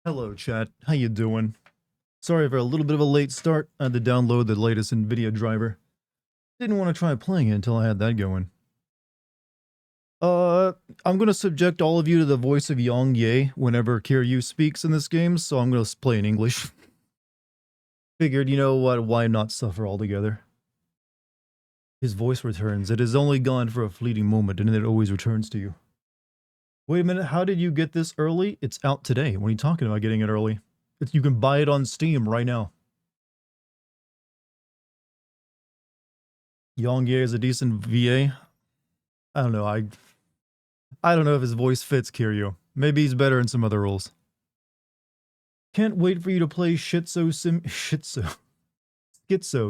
Hello chat, how you doing? Sorry for a little bit of a late start. I had to download the latest NVIDIA driver. Didn't want to try playing it until I had that going. I'm going to subject all of you to the voice of Yang Ye whenever Kiryu speaks in this game, so I'm going to play in English. Figured, you know what, why not suffer altogether? His voice returns. It is only gone for a fleeting moment, and then it always returns to you. Wait a minute, how did you get this early? It's out today. What are you talking about getting it early? You can buy it on Steam right now. Yang Ye is a decent VA. I don't know. I don't know if his voice fits Kiryu. Maybe he's better in some other roles. Can't wait for you to play Schizo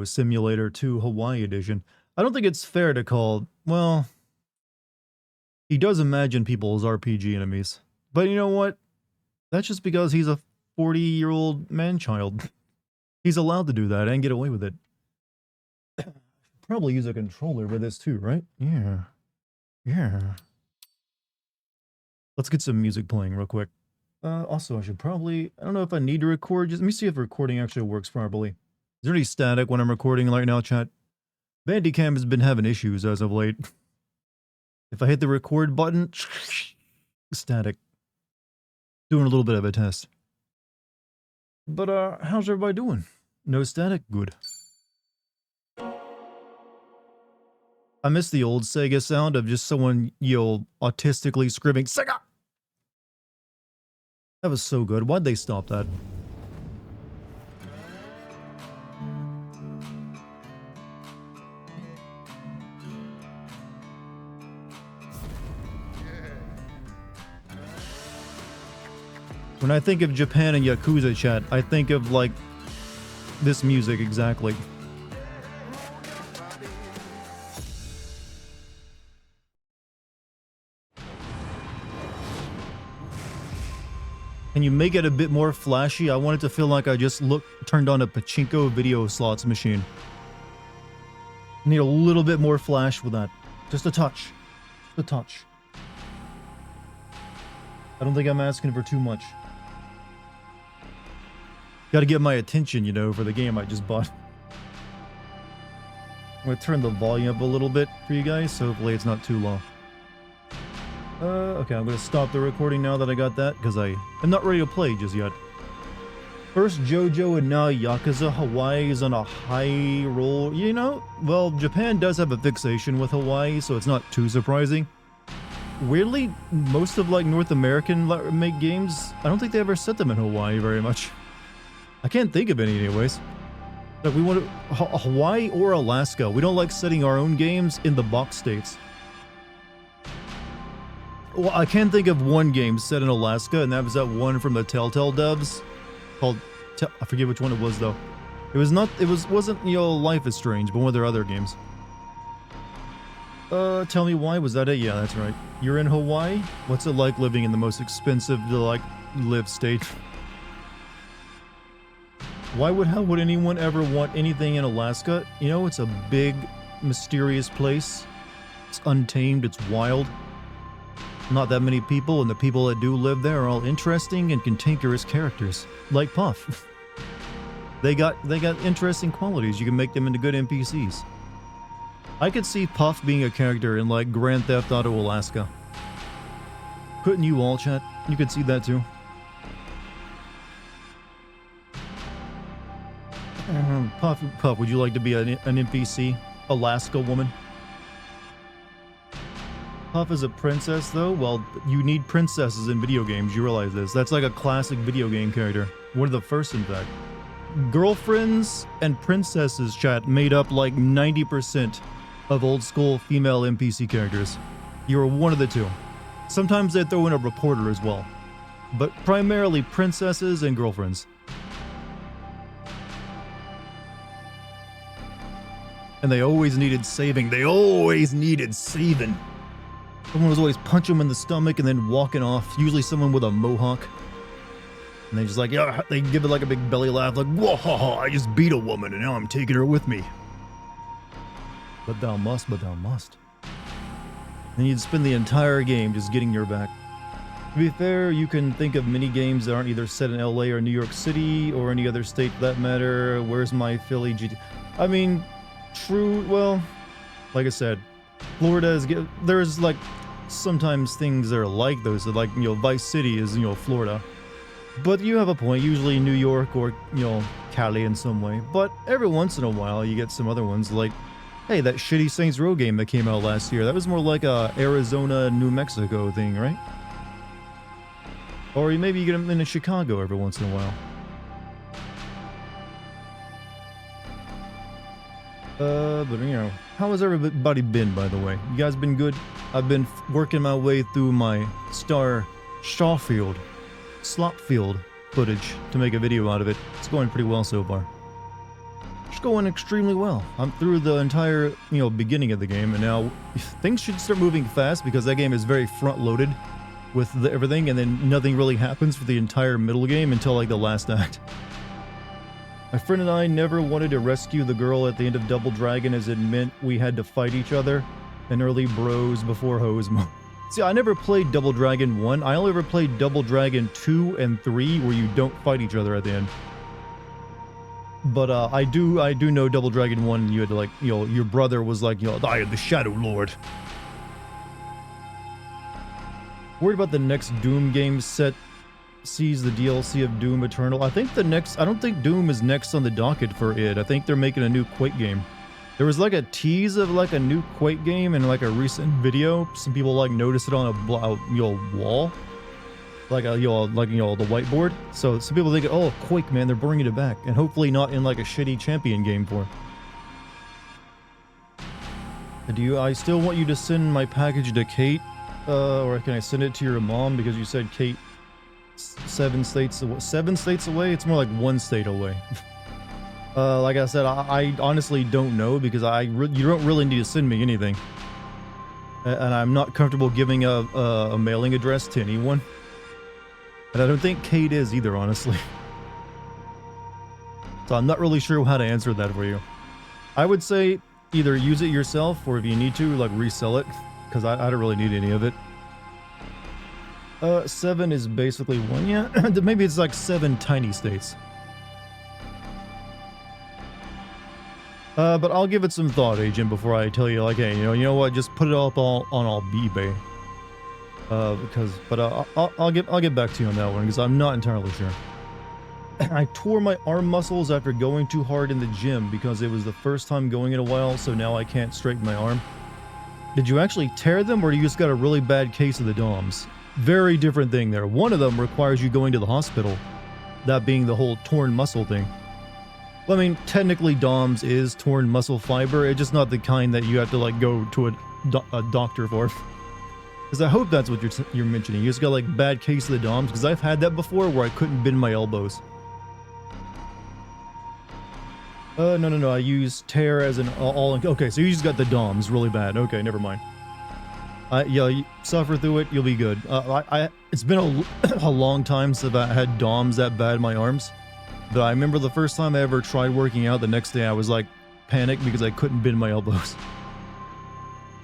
Simulator 2 Hawaii Edition. I don't think it's fair to call, well, he does imagine people as RPG enemies. But you know what? That's just because he's a 40-year-old man-child. He's allowed to do that and get away with it. Probably use a controller with this too, right? Yeah. Let's get some music playing real quick. Also, I should probably, I don't know if I need to record. Just let me see if recording actually works properly. Is there any static when I'm recording right now, chat? Bandicam has been having issues as of late. If I hit the record button, static. Doing a little bit of a test. But, how's everybody doing? No static? Good. I miss the old Sega sound of just someone, autistically screaming, Sega! That was so good. Why'd they stop that? When I think of Japan and Yakuza chat, I think of, like, this music exactly. Can you make it a bit more flashy? I want it to feel like I just turned on a pachinko video slots machine. Need a little bit more flash with that. Just a touch. Just a touch. I don't think I'm asking for too much. Gotta get my attention, for the game I just bought. I'm gonna turn the volume up a little bit for you guys, so hopefully it's not too low. Okay, I'm gonna stop the recording now that I got that, because I am not ready to play just yet. First JoJo and now Yakuza. Hawaii is on a high roll. Well, Japan does have a fixation with Hawaii, so it's not too surprising. Weirdly, most of, North American make games, I don't think they ever set them in Hawaii very much. I can't think of any anyways. Like, we want to, Hawaii or Alaska. We don't like setting our own games in the box states. Well, I can think of one game set in Alaska, and that was that one from the Telltale devs called, I forget which one it was though. Wasn't Life is Strange, but one of their other games. Tell me why, was that it? Yeah, that's right. You're in Hawaii? What's it like living in the most expensive to live state? Why would anyone ever want anything in Alaska? It's a big, mysterious place. It's untamed, it's wild. Not that many people, and the people that do live there are all interesting and cantankerous characters, like Puff. They got interesting qualities. You can make them into good NPCs. I could see Puff being a character in Grand Theft Auto Alaska. Couldn't you all, chat? You could see that too. Puff, would you like to be an NPC? Alaska woman? Puff is a princess, though? Well, you need princesses in video games, you realize this. That's like a classic video game character. One of the first, in fact. Girlfriends and princesses, chat, made up 90% of old-school female NPC characters. You're one of the two. Sometimes they throw in a reporter as well. But primarily princesses and girlfriends. And they always needed saving. Someone was always punch them in the stomach and then walking off. Usually someone with a mohawk. And they just they give it a big belly laugh, whoa, ha, ha, I just beat a woman and now I'm taking her with me. But thou must. And you'd spend the entire game just getting your back. To be fair, you can think of mini games that aren't either set in LA or New York City or any other state for that matter. Where's my Philly GT? I mean, true, well, like I said, Florida is, there's like sometimes things that are like those, that like, you know, Vice City is, you know, Florida. But you have a point, usually New York or, you know, Cali in some way. But every once in a while you get some other ones like, hey, that shitty Saints Row game that came out last year. That was more like a Arizona, New Mexico thing, right? Or maybe you get them in Chicago every once in a while. But you know, how has everybody been, by the way? You guys been good? I've been working my way through my Slopfield footage to make a video out of it. It's going pretty well so far. It's going extremely well. I'm through the entire, you know, beginning of the game, and now things should start moving fast because that game is very front-loaded with everything, and then nothing really happens for the entire middle game until like the last act. My friend and I never wanted to rescue the girl at the end of Double Dragon as it meant we had to fight each other, and early bros before hoes mode. See, I never played Double Dragon 1, I only ever played Double Dragon 2 and 3 where you don't fight each other at the end. But I do know Double Dragon 1, you had to like, you know, your brother was like, you know, I am the Shadow Lord. Worried about the next Doom game set sees the DLC of Doom Eternal. I don't think Doom is next on the docket for id. I think they're making a new Quake game. There was like a tease of like a new Quake game in like a recent video. Some people like noticed it on a you know, wall, like a, you know, the whiteboard. So some people think, oh, Quake, man, they're bringing it back, and hopefully not in like a shitty champion game form. I still want you to send my package to Kate? Or can I send it to your mom because you said Kate 7 states away? 7 states away? It's more like 1 state away. Like I said, I honestly don't know because you don't really need to send me anything. And I'm not comfortable giving a mailing address to anyone. And I don't think Kate is either, honestly. So I'm not really sure how to answer that for you. I would say either use it yourself or if you need to, like resell it. Because I don't really need any of it. 7 is basically 1, yeah. Maybe it's like 7 tiny states. But I'll give it some thought, Agent, before I tell you, like, hey, you know what? Just put it up on eBay. I'll get back to you on that one because I'm not entirely sure. I tore my arm muscles after going too hard in the gym because it was the first time going in a while, so now I can't straighten my arm. Did you actually tear them, or you just got a really bad case of the DOMs? Very different thing there. One of them requires you going to the hospital. That being the whole torn muscle thing. Well, I mean, technically DOMs is torn muscle fiber. It's just not the kind that you have to, like, go to a doctor for. Because I hope that's what you're mentioning. You just got, like, bad case of the DOMs. Because I've had that before where I couldn't bend my elbows. No. I use tear as an all. Okay, so you just got the DOMs really bad. Okay, never mind. Yeah, you suffer through it. You'll be good. It's been a long time since I had DOMs that bad in my arms. But I remember the first time I ever tried working out. The next day I was like panicked because I couldn't bend my elbows.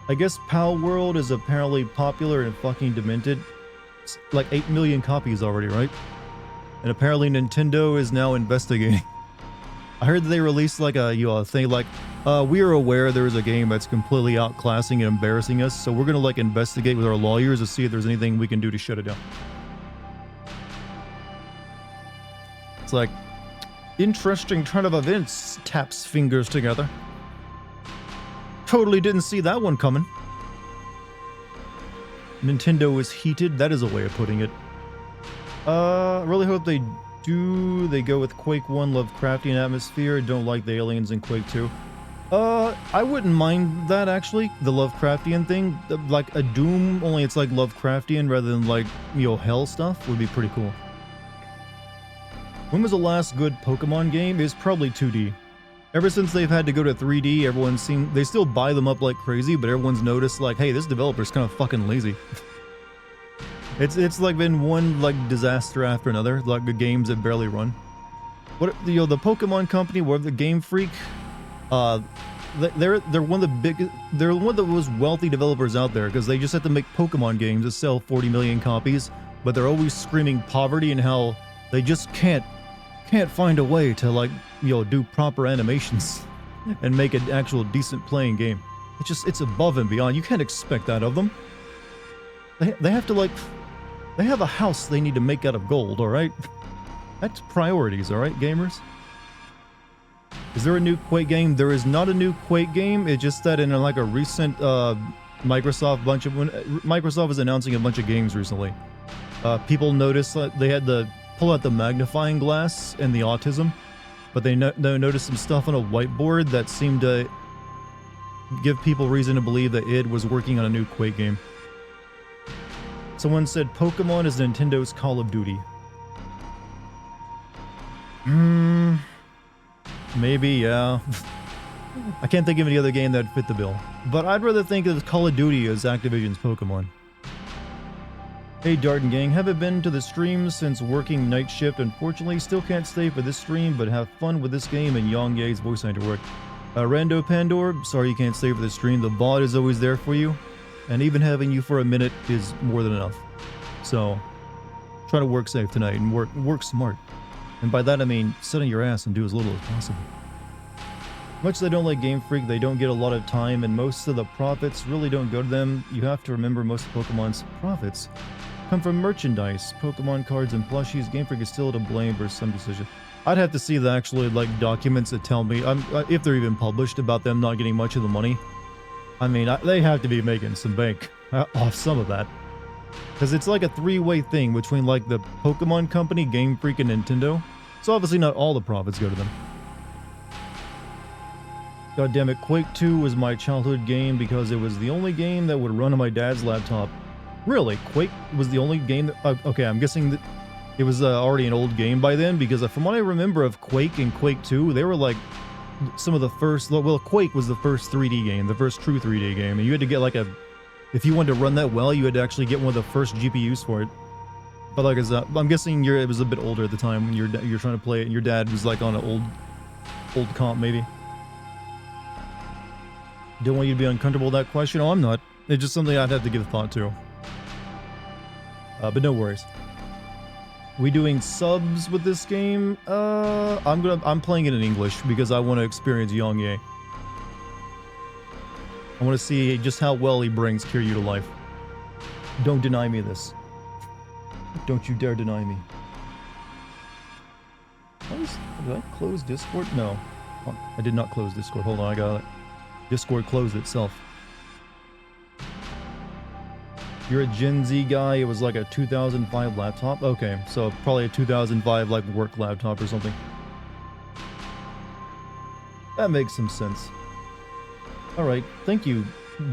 I guess Pal World is apparently popular and fucking demented. It's like 8 million copies already, right? And apparently Nintendo is now investigating. I heard that they released like a thing like, we are aware there is a game that's completely outclassing and embarrassing us, so we're gonna like investigate with our lawyers to see if there's anything we can do to shut it down. It's like, interesting turn of events, taps fingers together. Totally didn't see that one coming. Nintendo is heated, that is a way of putting it. Really hope they go with Quake 1 Lovecraftian atmosphere. Don't like the aliens in Quake 2. I wouldn't mind that actually, the Lovecraftian thing. Like a Doom, only it's like Lovecraftian rather than like, you know, hell stuff would be pretty cool. When was the last good Pokemon game? It's probably 2D. Ever since they've had to go to 3D, they still buy them up like crazy, but everyone's noticed like, hey, this developer's kind of fucking lazy. It's like been one like disaster after another, like the games that barely run. What, you know, the Pokemon Company, or the Game Freak, they're one of the most wealthy developers out there because they just have to make Pokemon games that sell 40 million copies, but they're always screaming poverty and how they just can't find a way to, like, you know, do proper animations and make an actual decent playing game. It's above and beyond. You can't expect that of them. They have to, like, they have a house they need to make out of gold, all right? That's priorities, all right, gamers? Is there a new Quake game? There is not a new Quake game. It's just that in like a recent Microsoft is announcing a bunch of games recently. People noticed that they had to pull out the magnifying glass and the autism, but they noticed some stuff on a whiteboard that seemed to give people reason to believe that id was working on a new Quake game. Someone said Pokemon is Nintendo's Call of Duty. Maybe, yeah. I can't think of any other game that would fit the bill. But I'd rather think of Call of Duty as Activision's Pokemon. Hey Dartigan, haven't been to the stream since working night shift. Unfortunately, still can't stay for this stream, but have fun with this game and Yang Ye's voice actor work. Rando Pandor, sorry you can't stay for the stream. The VOD is always there for you. And even having you for a minute is more than enough. So, try to work safe tonight and work smart. And by that I mean, sit on your ass and do as little as possible. Much as I don't like Game Freak, they don't get a lot of time, and most of the profits really don't go to them. You have to remember most of Pokemon's profits come from merchandise, Pokemon cards and plushies. Game Freak is still to blame for some decision. I'd have to see the actually, like, documents that tell me, if they're even published, about them not getting much of the money. I mean, they have to be making some bank off some of that. Because it's like a three-way thing between, like, the Pokemon Company, Game Freak, and Nintendo. So obviously not all the profits go to them. God damn it, Quake 2 was my childhood game because it was the only game that would run on my dad's laptop. Really? Quake was the only game that... okay, I'm guessing that it was already an old game by then, because from what I remember of Quake and Quake 2, they were like some of the first... Well, Quake was the first 3D game, the first true 3D game, and you had to get like a... If you wanted to run that well, you had to actually get one of the first GPUs for it. But like, I'm guessing it was a bit older at the time when you're trying to play it, and your dad was like on an old comp, maybe. Don't want you to be uncomfortable with that question. Oh, I'm not. It's just something I'd have to give thought to. But no worries. We doing subs with this game? I'm playing it in English because I want to experience Yang Ye. I want to see just how well he brings Kiryu to life. Don't deny me this. Don't you dare deny me. Did I close Discord? No. I did not close Discord. Hold on, I got it. Discord closed itself. You're a Gen Z guy. It was like a 2005 laptop? Okay, so probably a 2005 like work laptop or something. That makes some sense. Alright, thank you,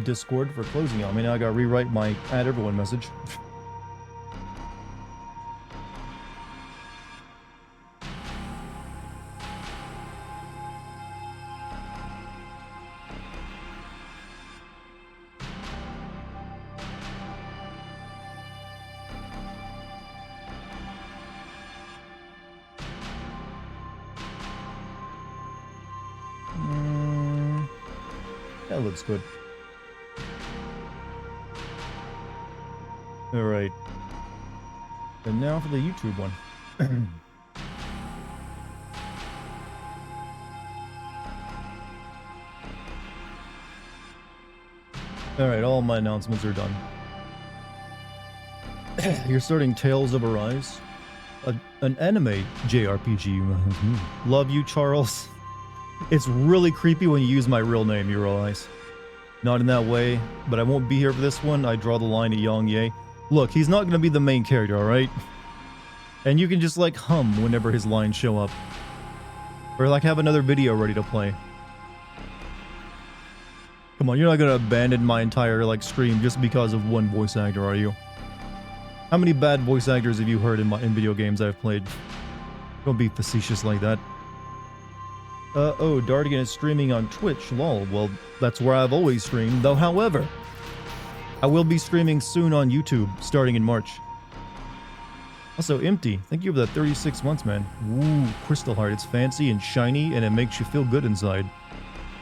Discord, for closing on me. Now I gotta rewrite my add everyone message. That looks good. Alright. And now for the YouTube one. Alright, all my announcements are done. You're starting Tales of Arise? An anime JRPG. Love you, Charles. It's really creepy when you use my real name, you realize. Not in that way, but I won't be here for this one. I draw the line at Yang Ye. Look, he's not going to be the main character, alright? And you can just, like, hum whenever his lines show up. Or, like, have another video ready to play. Come on, you're not going to abandon my entire, like, stream just because of one voice actor, are you? How many bad voice actors have you heard in video games I've played? Don't be facetious like that. Oh, Dartigan is streaming on Twitch, lol. Well, that's where I've always streamed, though however, I will be streaming soon on YouTube, starting in March. Also, Empty, thank you for that 36 months, man. Ooh, Crystal Heart, it's fancy and shiny, and it makes you feel good inside.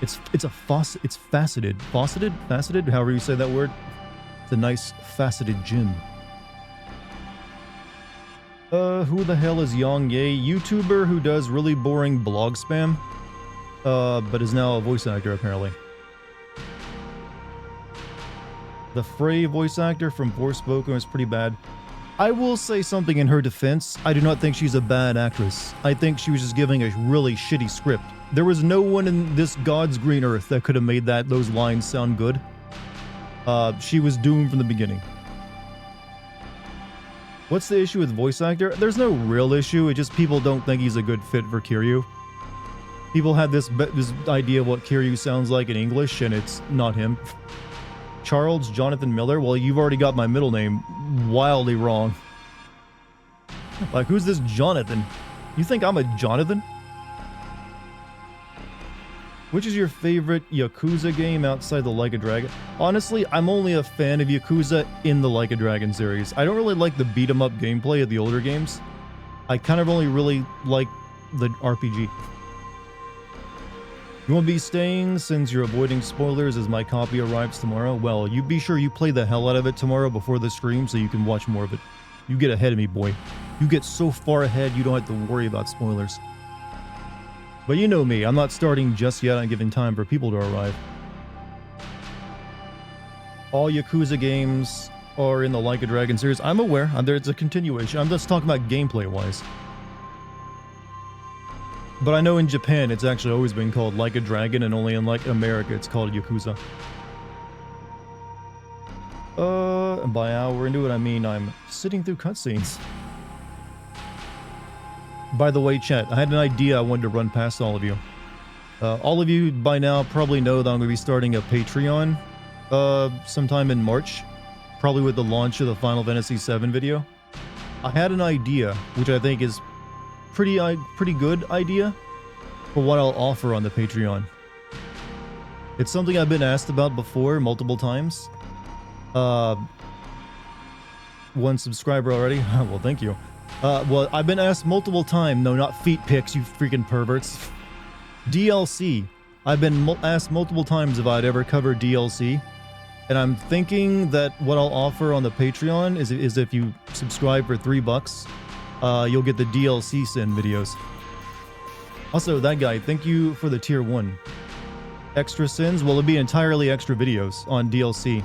It's faceted. Faceted? However you say that word. It's a nice, faceted gem. Who the hell is Yang Ye? YouTuber who does really boring blog spam, but is now a voice actor apparently. The Frey voice actor from Forspoken is pretty bad. I will say something in her defense. I do not think she's a bad actress. I think she was just giving a really shitty script. There was no one in this God's green earth that could have made those lines sound good. She was doomed from the beginning. What's the issue with voice actor? There's no real issue. It's just people don't think he's a good fit for Kiryu. People have this idea of what Kiryu sounds like in English, and it's not him. Charles Jonathan Miller? Well, you've already got my middle name wildly wrong. Like, who's this Jonathan? You think I'm a Jonathan? Which is your favorite Yakuza game outside the Like a Dragon? Honestly, I'm only a fan of Yakuza in the Like a Dragon series. I don't really like the beat-em-up gameplay of the older games. I kind of only really like the RPG. You won't be staying since you're avoiding spoilers as my copy arrives tomorrow? Well, you be sure you play the hell out of it tomorrow before the stream so you can watch more of it. You get ahead of me, boy. You get so far ahead you don't have to worry about spoilers. But you know me, I'm not starting just yet. I'm giving time for people to arrive. All Yakuza games are in the Like a Dragon series. I'm aware. It's a continuation. I'm just talking about gameplay-wise. But I know in Japan, it's actually always been called Like a Dragon, and only in like America, it's called Yakuza. And by hour into it, I mean I'm sitting through cutscenes. By the way, chat, I had an idea I wanted to run past all of you. All of you by now probably know that I'm going to be starting a Patreon sometime in March, probably with the launch of the Final Fantasy VII video. I had an idea, which I think is pretty good idea for what I'll offer on the Patreon. It's something I've been asked about before multiple times. One subscriber already. Well, thank you. Well, I've been asked multiple times. No, not feet pics, you freaking perverts. DLC. I've been asked multiple times if I'd ever cover DLC. And I'm thinking that what I'll offer on the Patreon is if you subscribe for $3, you'll get the DLC Sin videos. Also, that guy, thank you for the tier 1. Extra Sins? Well, it'll be entirely extra videos on DLC.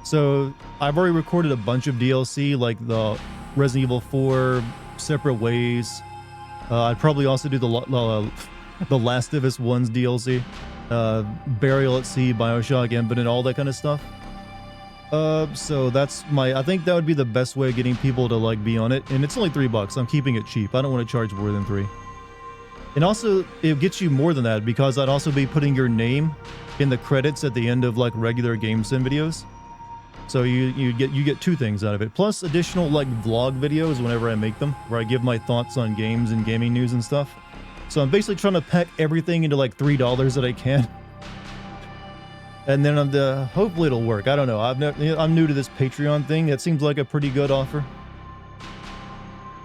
So, I've already recorded a bunch of DLC, like the Resident Evil 4 Separate Ways. I'd probably also do the Last of Us 1's DLC. Burial at Sea, Bioshock Infinite, all that kind of stuff. So that's I think that would be the best way of getting people to like be on it. And it's only $3. I'm keeping it cheap. I don't want to charge more than $3. And also, it gets you more than that because I'd also be putting your name in the credits at the end of like regular GameSim videos. So you get two things out of it. Plus additional like vlog videos whenever I make them, where I give my thoughts on games and gaming news and stuff. So I'm basically trying to pack everything into like $3 that I can. And then hopefully it'll work. I don't know. I'm new to this Patreon thing. It seems like a pretty good offer.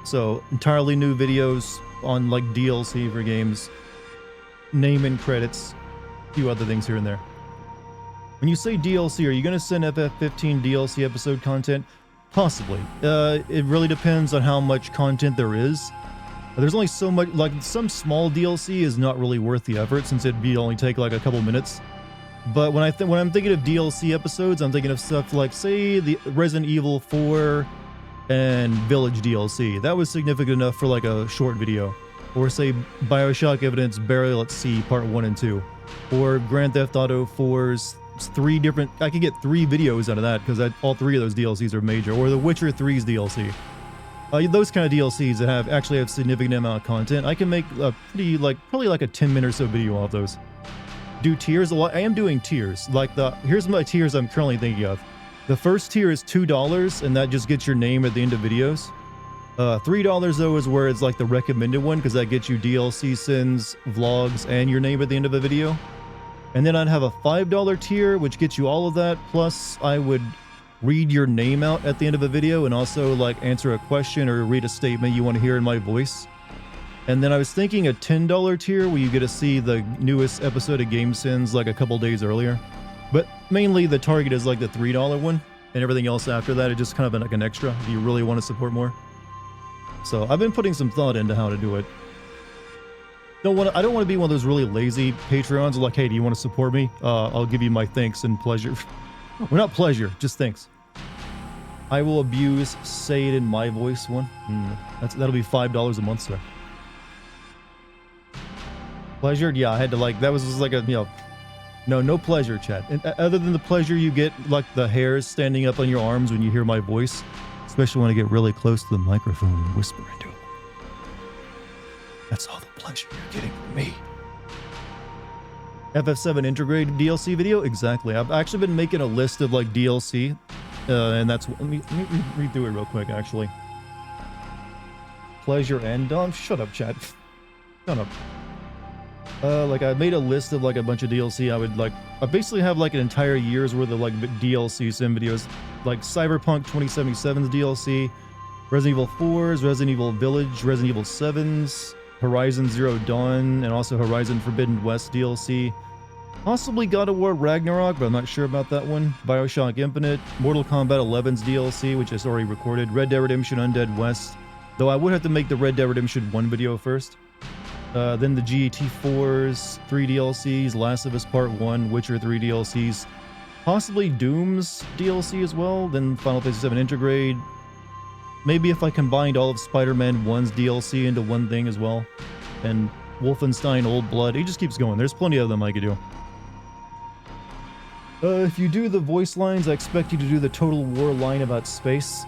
So entirely new videos on like DLC for games, name and credits, a few other things here and there. When you say DLC, are you going to send FF15 DLC episode content? Possibly. It really depends on how much content there is. There's only so much, like some small DLC is not really worth the effort since it'd only take like a couple minutes. But when I'm thinking of DLC episodes, I'm thinking of stuff like, say, the Resident Evil 4 and Village DLC. That was significant enough for like a short video. Or say Bioshock Evidence Burial at Sea Part 1 and 2. Or Grand Theft Auto 4's I could get 3 videos out of that because all 3 of those DLCs are major. Or The Witcher 3's DLC. Those kind of DLCs that actually have significant amount of content, I can make a probably like a 10-minute or so video off those. Do tiers? I am doing tiers. Here's my tiers I'm currently thinking of. The first tier is $2, and that just gets your name at the end of videos. $3 though is where it's like the recommended one, because that gets you DLC sins, vlogs, and your name at the end of a video. And then I'd have a $5 tier, which gets you all of that, plus I would read your name out at the end of a video, and also like answer a question or read a statement you want to hear in my voice. And then I was thinking a $10 tier where you get to see the newest episode of Game Sins like a couple days earlier. But mainly the target is like the $3 one, and everything else after that is just kind of like an extra if you really want to support more. So I've been putting some thought into how to do it. I don't want to be one of those really lazy Patreons like, hey, do you want to support me? I'll give you my thanks and pleasure. Well, not pleasure, just thanks. I will abuse, say it in my voice one. That'll be $5 a month, sir. Pleasure? Yeah, I had to that was just like a, no pleasure, chat. And other than the pleasure you get, like the hairs standing up on your arms when you hear my voice, especially when I get really close to the microphone and whisper into it. That's all the pleasure you're getting from me. FF7 integrated DLC video? Exactly. I've actually been making a list of DLC, and that's... Let me read through it real quick, actually. Pleasure and... shut up, chat. Shut up. I made a list of a bunch of DLC. I basically have an entire year's worth of DLC sim videos, like Cyberpunk 2077's DLC, Resident Evil 4's, Resident Evil Village, Resident Evil 7's, Horizon Zero Dawn, and also Horizon Forbidden West DLC. Possibly God of War Ragnarok, but I'm not sure about that one. Bioshock Infinite, Mortal Kombat 11's DLC, which is already recorded, Red Dead Redemption Undead West, though I would have to make the Red Dead Redemption 1 video first. Then the GT4's 3 DLCs, Last of Us Part 1, Witcher 3 DLCs, possibly Doom's DLC as well, then Final Fantasy VII Intergrade. Maybe if I combined all of Spider-Man 1's DLC into one thing as well. And Wolfenstein Old Blood. It just keeps going. There's plenty of them I could do. If you do the voice lines, I expect you to do the Total War line about space.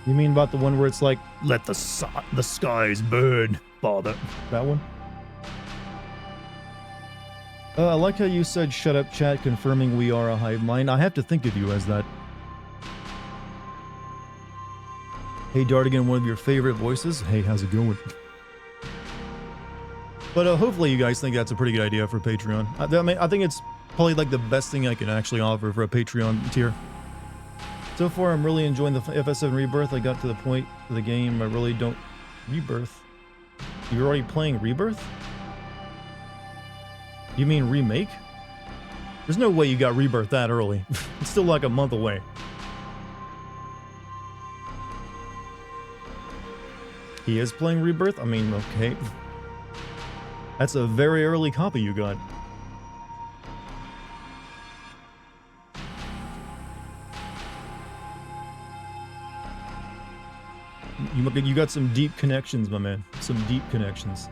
You mean about the one where it's like, let the skies burn, father? That one? I like how you said shut up, chat, confirming we are a hive mind. I have to think of you as that. Hey, Dartigan, one of your favorite voices. Hey, how's it going? But hopefully you guys think that's a pretty good idea for Patreon. I think it's probably the best thing I can actually offer for a Patreon tier. So far, I'm really enjoying the FF7 Rebirth. I got to the point of the game I really don't... Rebirth? You're already playing Rebirth? You mean remake? There's no way you got Rebirth that early. It's still a month away. He is playing Rebirth? I mean, okay. That's a very early copy you got. You got some deep connections, my man. Some deep connections.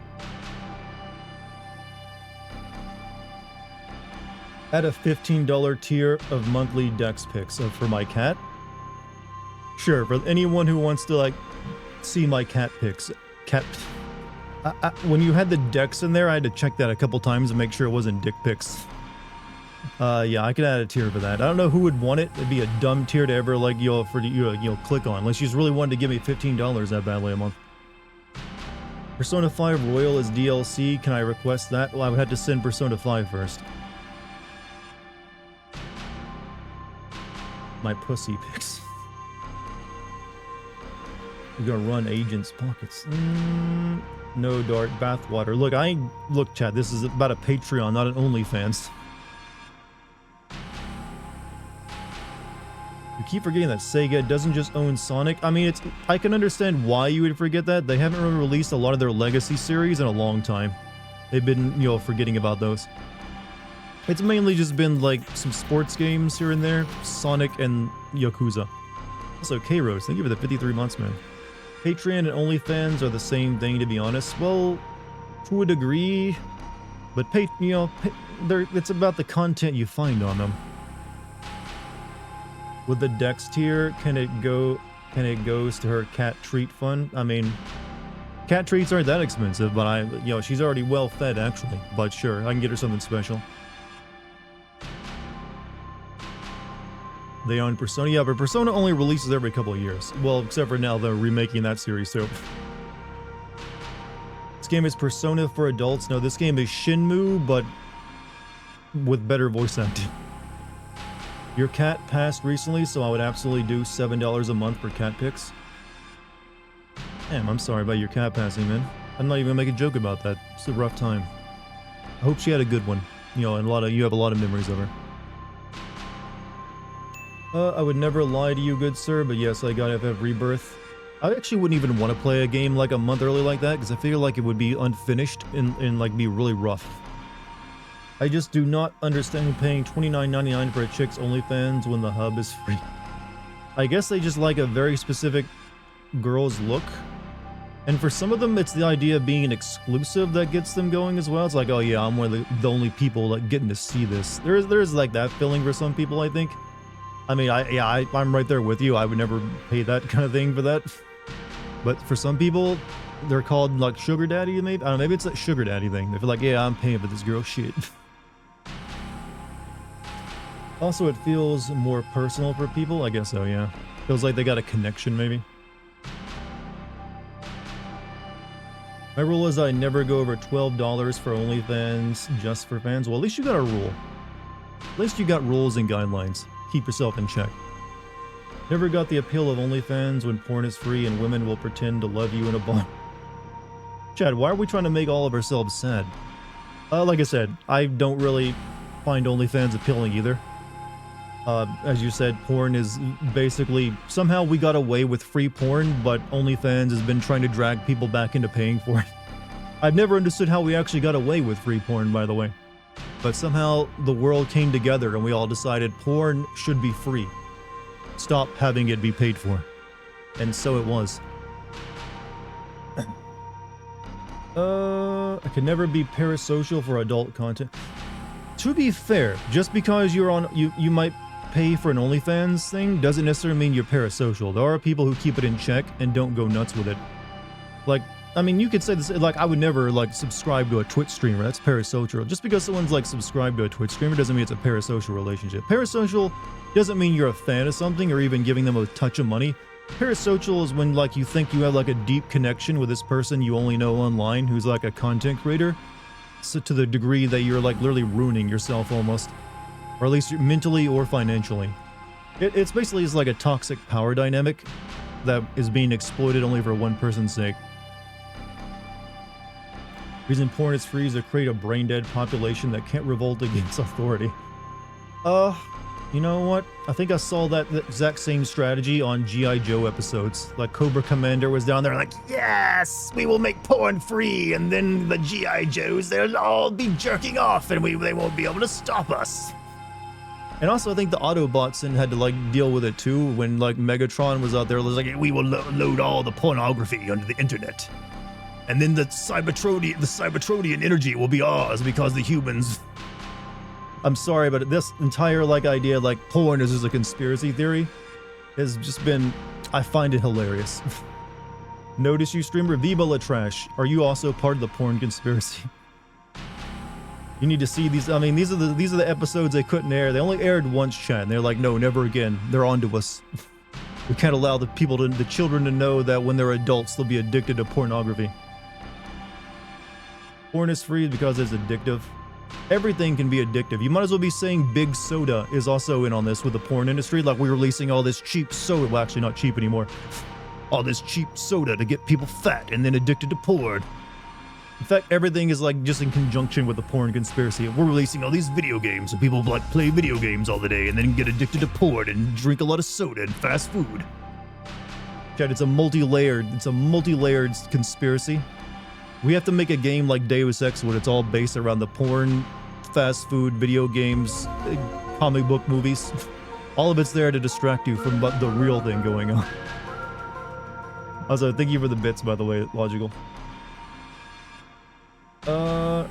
Add a $15 tier of monthly Dex picks for my cat. Sure, for anyone who wants to see my cat pics. When you had the Dex in there, I had to check that a couple times to make sure it wasn't dick pics. Yeah, I could add a tier for that. I don't know who would want it. It'd be a dumb tier to ever click on, unless you just really wanted to give me $15 that badly a month. Persona 5 Royal is DLC. Can I request that? Well, I would have to send Persona 5 first. My pussy pics. We're gonna run agents' pockets. No Dart bathwater. Look, chat. This is about a Patreon, not an OnlyFans. You keep forgetting that Sega doesn't just own Sonic. I mean, I can understand why you would forget that. They haven't really released a lot of their legacy series in a long time. They've been, forgetting about those. It's mainly just been some sports games here and there, Sonic and Yakuza. Also, K-Rose, thank you for the 53 months, man. Patreon and OnlyFans are the same thing, to be honest. Well, to a degree, but it's about the content you find on them. With the Dex tier, can it goes to her cat treat fund? I mean, cat treats aren't that expensive, but she's already well fed actually. But sure, I can get her something special. They own Persona. Yeah, but Persona only releases every couple of years. Well, except for now they're remaking that series, so... This game is Persona for adults. No, this game is Shenmue, but with better voice acting. Your cat passed recently, so I would absolutely do $7 a month for cat pics. Damn, I'm sorry about your cat passing, man. I'm not even gonna make a joke about that. It's a rough time. I hope she had a good one. And you have a lot of memories of her. I would never lie to you, good sir, but yes, I got FF Rebirth. I actually wouldn't even want to play a game like a month early like that, because I feel like it would be unfinished and like be really rough. I just do not understand paying $29.99 for a chick's OnlyFans when the hub is free. I guess they just like a very specific girl's look. And for some of them, it's the idea of being an exclusive that gets them going as well. It's like, oh yeah, I'm one of the only people like getting to see this. There's like that feeling for some people, I think. I mean, I'm right there with you. I would never pay that kind of thing for that. But for some people, they're called like sugar daddy, maybe. I don't know, maybe it's that sugar daddy thing. They feel like, yeah, I'm paying for this girl shit. Also, it feels more personal for people. I guess so, yeah. Feels like they got a connection, maybe. My rule is I never go over $12 for OnlyFans just for fans. Well, at least you got a rule. At least you got rules and guidelines. Keep yourself in check. Never got the appeal of OnlyFans when porn is free and women will pretend to love you in a bar. Chad, why are we trying to make all of ourselves sad? Like I said, I don't really find OnlyFans appealing either. As you said, porn is basically, somehow we got away with free porn, but OnlyFans has been trying to drag people back into paying for it. I've never understood how we actually got away with free porn, by the way. But somehow the world came together and we all decided porn should be free. Stop having it be paid for. And so it was. I can never be parasocial for adult content. To be fair, just because you're on, you might pay for an OnlyFans thing doesn't necessarily mean you're parasocial. There are people who keep it in check and don't go nuts with it. Like, I mean, you could say this, like, I would never, like, subscribe to a Twitch streamer. That's parasocial. Just because someone's, like, subscribed to a Twitch streamer doesn't mean it's a parasocial relationship. Parasocial doesn't mean you're a fan of something or even giving them a touch of money. Parasocial is when, like, you think you have, like, a deep connection with this person you only know online who's, like, a content creator. So to the degree that you're, like, literally ruining yourself almost. Or at least mentally or financially. It's basically like a toxic power dynamic that is being exploited only for one person's sake. Reason porn is free is to create a brain-dead population that can't revolt against authority. You know what? I think I saw that exact same strategy on G.I. Joe episodes. Like Cobra Commander was down there like, yes, we will make porn free, and then the G.I. Joes, they'll all be jerking off and they won't be able to stop us. And also, I think the Autobots had to, like, deal with it, too, when, like, Megatron was out there. It was like, we will load all the pornography onto the internet. And then the Cybertronian energy will be ours because the humans... I'm sorry, but this entire, like, idea, like, porn is just a conspiracy theory has just been... I find it hilarious. Notice you streamer Viva La Trash. Are you also part of the porn conspiracy? You need to see these. I mean, these are the episodes they couldn't air. They only aired once, chat, and they're like, no, never again. They're on to us. We can't allow the children to know that when they're adults, they'll be addicted to pornography. Porn is free because it's addictive. Everything can be addictive. You might as well be saying Big Soda is also in on this with the porn industry. Like, we're releasing all this cheap soda. Well, actually, not cheap anymore. All this cheap soda to get people fat and then addicted to porn. In fact, everything is like just in conjunction with the porn conspiracy. We're releasing all these video games so people like play video games all the day and then get addicted to porn and drink a lot of soda and fast food. Chad, it's a multi-layered conspiracy. We have to make a game like Deus Ex where it's all based around the porn, fast food, video games, comic book movies. All of it's there to distract you from the real thing going on. Also, thank you for the bits, by the way, Logical.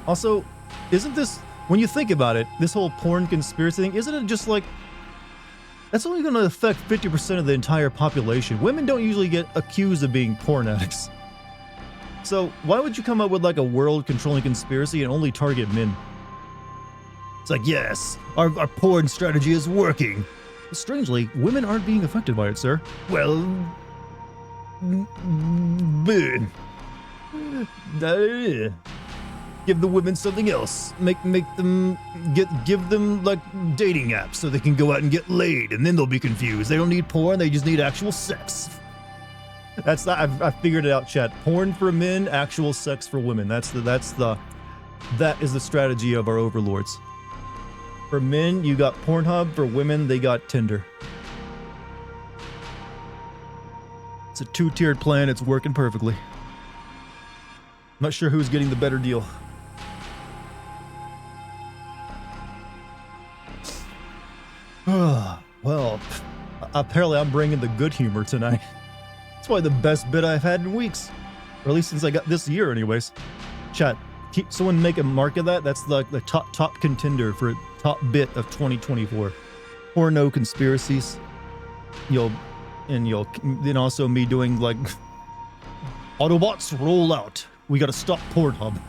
Also, isn't this, when you think about it, this whole porn conspiracy thing, isn't it just like, that's only going to affect 50% of the entire population. Women don't usually get accused of being porn addicts. So why would you come up with like a world-controlling conspiracy and only target men? It's like, yes, our porn strategy is working. Strangely, women aren't being affected by it, sir. Well, give the women something else. Make them give them like dating apps so they can go out and get laid, and then they'll be confused. They don't need porn; they just need actual sex. I figured it out, chat. Porn for men, actual sex for women. That is the strategy of our overlords. For men, you got Pornhub. For women, they got Tinder. It's a two-tiered plan. It's working perfectly. Not sure who's getting the better deal. Well, apparently I'm bringing the good humor tonight. It's probably the best bit I've had in weeks. Or at least since I got this year anyways. Chat, someone make a mark of that. That's like the top contender for top bit of 2024. Or no conspiracies. Then also me doing like Autobots roll out. We gotta stop Pornhub.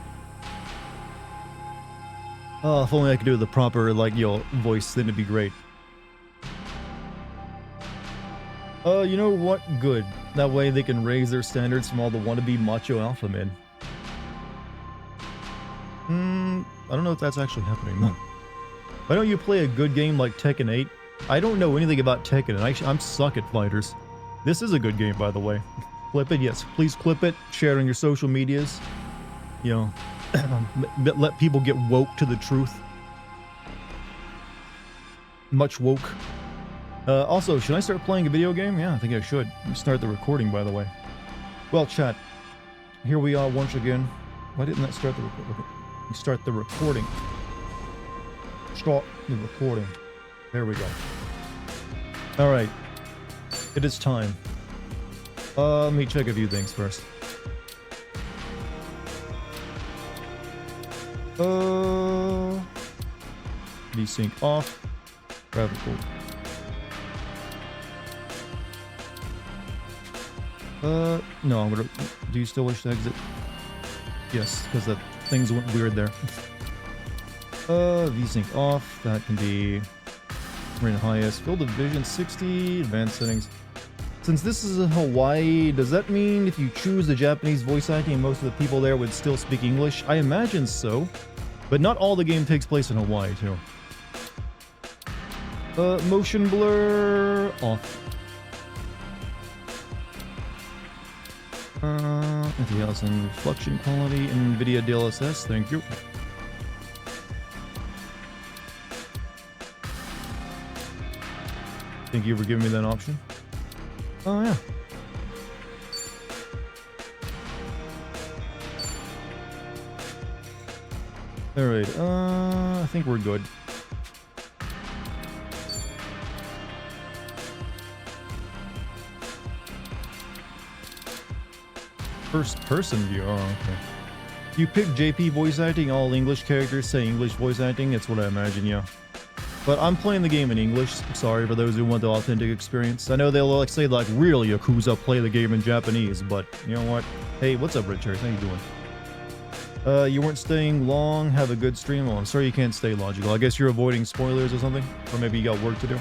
Oh, if only I could do the proper voice, then it'd be great. You know what? Good. That way they can raise their standards from all the wannabe macho alpha men. I don't know if that's actually happening though. Why don't you play a good game like Tekken 8? I don't know anything about Tekken, and I'm suck at fighters. This is a good game, by the way. Clip it, yes. Please clip it. Share it on your social medias. You know, let people get woke to the truth. Much woke. Also, should I start playing a video game? Yeah, I think I should. Let me start the recording, by the way. Well, chat, here we are once again. Why didn't that start the recording? Start the recording. Start the recording. There we go. All right. It is time. Let me check a few things first. Desync off. Graphical. No, I'm gonna. Do you still wish to exit? Yes, because the things went weird there. VSync off. That can be rate highest. Field of vision 60. Advanced settings. Since this is in Hawaii, does that mean if you choose the Japanese voice acting, most of the people there would still speak English? I imagine so, but not all the game takes place in Hawaii too. Motion blur off. Anything else in reflection quality? NVIDIA DLSS, thank you. Thank you for giving me that option. Oh yeah. Alright, I think we're good. First person view, oh okay. You pick JP voice acting, all English characters say English voice acting, that's what I imagine, yeah. But I'm playing the game in English, sorry for those who want the authentic experience. I know they'll say like, real Yakuza play the game in Japanese, but you know what? Hey, what's up Richard, how you doing? You weren't staying long, have a good stream? Oh, I'm sorry you can't stay logical. I guess you're avoiding spoilers or something? Or maybe you got work to do?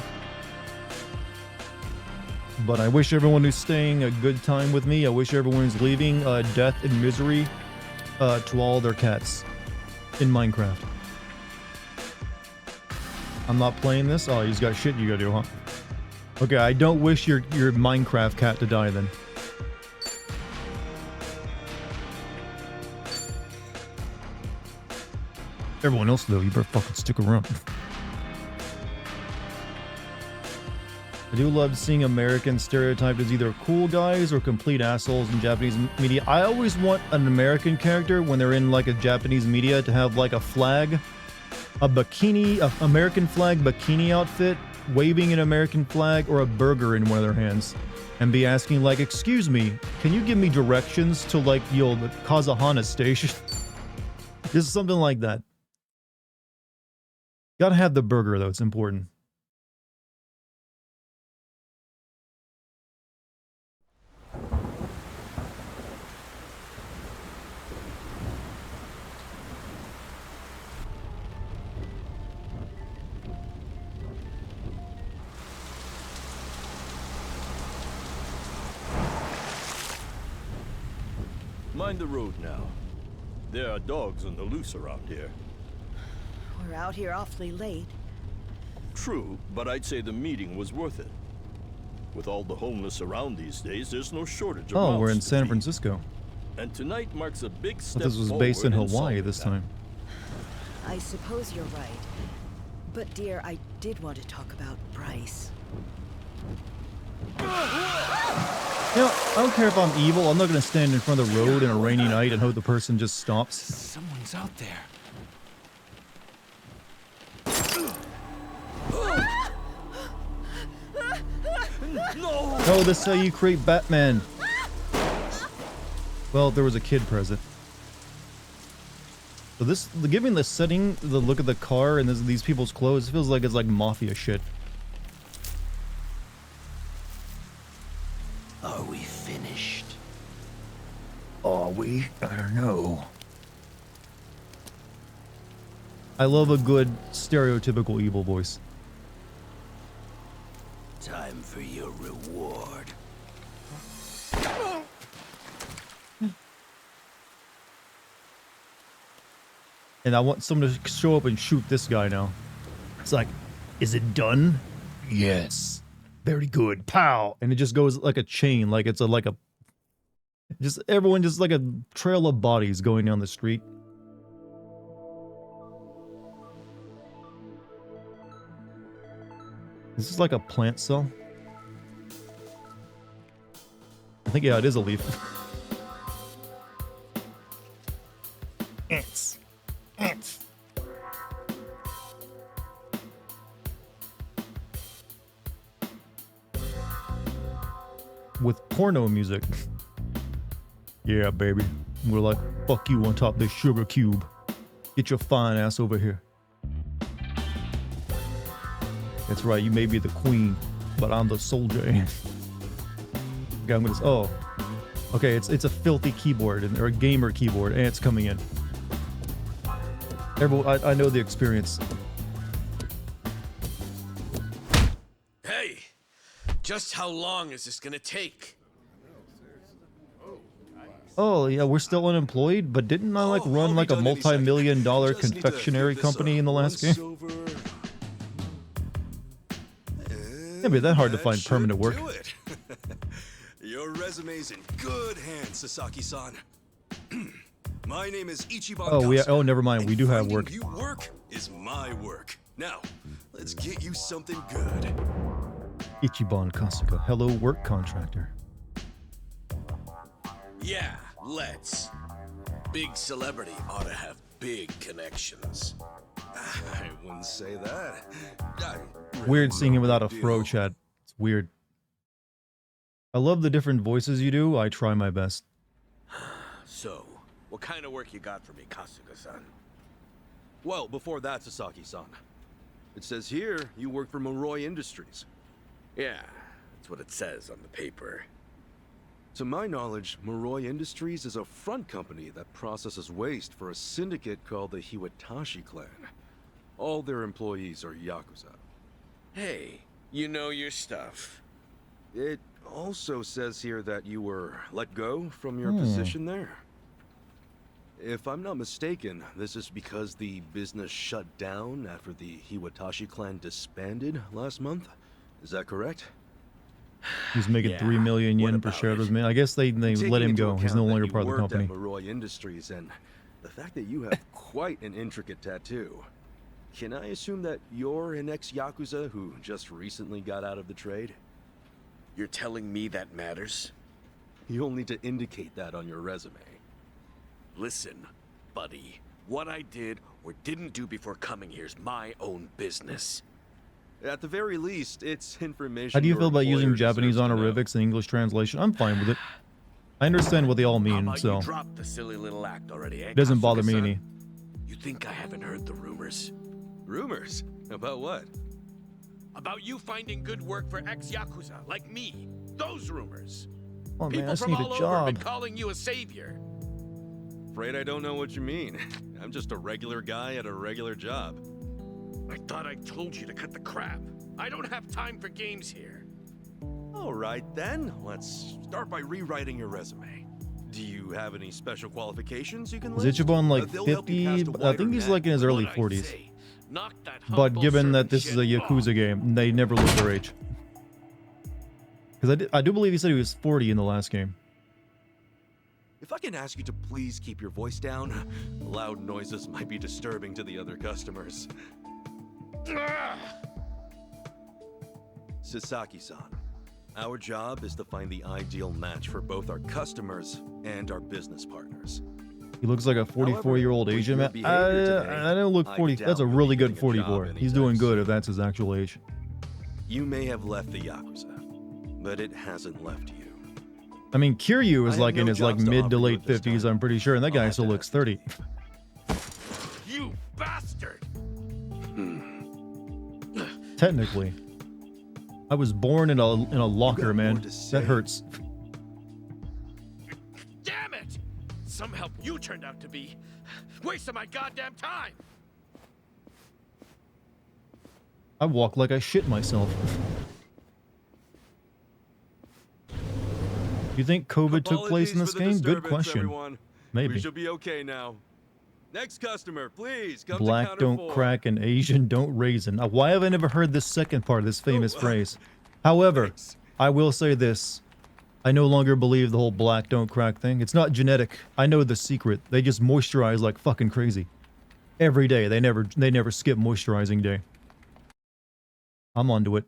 But I wish everyone who's staying a good time with me. I wish everyone's leaving death and misery to all their cats in Minecraft. I'm not playing this? Oh, he's got shit you gotta do, huh? Okay, I don't wish your Minecraft cat to die then. Everyone else though, you better fucking stick around. I do love seeing Americans stereotyped as either cool guys or complete assholes in Japanese media. I always want an American character when they're in like a Japanese media to have like a flag, a bikini, a American flag bikini outfit, waving an American flag or a burger in one of their hands, and be asking like, "Excuse me, can you give me directions to like the Kazahana station?" Just something like that. Gotta have the burger though; it's important. Mind the road now. There are dogs on the loose around here. We're out here awfully late. True, but I'd say the meeting was worth it. With all the homeless around these days, there's no shortage of Oh, we're in mouths to San feed. Francisco. And tonight marks a big step But this was based in Hawaii this time. I suppose you're right. But dear, I did want to talk about Bryce. You know, I don't care if I'm evil. I'm not gonna stand in front of the road in a rainy night and hope the person just stops. Someone's out there. No! Oh, this is how you create Batman. Well, there was a kid present. So this, giving the setting, the look of the car and these people's clothes, feels like it's like mafia shit. Are we finished? Are we? I don't know. I love a good stereotypical evil voice. Time for your reward. And I want someone to show up and shoot this guy now. It's like, is it done? Yes. Very good. Pow. And it just goes like a chain, like it's just everyone just like a trail of bodies going down the street. This is like a plant cell. I think, yeah, it is a leaf. Ants. Ants. With porno music. Yeah, baby. We're like, fuck you on top of this sugar cube. Get your fine ass over here. That's right, you may be the queen, but I'm the soldier. Okay, I'm gonna. Oh, okay. It's a filthy keyboard or a gamer keyboard, and it's coming in. Everyone, I know the experience. Hey, just how long is this gonna take? Oh yeah, we're still unemployed, but didn't I like run like a multi-million-dollar confectionery company in the last game? Can't be that hard to find permanent work. Your resume's in good hands, Sasaki-san. My name is Ichiban. Oh, Kasuga, oh, never mind. We do have finding work. You work is my work. Now, let's get you something good. Ichiban Kasuga. Hello, work contractor. Yeah, let's. Big celebrity ought to have big connections. I wouldn't say that. Weird seeing him without a fro chat. It's weird. I love the different voices you do. I try my best. So, what kind of work you got for me, Kasuga-san? Well, before that, Sasaki-san. It says here you work for Moroi Industries. Yeah, that's what it says on the paper. To my knowledge, Moroi Industries is a front company that processes waste for a syndicate called the Hiwatashi clan. All their employees are Yakuza. Hey, you know your stuff. It also says here that you were let go from your position there. If I'm not mistaken, this is because the business shut down after the Hiwatashi clan disbanded last month. Is that correct? He's making Yeah, 3 million yen what per about share of it? his man. I guess they Taking let him into go. He's account no that longer you part of the worked company. at Moroi Industries and the fact that you have quite an intricate tattoo. Can I assume that you're an ex-Yakuza who just recently got out of the trade? You're telling me that matters? You'll need to indicate that on your resume. Listen, buddy. What I did or didn't do before coming here's my own business. At the very least, it's information. How do you your feel about using employer Japanese deserves to know. honorifics in English translation? I'm fine with it. I understand what they all How mean, about so you drop the silly little act already, eh, it doesn't bother me Kasuga-san? any. You think I haven't heard the rumors? Rumors? About what? About you finding good work for ex-Yakuza, like me. Those rumors. Oh man, I People just from need all a over have been job. calling you a savior. Afraid I don't know what you mean. I'm just a regular guy at a regular job. I thought I told you to cut the crap. I don't have time for games here. All right then, let's start by rewriting your resume. Do you have any special qualifications you can Is list? Ichiban like They'll help you 50? cast a I wider think he's net. like in his early What'd I 40s. say? Knock that But humble given that servant this is a shit Yakuza off. game, they never look their age. Because I do believe he said he was 40 in the last game. If I can ask you to please keep your voice down, loud noises might be disturbing to the other customers. Sasaki-san, Our job is to find the ideal match for both our customers and our business partners. He looks like a 44-year-old with Asian your man. behavior today, I don't look I 40. doubt That's a you'll be really good getting a job 44. He's anytime doing good soon. if that's his actual age. You may have left the Yakuza, but it hasn't left you. I mean, Kiryu I is have like in no his like jobs to mid offer to you late at this 50s, time. I'm pretty sure, and that I'll guy have still to looks ask 30. You bastard! Technically. I was born in a locker, got man. more to say. That hurts. Damn it! Some help you turned out to be. Wasting my goddamn time! I walk like I shit myself. You think COVID took place in this game? Good question. Everyone. Maybe. We should be okay now. Next customer, please come Black to counter don't 4. crack and Asian don't raisin. Now, why have I never heard this second part of this famous phrase? However, Thanks. I will say this. I no longer believe the whole black don't crack thing. It's not genetic. I know the secret. They just moisturize like fucking crazy. Every day. They never skip moisturizing day. I'm onto it.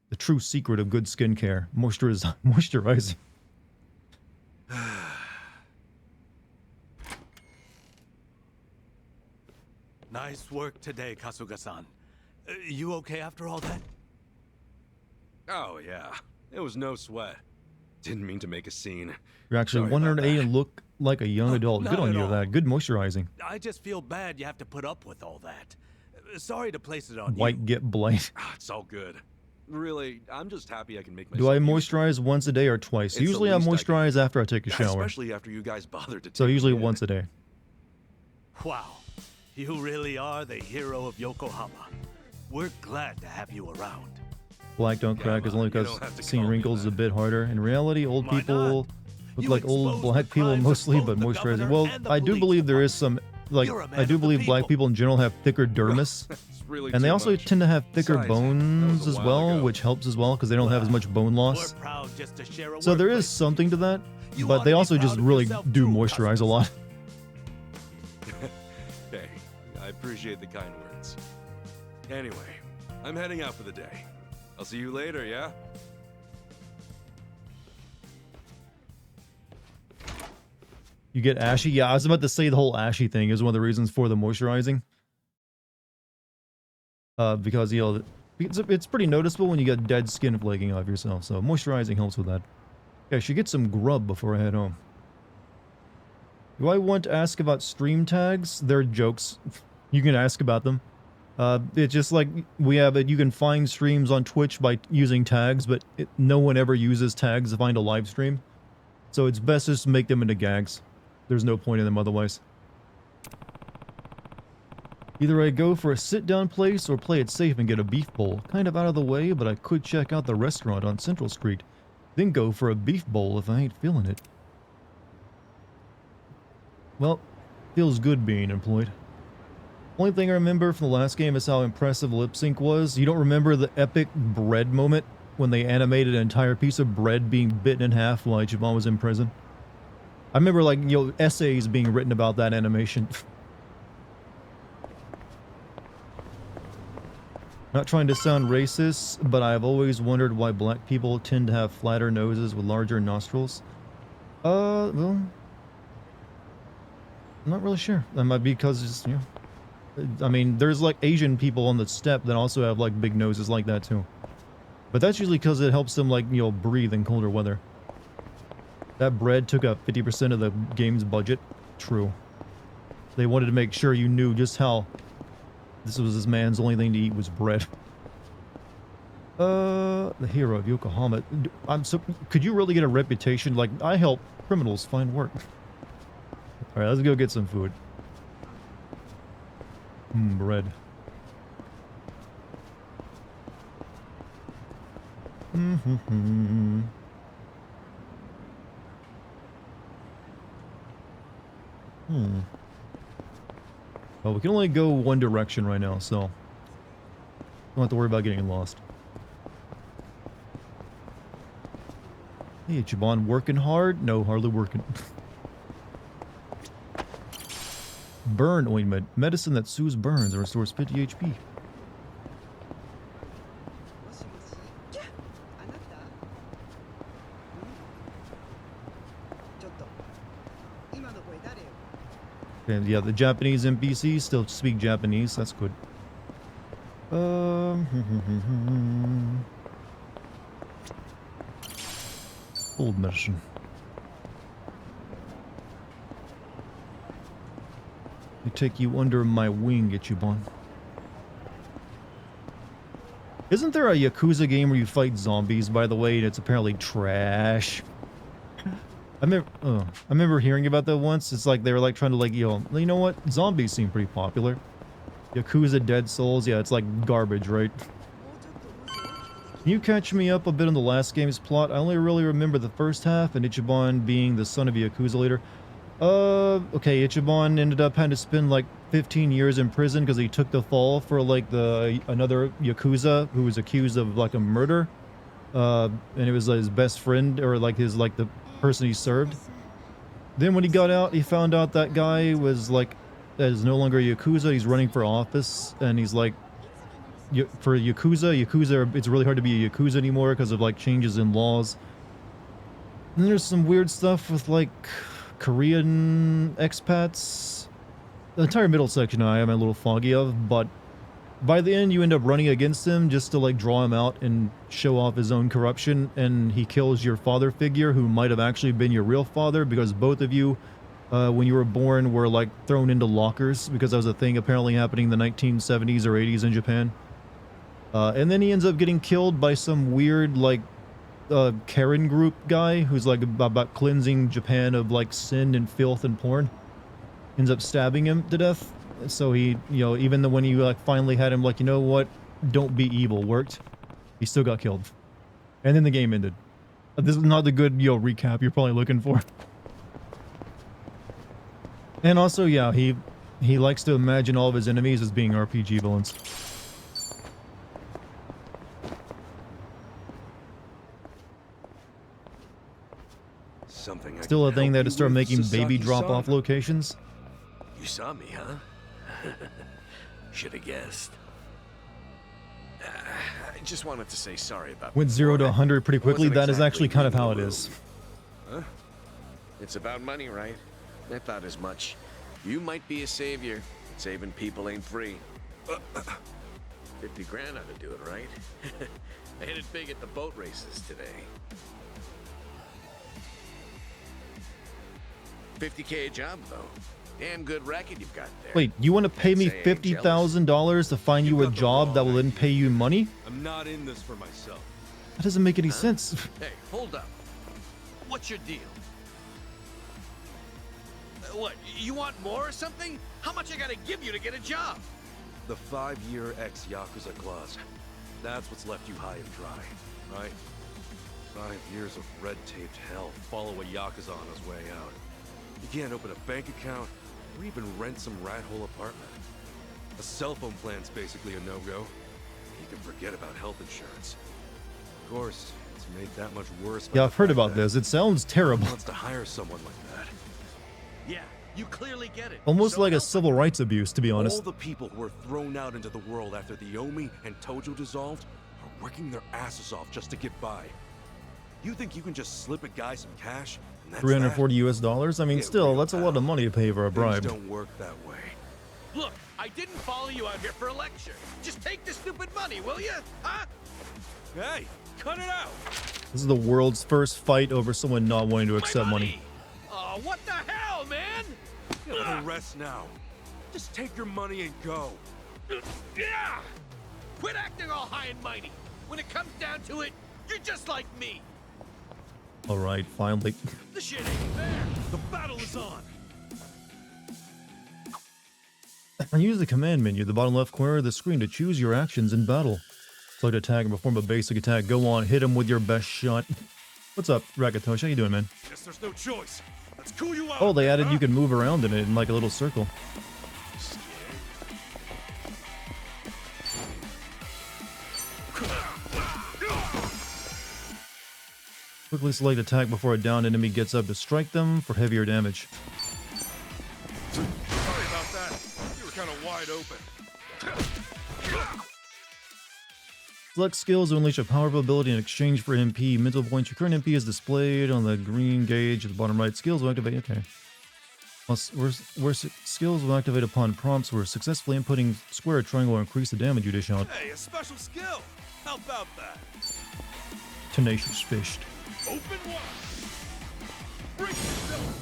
The true secret of good skincare. Moisturizing. Nice work today, Kasuga-san. You okay after all that? Oh yeah, it was no sweat. Didn't mean to make a scene. You're actually Sorry about 108 that. and look like a young adult. Good not on at you all. for that. Good moisturizing. I just feel bad you have to put up with all that. Sorry to place it on White you. get blight. Ah, it's all good. Really, I'm just happy I can make Do I myself useful. moisturize once a day or twice? It's the Usually I least I can moisturize after I take a shower. Especially after you guys bothered to So take usually me in. once a day. Wow. You really are the hero of Yokohama. We're glad to have you around. Black don't crack is only you because don't have to seeing call me wrinkles is a that. bit harder. In reality, old Why people not? look You like old expose black the people crimes of mostly, both but the moisturizing. governor Well, and the I do police believe there is some, like, You're a man I do of the believe black people. people in general have thicker dermis. It's really And they too also much. tend to have thicker Besides, that was bones a as while well, ago. which helps as well because they don't have as much bone loss. We're proud just to share a So there is workplace. something to that, You but ought they to be also proud just of really yourself do too, moisturize a lot. Hey, I appreciate the kind words. Anyway, I'm heading out for the day. I'll see you later, yeah? You get ashy? Yeah, I was about to say the whole ashy thing is one of the reasons for the moisturizing. Because, you know, it's pretty noticeable when you get dead skin flaking off yourself, so moisturizing helps with that. Okay, I should get some grub before I head home. Do I want to ask about stream tags? They're jokes. You can ask about them. It's just like we have it. You can find streams on Twitch by using tags, but no one ever uses tags to find a live stream. So it's best just to make them into gags. There's no point in them otherwise. Either I go for a sit-down place or play it safe and get a beef bowl. Kind of out of the way, but I could check out the restaurant on Central Street. Then go for a beef bowl if I ain't feeling it. Well, feels good being employed. Only thing I remember from the last game is how impressive lip sync was. You don't remember the epic bread moment when they animated an entire piece of bread being bitten in half while Ichiban was in prison? I remember, like, you know, essays being written about that animation. Not trying to sound racist, but I've always wondered why black people tend to have flatter noses with larger nostrils. Well, I'm not really sure. That might be because it's, you know, I mean, there's like Asian people on the steppe that also have like big noses like that too. But that's usually because it helps them, like, you know, breathe in colder weather. That bread took up 50% of the game's budget. True. They wanted to make sure you knew just how this man's only thing to eat was bread. The hero of Yokohama. Could you really get a reputation? Like, I help criminals find work. Alright, let's go get some food. Bread. Well, we can only go one direction right now, so don't have to worry about getting lost. Hey, Ichiban, working hard? No, hardly working. Burn ointment. Medicine that soothes burns and restores 50 HP. And yeah, the Japanese NPCs still speak Japanese. That's good. Old medicine. I take you under my wing, Ichiban. Isn't there a Yakuza game where you fight zombies, by the way, and it's apparently trash? I remember hearing about that once. It's like they were like trying to like, you know what? Zombies seem pretty popular. Yakuza Dead Souls, yeah, it's like garbage, right? Can you catch me up a bit on the last game's plot? I only really remember the first half and Ichiban being the son of a Yakuza leader. Okay, Ichiban ended up having to spend like 15 years in prison because he took the fall for like another Yakuza who was accused of like a murder. And it was like, his best friend or like the person he served. Then when he got out, he found out that guy was like, is no longer a Yakuza. He's running for office and he's like, for Yakuza, it's really hard to be a Yakuza anymore because of like changes in laws. And there's some weird stuff with like Korean expats. The entire middle section I am a little foggy of, but by the end you end up running against him just to like draw him out and show off his own corruption, and he kills your father figure who might have actually been your real father because both of you when you were born were like thrown into lockers because that was a thing apparently happening in the 1970s or 80s in Japan. And then he ends up getting killed by some weird like Karen group guy who's like about cleansing Japan of like sin and filth and porn. Ends up stabbing him to death. So he, even though when you like finally had him like, you know what, don't be evil worked, he still got killed. And then the game ended. This is not the good recap you're probably looking for. And also, yeah, he likes to imagine all of his enemies as being RPG villains. Still a thing that to start making baby drop-off locations. You saw me, huh? Should have guessed. I just wanted to say sorry about. Went 0 to 100 pretty quickly. That is actually kind of how it is. Huh? It's about money, right? I thought as much. You might be a savior. Saving people ain't free. 50 grand ought to do it, right? I hit it big at the boat races today. 50K a job, though. Damn good racket you've got there. Wait, you want to pay me $50,000 to find you a job that will then pay you money? I'm not in this for myself. That doesn't make any sense. Hey, hold up. What's your deal? What, you want more or something? How much I gotta give you to get a job? The 5-year ex-Yakuza clause. That's what's left you high and dry, right? 5 years of red-taped hell follow a Yakuza on his way out. You can't open a bank account or even rent some rat hole apartment. A cell phone plan's basically a no-go. You can forget about health insurance. Of course, it's made that much worse. Yeah, I've heard about this. It sounds terrible. Wants to hire someone like that. Yeah, you clearly get it. Almost like a civil rights abuse, to be honest. All the people who were thrown out into the world after the Omi and Tojo dissolved are working their asses off just to get by. You think you can just slip a guy some cash? And that's 340 US dollars? I mean, Get still, real, that's a lot of money to pay for a bribe. Things don't work that way. Look, I didn't follow you out here for a lecture. Just take the stupid money, will you? Huh? Hey, cut it out! This is the world's first fight over someone not wanting to accept money. Oh, what the hell, man? You have a rest now. Just take your money and go. Yeah! Quit acting all high and mighty. When it comes down to it, you're just like me. Alright, finally. The shit ain't fair. The battle is on. Use the command menu at the bottom left corner of the screen to choose your actions in battle. Select attack and perform a basic attack. Go on, hit him with your best shot. What's up, Rakatoshi? How you doing, man? Guess there's no choice. Let's cool you out. Oh, they added you can move around in it in like a little circle. Quickly select attack before a downed enemy gets up to strike them for heavier damage. Sorry about that. You were kind of wide open. Select skills to unleash a powerful ability in exchange for MP. Mental points. Your current MP is displayed on the green gauge at the bottom right. Skills will activate. Okay. Where skills will activate upon prompts where successfully inputting square or triangle will increase the damage you dish out. Hey, a special skill! How about that? Tenacious Fished. Open wide! Break yourself!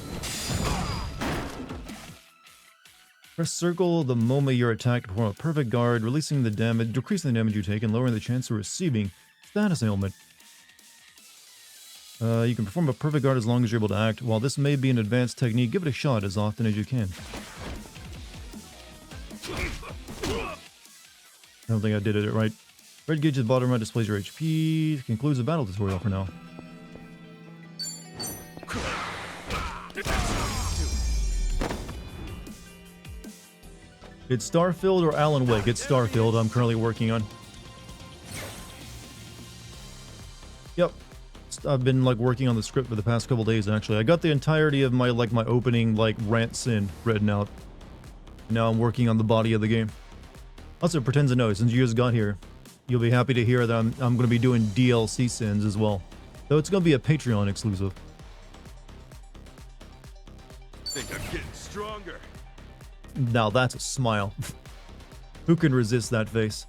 Press circle the moment you're attacked to perform a perfect guard, releasing the damage, decreasing the damage you take, and lowering the chance of receiving status ailment. You can perform a perfect guard as long as you're able to act. While this may be an advanced technique, give it a shot as often as you can. I don't think I did it right. Red gauge at the bottom right displays your HP. Concludes the battle tutorial for now. It's Starfield or Alan Wake? It's Starfield I'm currently working on. Yep. I've been like working on the script for the past couple days actually. I got the entirety of my opening rants in written out. Now I'm working on the body of the game. Also, pretend to know, since you just got here, you'll be happy to hear that I'm going to be doing DLC sins as well. Though it's going to be a Patreon exclusive. Think I'm getting stronger. Now that's a smile. Who can resist that face?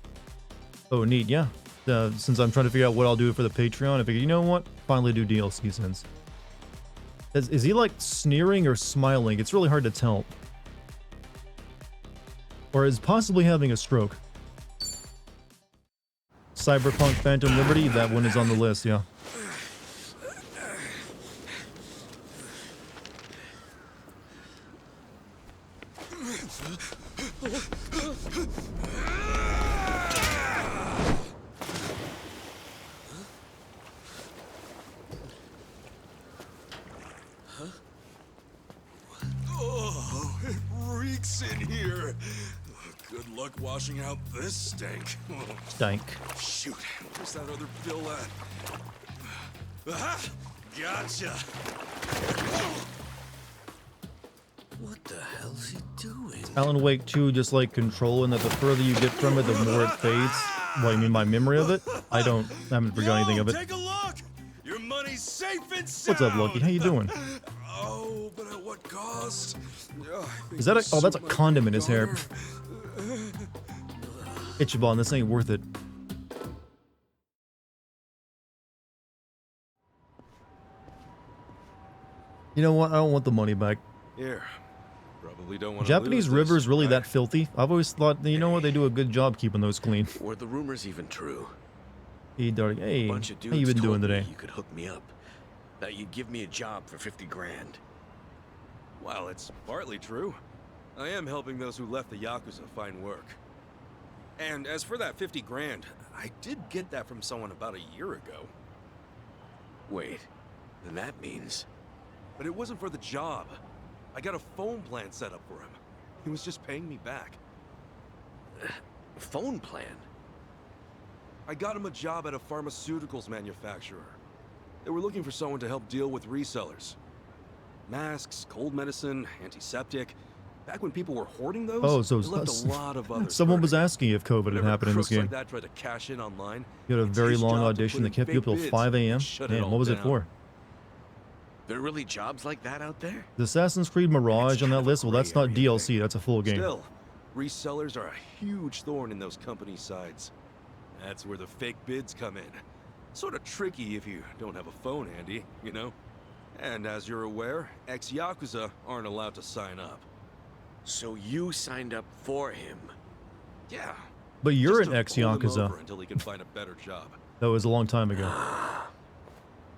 Oh, neat, yeah. Since I'm trying to figure out what I'll do for the Patreon, I figured, you know what? Finally do DLC sins. Is he like sneering or smiling? It's really hard to tell. Or is possibly having a stroke. Cyberpunk Phantom Liberty, that one is on the list, yeah. Oh, it reeks in here. Good luck washing out this stank. Stank. Shoot, where's that other bill at? Aha! Gotcha! What the hell's he doing? Alan Wake 2 just like Control, and that the further you get from it, the more it fades. What, you mean my memory of it? I haven't forgot anything of it. Take a look! Your money's safe and sound! What's up, Lucky? How you doing? Oh, but at what cost? Is that a... Oh, that's a condom in his hair. Ichiban, this ain't worth it. You know what? I don't want the money back. Here. Probably don't want Japanese to lose rivers this, really right? that filthy? I've always thought, you know what? They do a good job keeping those clean. Were the rumors even true? Hey, Dartigan. Hey, Bunch of how dudes you been told doing me today? You could hook me up. That you'd give me a job for 50 grand. Well, it's partly true. I am helping those who left the Yakuza find work. And as for that 50 grand, I did get that from someone about a year ago. Wait, then that means... But it wasn't for the job. I got a phone plan set up for him. He was just paying me back. Phone plan? I got him a job at a pharmaceuticals manufacturer. They were looking for someone to help deal with resellers. Masks, cold medicine, antiseptic. Back when people were hoarding those, Oh, so it left a lot of others someone was hurting. asking if COVID had Whenever happened in this crooks game. like that tried to cash in online, You had a it's very his long job to audition put that in kept you up big till bids 5 a.m. and shut it Man, all what was it down. for? There are really jobs like that out there? The Assassin's Creed Mirage It's on that kind of a list? Well, that's gray not area DLC, thing. that's a full game. Still, resellers are a huge thorn in those companies' sides. That's where the fake bids come in. Sort of tricky if you don't have a phone handy, you know? And as you're aware, ex-Yakuza aren't allowed to sign up. So you signed up for him? Yeah. But you're just an to hold him ex-Yakuza. over until he can find a better job. That was a long time ago.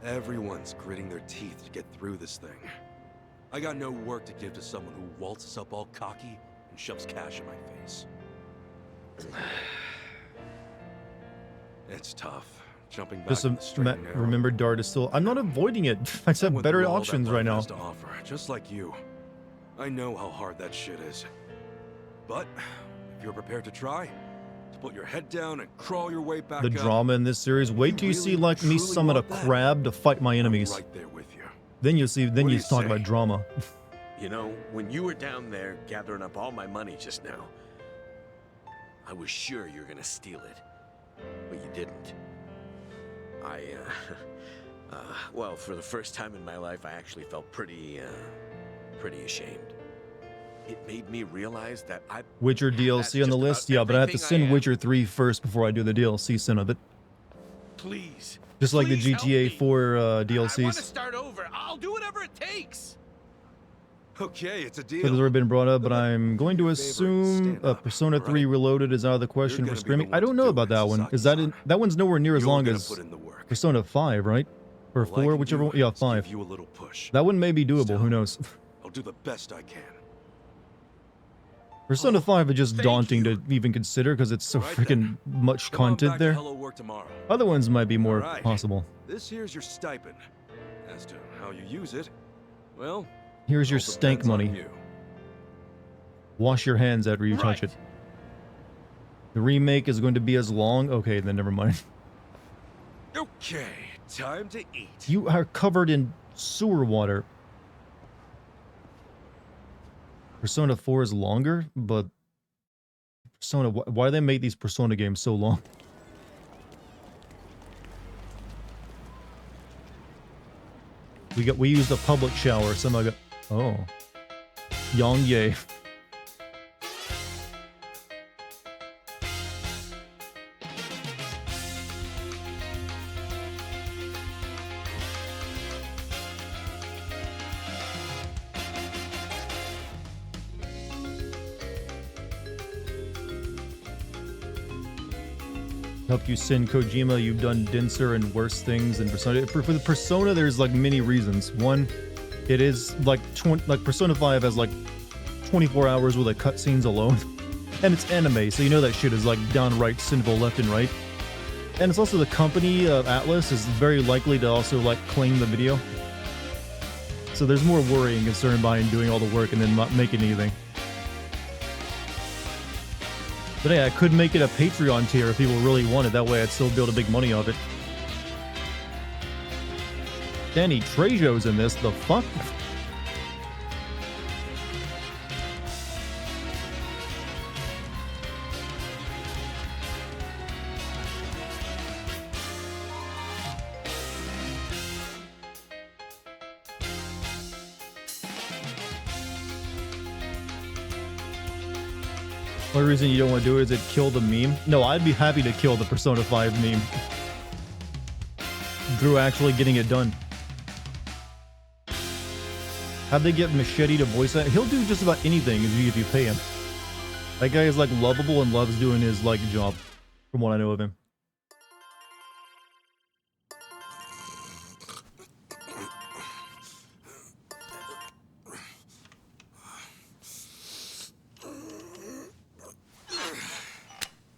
Everyone's gritting their teeth to get through this thing. I got no work to give to someone who waltzes up all cocky and shoves cash in my face. It's tough. Jumping back Just in the straight and narrow. remember, Dart is still... I'm not avoiding it. I just I have went better through all that options life right now. has to offer, just like you. I know how hard that shit is. But if you're prepared to try, to put your head down and crawl your way back The up, drama in this series. Wait till you see like me really summon a want that? crab to fight my I'm enemies. right there with you. Then you see. Then What do you you talk say? about drama. You know, when you were down there gathering up all my money just now, I was sure you were gonna steal it. But you didn't. Well, for the first time in my life, I actually felt pretty ashamed. it made me realize that Witcher that's DLC on the just list? about Yeah, but I have to everything I send am. Witcher 3 first before I do the DLC sin of it. Please. Just like the Please help GTA me. 4 I want to DLCs. start over. I'll do whatever it takes. Okay, it's a That has deal. already been brought up, but But I'm going to do me a favor and assume stand up, Persona 3 alright? Reloaded is out of the question You're for gonna be the streaming. one I don't to know do about it, that one. Is that Sasaki-san. that one's nowhere near as You're long gonna as put in the work. Persona 5, right? Or All I 4, can whichever do one. Yeah, is 5. give you a little push. That one may be doable, Still, who knows? I'll do the best I can. Persona 5 is just thank daunting you. to even consider because it's so Alright freaking then. much Come on content back to there. Hello Work tomorrow. Other ones might be more Alright. possible. This here's your stipend. As to how you use it, well, Here's your all stank depends on money. you. Wash your hands after you touch Right. it. The remake is going to be as long? Okay, then never mind. Okay, time to eat. You are covered in sewer water. Persona 4 is longer, but Persona, why do they make these Persona games so long? We used a public shower. Somehow got, oh, Yongye. Help you sin Kojima, you've done denser and worse things than Persona. For the Persona, there's like many reasons. One, it is like Persona 5 has like 24 hours worth of cutscenes alone. And it's anime, so you know that shit is like downright sinful left and right. And it's also the company of Atlas is very likely to also like claim the video. So there's more worry and concern behind doing all the work and then not making anything. But hey, I could make it a Patreon tier if people really want it. That way I'd still build a big money off it. Danny Trejo's in this. The fuck? Only reason you don't want to do it is it kill the meme. No, I'd be happy to kill the Persona 5 meme. Through actually getting it done. How'd they get Machete to voice that? He'll do just about anything if you pay him. That guy is like lovable and loves doing his like job, from what I know of him.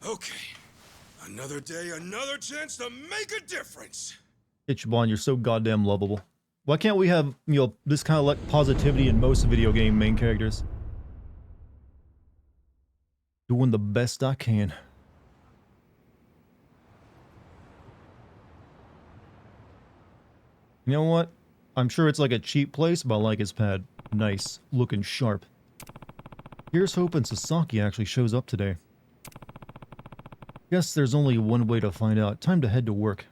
Okay. Another day, another chance to make a difference. Ichiban, you're so goddamn lovable. Why can't we have, you know, this kind of like positivity in most video game main characters? Doing the best I can. You know what? I'm sure it's like a cheap place, but I like his pad. Nice. Looking sharp. Here's hoping Sasaki actually shows up today. Guess there's only one way to find out. Time to head to work.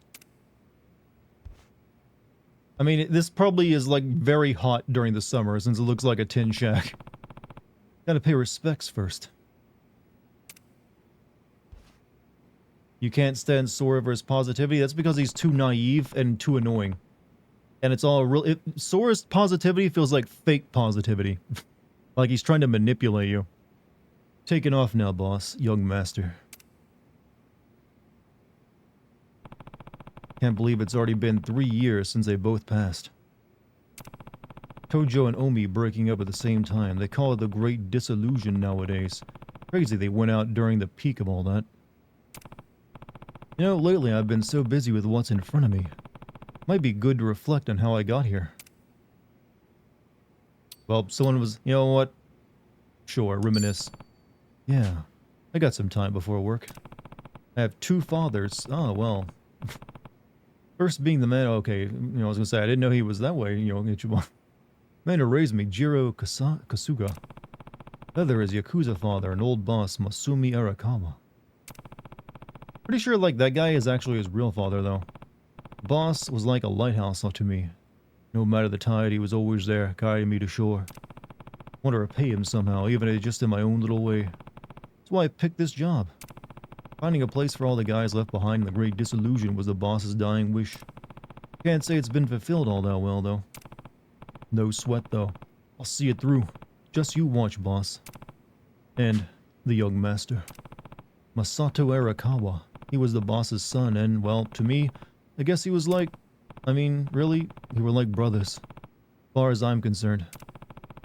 I mean, this probably is like very hot during the summer since it looks like a tin shack. Gotta pay respects first. You can't stand Sora for his positivity? That's because he's too naive and too annoying. And it's all real. Sora's positivity feels like fake positivity. Like he's trying to manipulate you. Taking off now, boss. Young master. Can't believe it's already been 3 years since they both passed. Tojo and Omi breaking up at the same time. They call it the Great Disillusion nowadays. Crazy they went out during the peak of all that. You know, lately I've been so busy with what's in front of me. Might be good to reflect on how I got here. Well, someone was, you know what? Sure, reminisce. Yeah, I got some time before work. I have 2 fathers. Oh, well. First being the man, okay, you know, I was gonna say, I didn't know he was that way, you know, Ichiban. Man who raised me, Jiro Kasuga. The other is Yakuza father, an old boss, Masumi Arakawa. Pretty sure, like, that guy is actually his real father, though. Boss was like a lighthouse to me. No matter the tide, he was always there, guiding me to shore. Want to repay him somehow, even if it's just in my own little way. That's why I picked this job. Finding a place for all the guys left behind in the Great Disillusion was the boss's dying wish. Can't say it's been fulfilled all that well, though. No sweat, though. I'll see it through. Just you watch, boss. And the young master. Masato Arakawa. He was the boss's son, and, well, to me, I guess he was like... I mean, really, we were like brothers. As far as I'm concerned.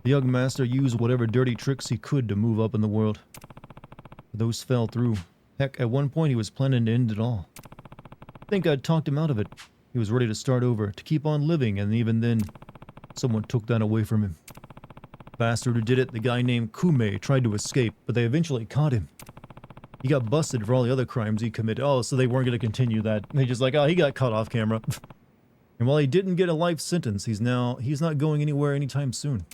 The young master used whatever dirty tricks he could to move up in the world. Those fell through. Heck, at one point he was planning to end it all. I think I'd talked him out of it. He was ready to start over, to keep on living, and even then, someone took that away from him. Bastard who did it, the guy named Kume, tried to escape, but they eventually caught him. He got busted for all the other crimes he committed. Oh, so they weren't going to continue that. They just like, oh, he got caught off camera. And while he didn't get a life sentence, he's not going anywhere anytime soon.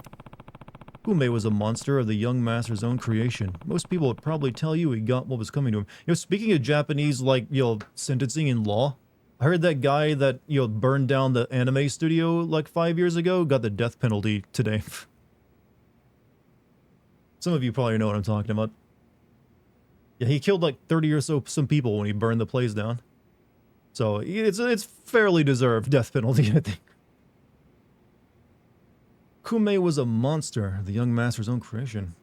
Kume was a monster of the young master's own creation. Most people would probably tell you he got what was coming to him. You know, speaking of Japanese, like, you know, sentencing in law, I heard that guy that, you know, burned down the anime studio like 5 years ago got the death penalty today. Some of you probably know what I'm talking about. Yeah, he killed like 30 or so some people when he burned the place down. So it's fairly deserved death penalty, I think. Kume was a monster, the young master's own creation.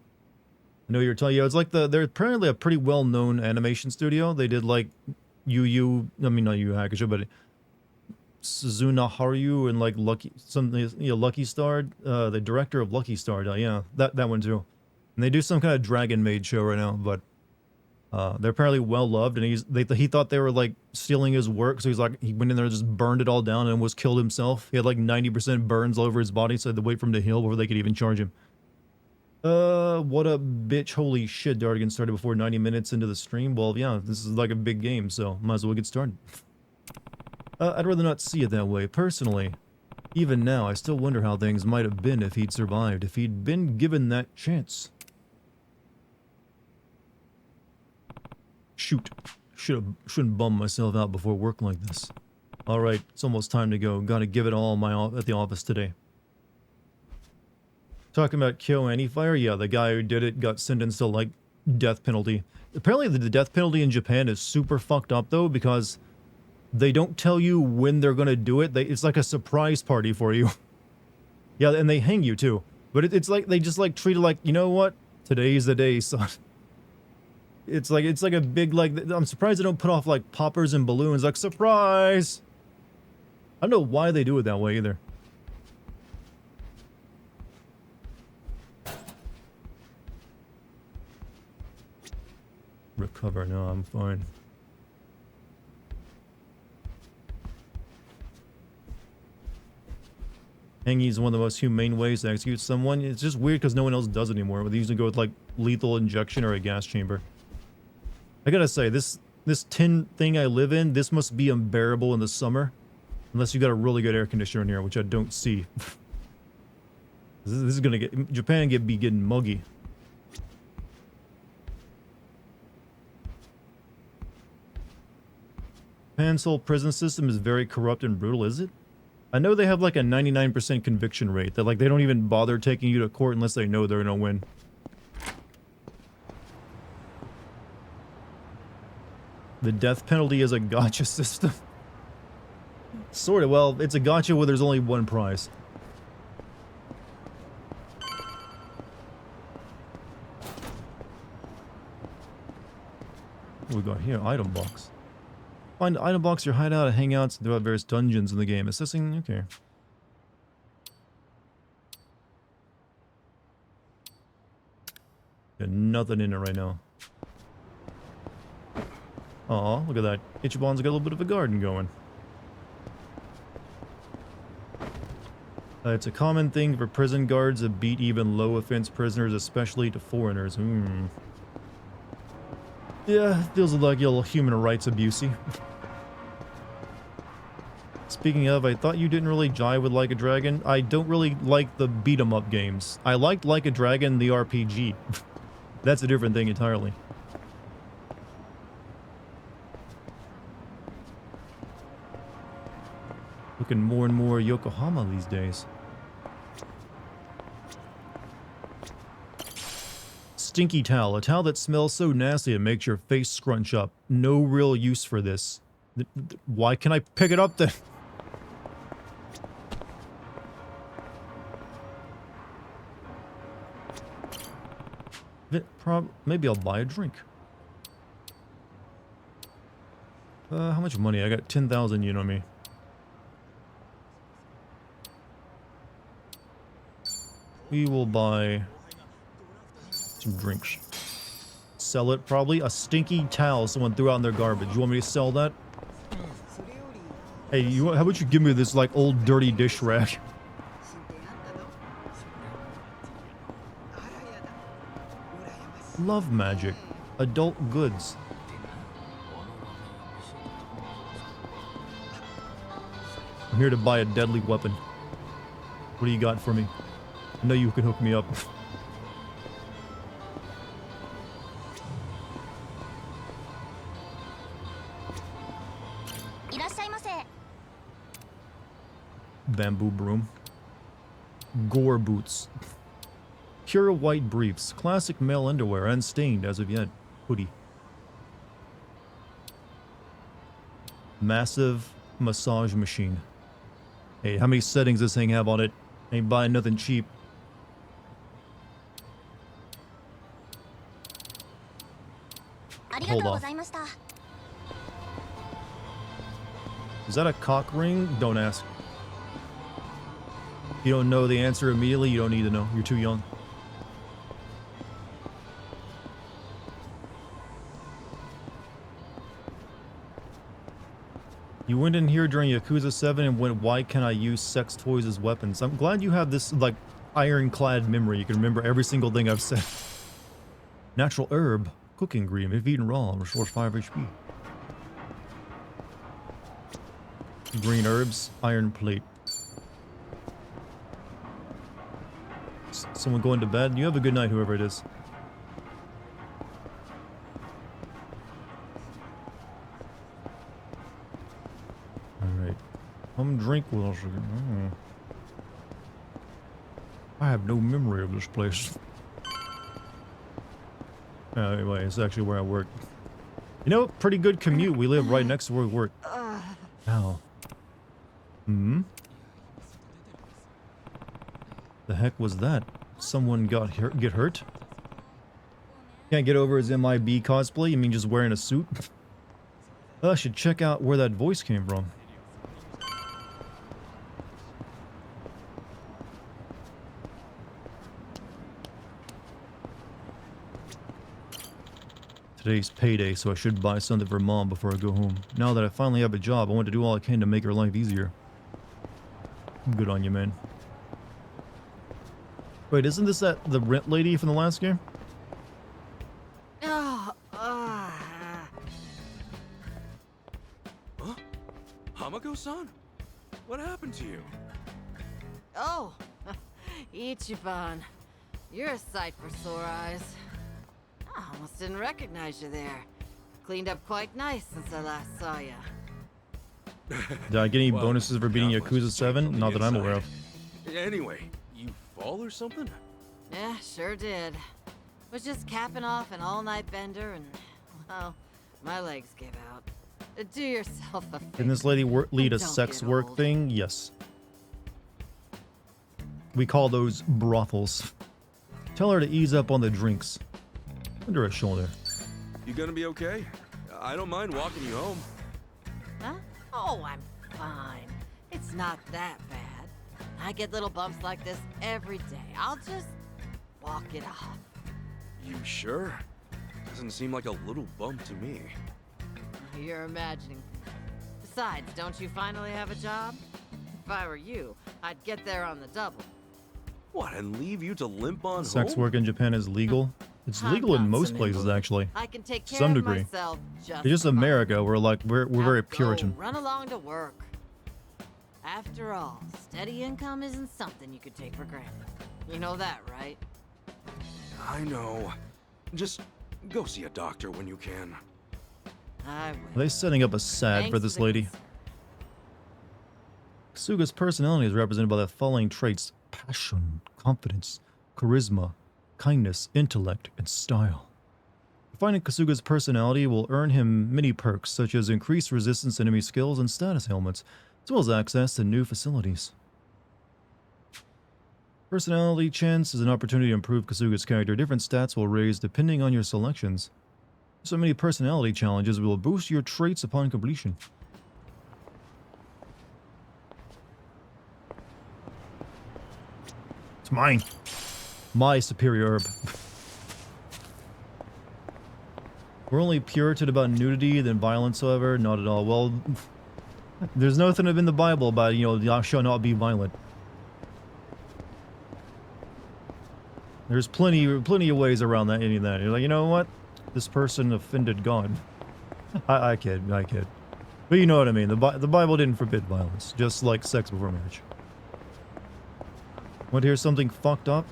I know you're telling you, it's like they're apparently a pretty well-known animation studio. They did like not Yu Hakusho, but Suzuna Haruyu and like Lucky Star, the director of Lucky Star, yeah, that one too. And they do some kind of Dragon Maid show right now, but they're apparently well loved, and he thought they were like stealing his work, so he went in there and just burned it all down and almost killed himself. He had like 90% burns all over his body, so they had to wait for him to heal before they could even charge him. What a bitch. Holy shit, Dartigan started before 90 minutes into the stream. Well, yeah, this is like a big game, so might as well get started. I'd rather not see it that way, personally. Even now, I still wonder how things might have been if he'd survived, if he'd been given that chance. Shoot. Shouldn't bum myself out before work like this. Alright, it's almost time to go. Gotta give it all at the office today. Talking about KyoAni fire, yeah, the guy who did it got sentenced to, like, death penalty. Apparently the death penalty in Japan is super fucked up, though, because they don't tell you when they're gonna do it. It's like a surprise party for you. Yeah, and they hang you, too. But it's like, they just, like, treat it like, you know what? Today's the day, son. It's like a big, like, I'm surprised they don't put off, like, poppers and balloons, like, surprise! I don't know why they do it that way, either. Recover, no, I'm fine. Hanging is one of the most humane ways to execute someone. It's just weird because no one else does it anymore. They usually go with, like, lethal injection or a gas chamber. I gotta say, this tin thing I live in, this must be unbearable in the summer. Unless you got a really good air conditioner in here, which I don't see. This is gonna get... Japan be getting muggy. Japan's whole prison system is very corrupt and brutal, is it? I know they have like a 99% conviction rate, that like they don't even bother taking you to court unless they know they're gonna win. The death penalty is a gotcha system. Sort of, well, it's a gotcha where there's only one prize. What we got here? Item box. Find item box your hideout at hangouts throughout various dungeons in the game. Assessing, okay. Got nothing in it right now. Aw, look at that. Ichiban's got a little bit of a garden going. It's a common thing for prison guards to beat even low offense prisoners, especially to foreigners. Yeah, feels like a little human rights abusey. Speaking of, I thought you didn't really jive with Like a Dragon. I don't really like the beat-em-up games. I liked Like a Dragon, the RPG. That's a different thing entirely. Looking more and more Yokohama these days. stinky towel. A towel that smells so nasty it makes your face scrunch up. No real use for this. Why can I pick it up then? Maybe I'll buy a drink. How much money? I got 10,000, you know me. We will buy some drinks. Sell it, probably. A stinky towel someone threw out in their garbage. You want me to sell that? Hey, how about you give me this, like, old dirty dish rag? Love magic. Adult goods. I'm here to buy a deadly weapon. What do you got for me? I know you can hook me up. Bamboo broom. Gore boots. Pure white briefs. Classic male underwear. Unstained as of yet. Hoodie. Massive massage machine. Hey, how many settings does this thing have on it? Ain't buying nothing cheap. Hold off. Is that a cock ring? Don't ask. If you don't know the answer immediately, you don't need to know. You're too young. You went in here during Yakuza 7 and went, why can I use sex toys as weapons? I'm glad you have this, like, ironclad memory. You can remember every single thing I've said. Natural herb. Cooking ingredient. If eaten raw, restores 5 HP. Green herbs. Iron plate. Someone going to bed? You have a good night, whoever it is. Alright. Come drink with us again. I have no memory of this place. Anyway, it's actually where I work. You know, pretty good commute. We live right next to where we work. Ow. Hmm? The heck was that? Someone get hurt? Can't get over his MIB cosplay? You mean just wearing a suit? I should check out where that voice came from. Today's payday, so I should buy something for Mom before I go home. Now that I finally have a job, I want to do all I can to make her life easier. Good on you, man. Wait, isn't this the rent lady from the last game? Oh, Huh? Hamako-san? What happened to you? oh, Ichiban. You're a sight for sore eyes. I almost didn't recognize you there. Cleaned up quite nice since I last saw you. Did I get any Well, bonuses for beating God bless Yakuza you, 7? from the Not that I'm aware of. inside. Anyway, you fall or something? Yeah, sure did. Was just capping off an all-night bender and, well, my legs gave out. Do yourself a favor. Can this lady lead a Don't sex get work old. thing? Yes. We call those brothels. Tell her to ease up on the drinks. Under her shoulder. You gonna be okay? I don't mind walking you home. Huh? Oh, I'm fine. It's not that bad. I get little bumps like this every day. I'll just walk it off. You sure? Doesn't seem like a little bump to me. You're imagining things. Besides, don't you finally have a job? If I were you, I'd get there on the double. What, and leave you to limp on Sex home? work in Japan is legal. It's I'm legal in not most so places, nimble. actually. I can take To care some of degree. myself just It's just fine. America. We're very Now Puritan. go, run along to work. After all, steady income isn't something you could take for granted. You know that, right? I know. Just go see a doctor when you can. I Are will. they setting up a sad Thanks for this the lady? concern. Kasuga's personality is represented by the following traits: passion, confidence, charisma, kindness, intellect, and style. Refining Kasuga's personality will earn him many perks, such as increased resistance to enemy skills and status ailments, as well as access to new facilities. Personality chance is an opportunity to improve Kasuga's character. Different stats will raise depending on your selections. So many personality challenges will boost your traits upon completion. It's mine. My superior herb. We're only puritan about nudity than violence, however. Not at all. Well, there's nothing in the Bible about, you know, thou shalt not be violent. There's plenty of ways around that. Any of that. You're like, you know what? This person offended God. I kid. But you know what I mean. The Bible didn't forbid violence, just like sex before marriage. Want to hear something fucked up?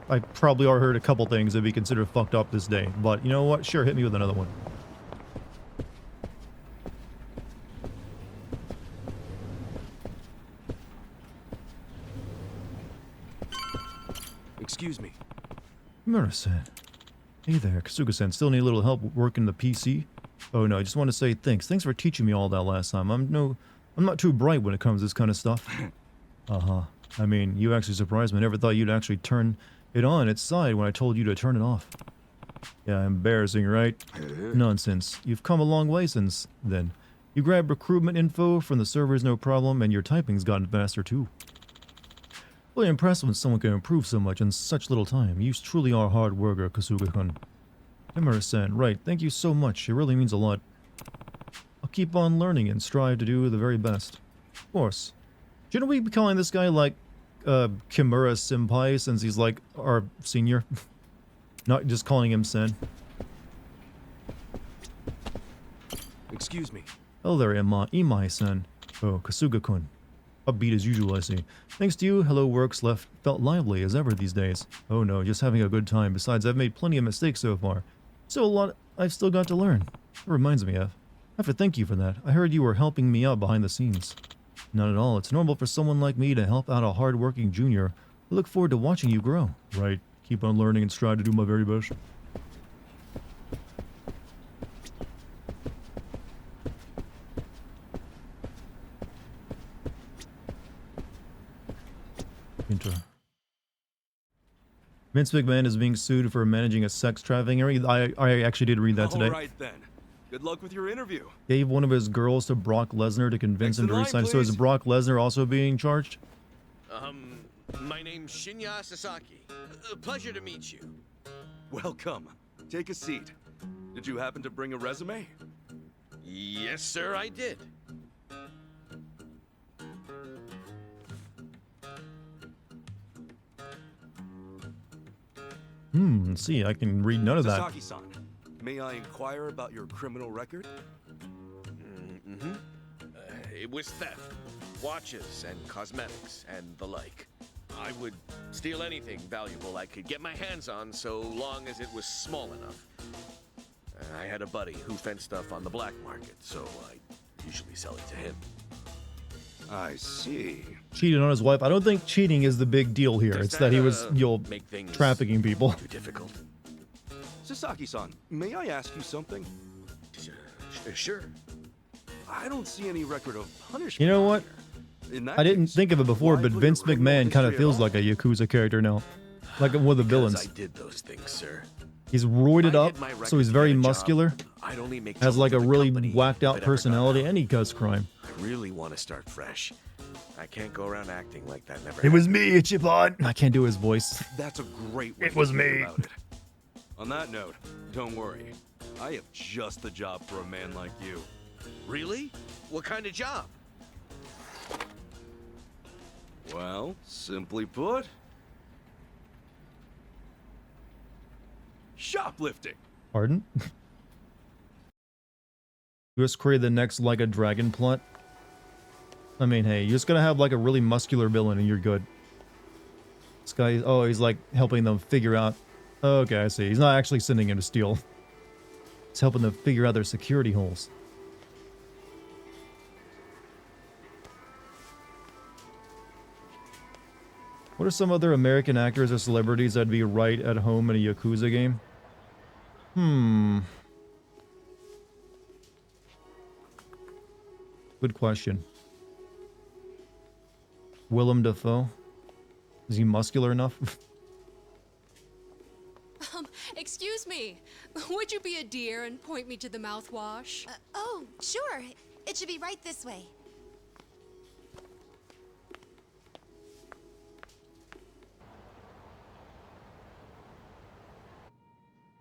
I probably already heard a couple things that'd be considered fucked up this day, but you know what? Sure, hit me with another one. Excuse me. Mura-san. Hey there, Kasuga-san. Still need a little help working the PC? Oh no, I just want to say thanks. Thanks for teaching me all that last time. I'm not too bright when it comes to this kind of stuff. Uh-huh. I mean, you actually surprised me. I never thought you'd actually turn it on its side when I told you to turn it off. Yeah, embarrassing, right? Nonsense. You've come a long way since then. You grab recruitment info from the servers no problem, and your typing's gotten faster too. Really impressed when someone can improve so much in such little time. You truly are a hard worker, Kasuga-kun. Emira-san, right. Thank you so much. It really means a lot. I'll keep on learning and strive to do the very best. Of course. Shouldn't we be calling this guy like Kimura Senpai since he's like our senior? Not just calling him Sen. Excuse me. Hello there, Imai-san. Oh, Kasuga-kun. Upbeat as usual, I see. Thanks to you, Hello Works felt lively as ever these days. Oh no, just having a good time. Besides, I've made plenty of mistakes so far. Still a lot I've still got to learn. It reminds me, I have to thank you for that. I heard you were helping me out behind the scenes. Not at all. It's normal for someone like me to help out a hard-working junior. I look forward to watching you grow. Right. Keep on learning and strive to do my very best. Vince McMahon is being sued for managing a sex trafficking ring. I actually did read that today. All right then. Good luck with your interview. Gave one of his girls to Brock Lesnar to convince him to resign. So is Brock Lesnar also being charged? My name's Shinya Sasaki. Pleasure to meet you. Welcome. Take a seat. Did you happen to bring a resume? Yes, sir, I did. Let's see, I can read none of that. Sasaki-san, may I inquire about your criminal record? It was theft, watches and cosmetics, and the like. I would steal anything valuable I could get my hands on so long as it was small enough. I had a buddy who fenced stuff on the black market, so I usually sell it to him. I see. Cheated on his wife. I don't think cheating is the big deal here. It's that he was, make things trafficking people. Too difficult. Sasaki-san, may I ask you something? Sure. I don't see any record of punishment. You know what? I didn't think of it before, but Vince McMahon kind of feels like a Yakuza character now. Like one of the villains. I did those things, sir. He's roided up, so he's very muscular. Has like a really whacked out personality, and he does crime. I really want to start fresh. I can't go around acting like that never It was me, Ichiban. I can't do his voice. That's a great way It was to think me. about it. On that note, don't worry. I have just the job for a man like you. Really? What kind of job? Well, simply put, shoplifting. Pardon? Just create the next like a dragon plot. I mean, hey, you're just gonna have like a really muscular villain and you're good. This guy, oh, he's like helping them figure out. Okay, I see. He's not actually sending him to steal. He's helping them figure out their security holes. What are some other American actors or celebrities that'd be right at home in a Yakuza game? Good question. Willem Dafoe? Is he muscular enough? Excuse me. Would you be a dear and point me to the mouthwash? Oh, sure. It should be right this way.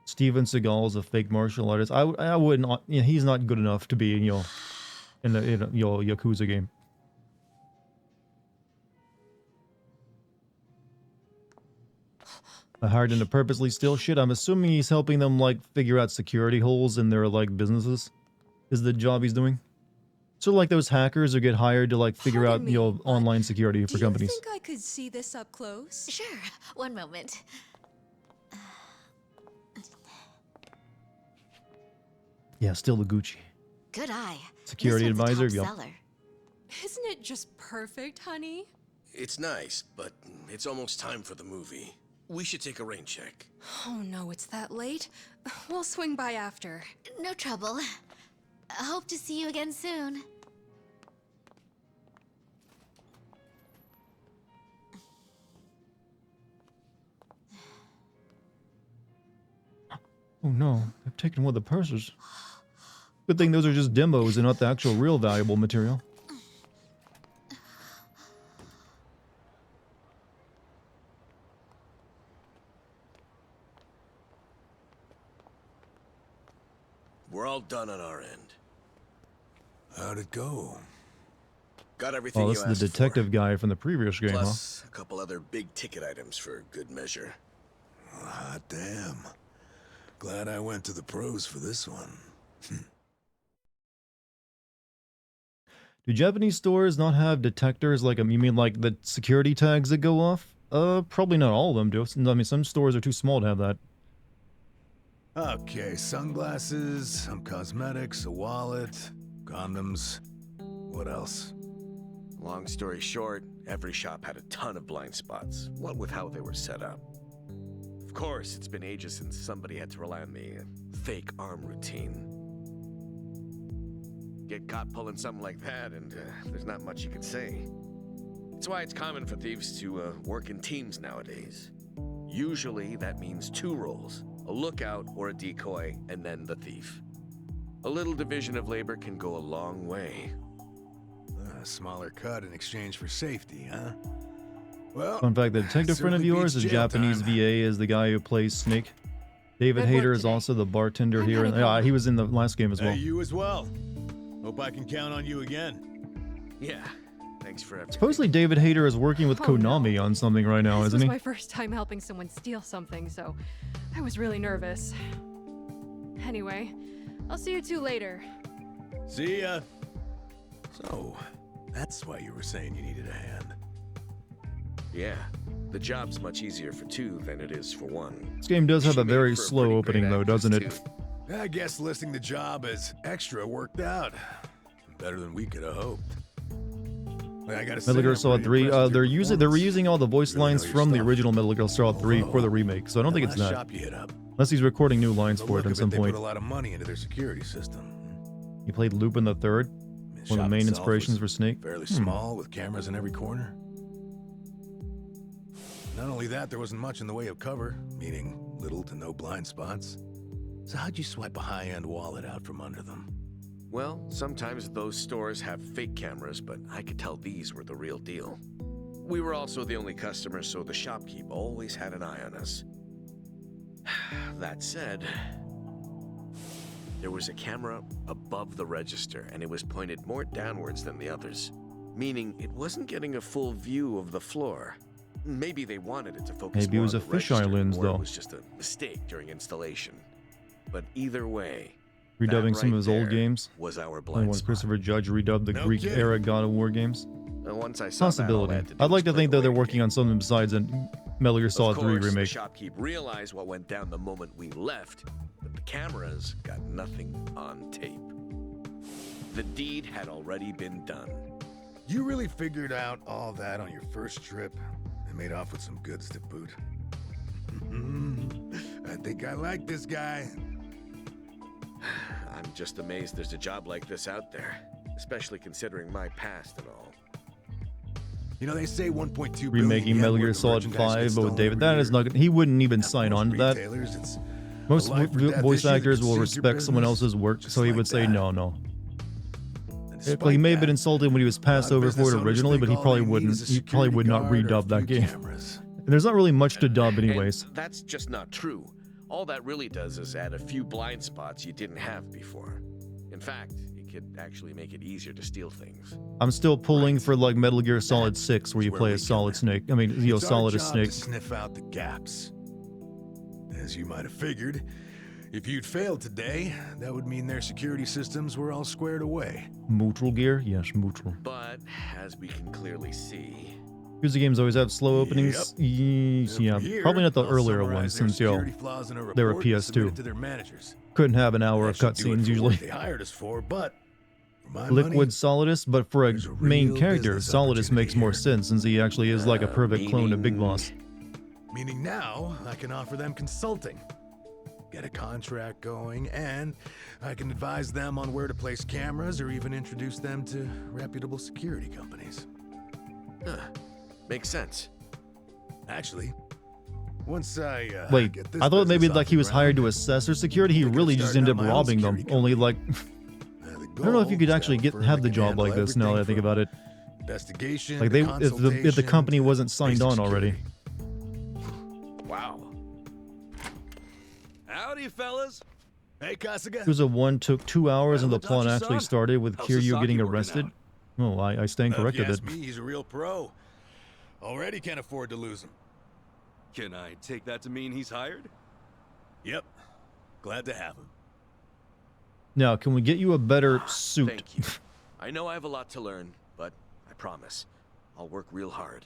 Steven Seagal is a fake martial artist. I wouldn't. You know, he's not good enough to be in a Yakuza game. I hired him to purposely steal shit. I'm assuming he's helping them like figure out security holes in their like businesses. Is the job he's doing? So like those hackers who get hired to like figure out online security for companies. Do you think I could see this up close? Sure. One moment. Yeah, still the Gucci. Good eye. Security This one's a advisor, top yep. seller. Isn't it just perfect, honey? It's nice, but it's almost time for the movie. We should take a rain check. Oh no, it's that late. We'll swing by after. No trouble. I hope to see you again soon. Oh no, they've taken one of the purses. Good thing those are just demos and not the actual real valuable material. We're all done on our end. How'd it go? Got everything Oh, you this asked is the detective guy from the previous game, Plus, a couple other big ticket items for good measure. Ah, damn. Glad I went to the pros for this one. Do Japanese stores not have detectors like you mean like the security tags that go off? Probably not all of them do. I mean, some stores are too small to have that. Okay, sunglasses, some cosmetics, a wallet, condoms. What else? Long story short, every shop had a ton of blind spots, what with how they were set up. Of course, it's been ages since somebody had to rely on the fake arm routine. Get caught pulling something like that, and there's not much you can say. It's why it's common for thieves to work in teams nowadays. Usually, that means two roles, a lookout or a decoy, and then the thief. A little division of labor can go a long way. A smaller cut in exchange for safety, huh? Well, Fun fact, the detective friend of certainly yours beats is jail Japanese time. VA, is the guy who plays Snake. David Good work Hayter is today. also the bartender I'm here. gonna go. He was in the last game as well. Hey, you as well. Hope I can count on you again. Yeah, thanks for everything. Supposedly David Hayter is working with Oh, no. Konami on something right now, This isn't was he? my first time helping someone steal something, so I was really nervous. Anyway, I'll see you two later. See ya. So, that's why you were saying you needed a hand. Yeah, the job's much easier for two than it is for one. This game does have She a made very for a slow pretty opening great though, actress, doesn't it? too. I guess listing the job as extra worked out. Better than we could have hoped. I gotta say, Metal Gear I'm Solid pretty 3, impressed with they're your reusing all the voice Really know lines your from the stuff. original Metal Gear Solid 3 for the Whoa. remake, so I don't think it's last that. shop you hit up. Unless he's recording new lines The for look it of at some they point. put a lot of money into their security system. He played Lupin the Third, one of the main inspirations for Snake. Fairly small, with cameras in every corner. Not only that, there wasn't much in the way of cover, meaning little to no blind spots. So how'd you swipe a high-end wallet out from under them? Well, sometimes those stores have fake cameras, but I could tell these were the real deal. We were also the only customers, so the shopkeep always had an eye on us. That said, there was a camera above the register, and it was pointed more downwards than the others, meaning it wasn't getting a full view of the floor. Maybe they wanted it to focus Maybe it more was on a the register, fisheye lens, or though. it was just a mistake during installation. But either way, Redubbing that some of right his old there games. was our Like blind when spot. Christopher Judge redubbed the No Greek kidding. era God of War games. And once I saw that, all I Possibility. had to do I'd like was to play think the that they're waiting working game. on something besides a Metal Gear Solid Of 3 course, remake. the shopkeep realized what went down the moment we left, but the cameras got nothing on tape. The deed had already been done. You really figured out all that on your first trip? and made off with some goods to boot. I think I like this guy. I'm just amazed there's a job like this out there, especially considering my past and all. You know, they say 1.2 billion Remaking yen Metal Gear worth of Solid merchandise 5, gets but with stolen David, every that is year. not. He wouldn't even Now, sign most on to that. retailers, it's Most a life or death voice issue that actors could will sink your respect someone business, else's work, just so he like would say that. no. And Like, despite he may have that, been insulted when he was passed a lot of over for business it owners originally, but think he all probably they need wouldn't. is a He probably would not security guard or a redub that few game. cameras. And there's not really much to dub, And anyways. that's just not true. All that really does is add a few blind spots you didn't have before. In fact, it could actually make it easier to steal things. I'm still pulling for like Metal Gear Solid 6, where you where play we a come Solid in. Snake. I mean, you know, It's our Solid as job Snake. to sniff out the gaps. As you might have figured, if you'd failed today, that would mean their security systems were all squared away. Neutral gear? Yes, neutral. But, as we can clearly see, Yakuza games always have slow openings. Yeah, From here, probably not the I'll earlier summarize ones, their since, yo, security flaws in a they were report and submit PS2. it to their managers. couldn't have an hour of That should do it cutscenes for usually. what they hired us for, but for my Liquid money, Solidus, but for a there's a main real character, business Solidus makes opportunity more here. sense since he actually is like a perfect clone of Big meaning- Boss. meaning now I can offer them consulting, get a contract going, and I can advise them on where to place cameras or even introduce them to reputable security companies. makes sense. Actually, once I Wait, get this I thought maybe business like off he the was hired to ground, assess their security. He thinking of really just starting ended out up my own robbing them. security Only like, the I don't know if you goal could is actually to get have a have firm the that job can like this now that I handle think about it. everything from investigation, Like to they, if the consultation company to wasn't signed basic on already. security. Wow. Howdy, fellas. Hey, Kasuga. Yakuza 1 took 2 hours and the Well, plot Dodgy actually son, started with how's Kiryu Sasaki getting working arrested. out? Oh, I stand If you corrected it. ask me, he's a real pro. Already can't afford to lose him. Can I take that to mean he's hired? Yep. Glad to have him. Now, can we get you a better suit? Thank you. I know I have a lot to learn, but I promise, I'll work real hard.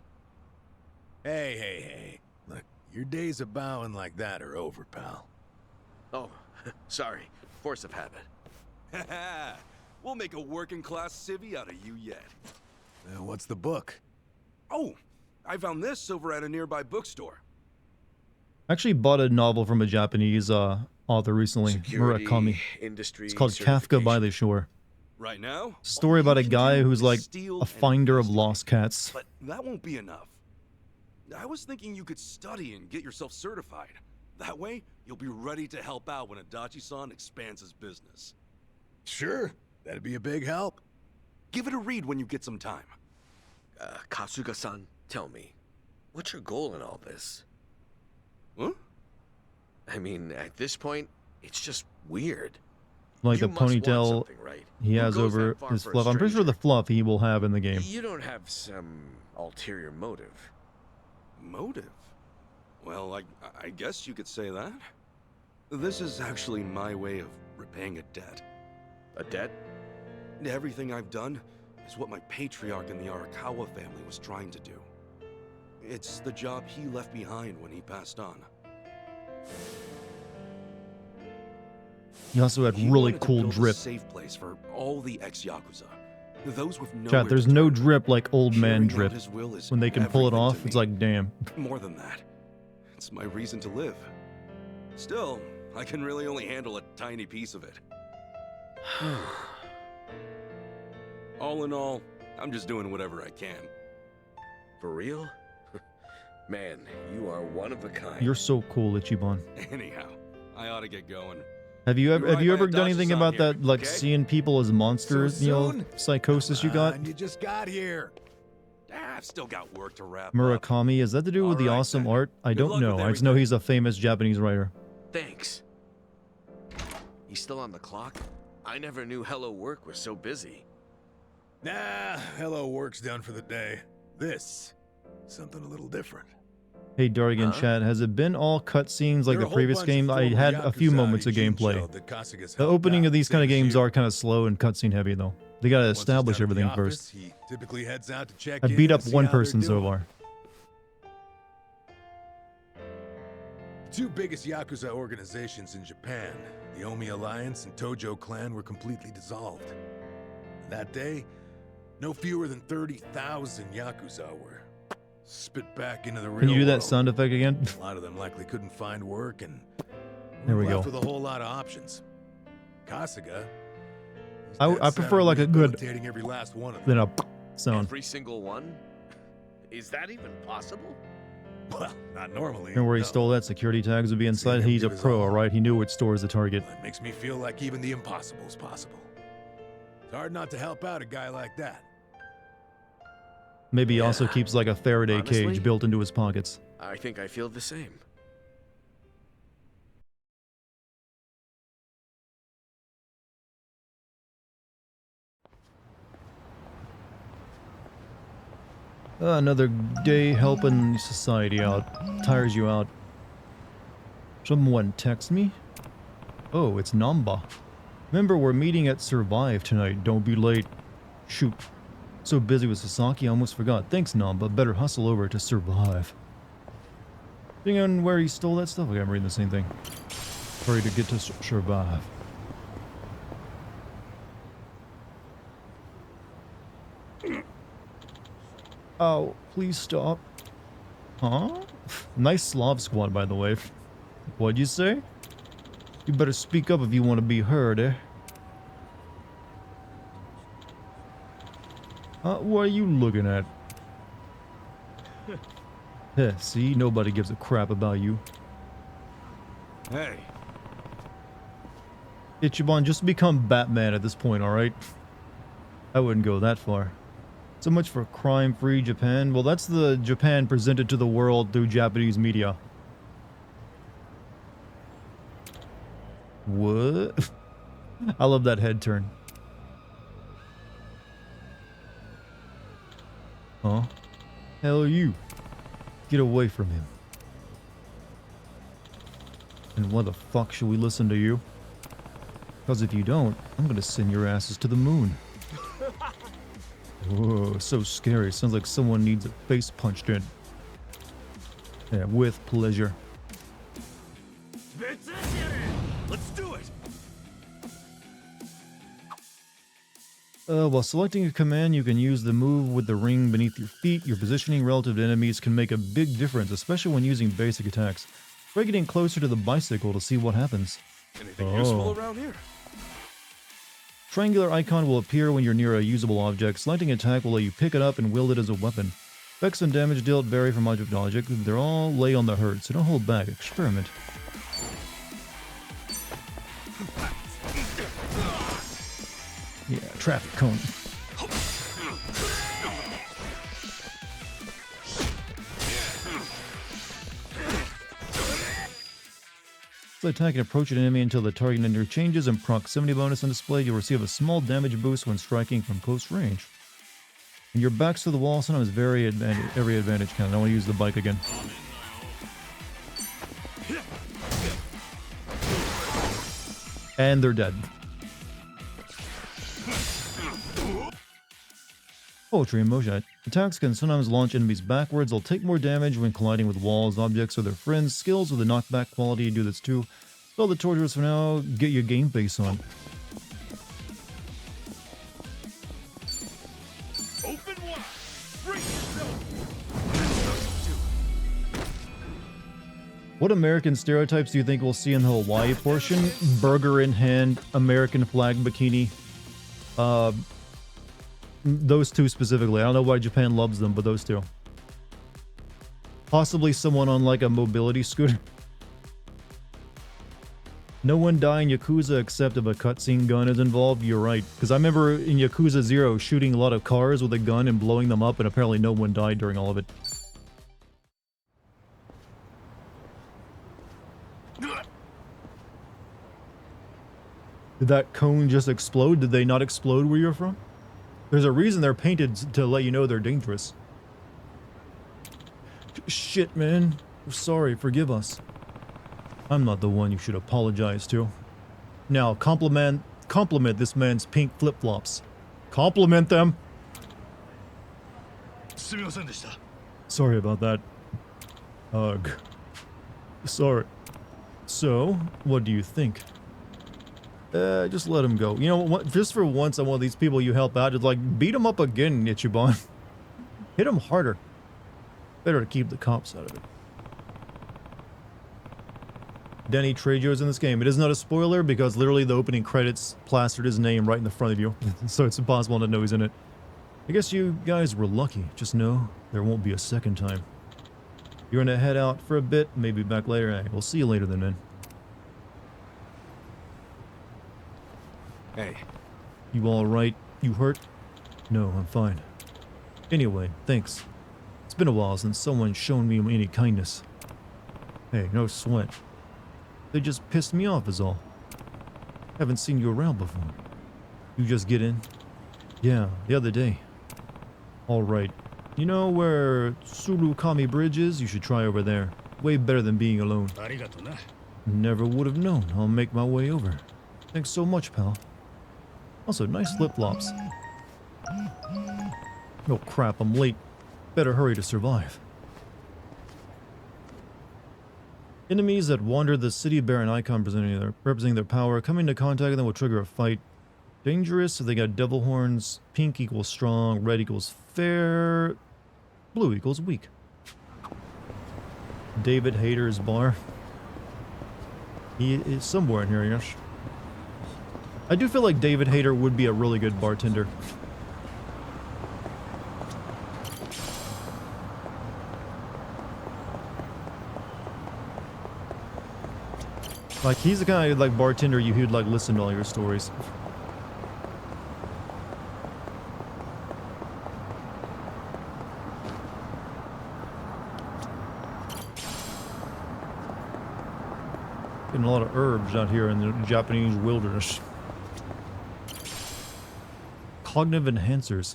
Hey. Look, your days of bowing like that are over, pal. Oh, sorry. Force of habit. We'll make a working class civvy out of you yet. What's the book? Oh, I found this over at a nearby bookstore. I actually bought a novel from a Japanese author recently, Murakami. Industry It's called Kafka by the Shore. Right now, It's a story all about you a can guy do who's is like steal a and finder of investigate. lost cats. But that won't be enough. I was thinking you could study and get yourself certified. That way, you'll be ready to help out when Adachi-san expands his business. Sure. That'd be a big help. Give it a read when you get some time. Kasuga-san, tell me, what's your goal in all this? Huh? I mean, at this point, it's just weird. Like You the must want ponytail something, right? he Who has goes over that far his for a fluff. I'm pretty sure the stranger? fluff he will have in the game. You don't have some ulterior motive. Motive? Well, I guess you could say that. This is actually my way of repaying a debt. A debt? Everything I've done is what my patriarch in the Arakawa family was trying to do. It's the job he left behind when he passed on. He also had He really wanted to cool build a drip. safe place for all the ex-Yakuza. Those with nowhere Chat, there's to no turn. drip like old man Carrying out drip. his will is When they can pull it everything off, to it's me. like, damn. More than that, it's my reason to live. Still, I can really only handle a tiny piece of it. All in all, I'm just doing whatever I can. For real? Man, you are one of a kind. You're so cool, Ichiban. Anyhow, I ought to get going. Have you ever You're right, done my anything Adachi-san about here, that, like okay? seeing people as monsters, you know, soon? psychosis you got? You just got here. I've still got work to wrap up. Murakami, is that to do with the Alright, awesome then. art? I Good don't luck know. with I just know everything. he's a famous Japanese writer. Thanks. You still on the clock? I never knew Hello Work was so busy. Nah, hello work's done for the day. This, something a little different. Hey, Dartigan Huh? chat, has it been all cutscenes like There are the a whole previous bunch of game? I former had a few Yakuza moments of Eugene gameplay. showed that Kasuga's The helped opening out, of these same kind of as games you. are kind of slow and cutscene heavy, though. They gotta Once he's establish done at the everything office, first. He typically heads out to check I in beat and up see one how they're person so doing. far. The two biggest Yakuza organizations in Japan, the Omi Alliance and Tojo Clan, were completely dissolved. That day, no fewer than 30,000 Yakuza were spit back into the real Can you do that world. sound effect again? A lot of them likely couldn't find work and There we left go. with a whole lot of options. Kasuga, he's I dead set prefer on like a good rehabilitating every last one of them. than a sound. Every single one? Is that even possible? Well, not normally. Remember where he no. stole that? Security tags would be inside. him He's a give his pro, all. alright? He knew which stores the target. That makes me feel like even the impossible is possible. It's hard not to help out a guy like that. Maybe he also Yeah. keeps like a Faraday Honestly? cage built into his pockets. I think I feel the same. Another day helping society out. Tires you out. Someone text me? Oh, it's Namba. Remember, we're meeting at Survive tonight. Don't be late. Shoot. So busy with Sasaki, I almost forgot. Thanks, Namba. Better hustle over to Survive. Depending on where he stole that stuff. Okay, I'm reading the same thing. Hurry to get to Survive. Oh, please stop. Huh? Nice Slav squad, by the way. What'd you say? You better speak up if you want to be heard, eh? What are you looking at? Heh, see? Nobody gives a crap about you. Hey, Ichiban, just become Batman at this point, alright? I wouldn't go that far. So much for crime-free Japan. Well, that's the Japan presented to the world through Japanese media. What? I love that head turn. Huh? Hell are you? Get away from him. And why the fuck should we listen to you? Because if you don't, I'm gonna send your asses to the moon. Whoa, so scary. Sounds like someone needs a face punched in. Yeah, with pleasure. Let's do it! While selecting a command, you can use the move with the ring beneath your feet. Your positioning relative to enemies can make a big difference, especially when using basic attacks. Try getting closer to the bicycle to see what happens. anything useful around here? Triangular icon will appear when you're near a usable object. Selecting attack will let you pick it up and wield it as a weapon. Effects and damage dealt vary from object to object. They're all lay on the hurt, so don't hold back. Experiment. Yeah, traffic cone. So attack and approach an enemy until the target interchanges and proximity bonus on display. You'll receive a small damage boost when striking from close range. And your back's to the wall, sometimes every advantage count. I want to use the bike again. And they're dead. Poetry in motion. Attacks can sometimes launch enemies backwards. They'll take more damage when colliding with walls, objects, or their friends. Skills with a knockback quality do this too. Spell the torturers for now. Get your game face on. Open wide! Bring yourself! What American stereotypes do you think we'll see in the Hawaii portion? Burger in hand, American flag bikini. Those two specifically. I don't know why Japan loves them, but those two. Possibly someone on like a mobility scooter. No one die in Yakuza except if a cutscene gun is involved. You're right. Because I remember in Yakuza 0 shooting a lot of cars with a gun and blowing them up, and apparently no one died during all of it. Did that cone just explode? Did they not explode where you're from? There's a reason they're painted to let you know they're dangerous. Shit, man. We're sorry. Forgive us. I'm not the one you should apologize to. Now, compliment this man's pink flip-flops. Compliment them. Sorry about that. Ugh. Sorry. So, what do you think? Just let him go. You know what? Just for once, I'm one of these people you help out. Just like, beat him up again, Ichiban. Hit him harder. Better to keep the cops out of it. Denny Trejo's in this game. It is not a spoiler because literally the opening credits plastered his name right in the front of you. So it's impossible to know he's in it. I guess you guys were lucky. Just know there won't be a second time. You're gonna head out for a bit, maybe back later. Hey, we'll see you later then, man. Hey. You alright? You hurt? No, I'm fine. Anyway, thanks. It's been a while since someone's shown me any kindness. Hey, no sweat. They just pissed me off is all. Haven't seen you around before. You just get in? Yeah, the other day. Alright. You know where Surukami Bridge is? You should try over there. Way better than being alone. Never would have known. I'll make my way over. Thanks so much, pal. Also, nice flip-flops. Oh crap, I'm late. Better hurry to survive. Enemies that wander the city bear an icon representing their power. Coming into contact with them will trigger a fight. Dangerous, so they got devil horns. Pink equals strong, red equals fair, blue equals weak. David Hayter's bar. He is somewhere in here, yes. I do feel like David Hayter would be a really good bartender. Like, he's the kind of, like, bartender who'd, like, listen to all your stories. Getting a lot of herbs out here in the Japanese wilderness. Cognitive enhancers.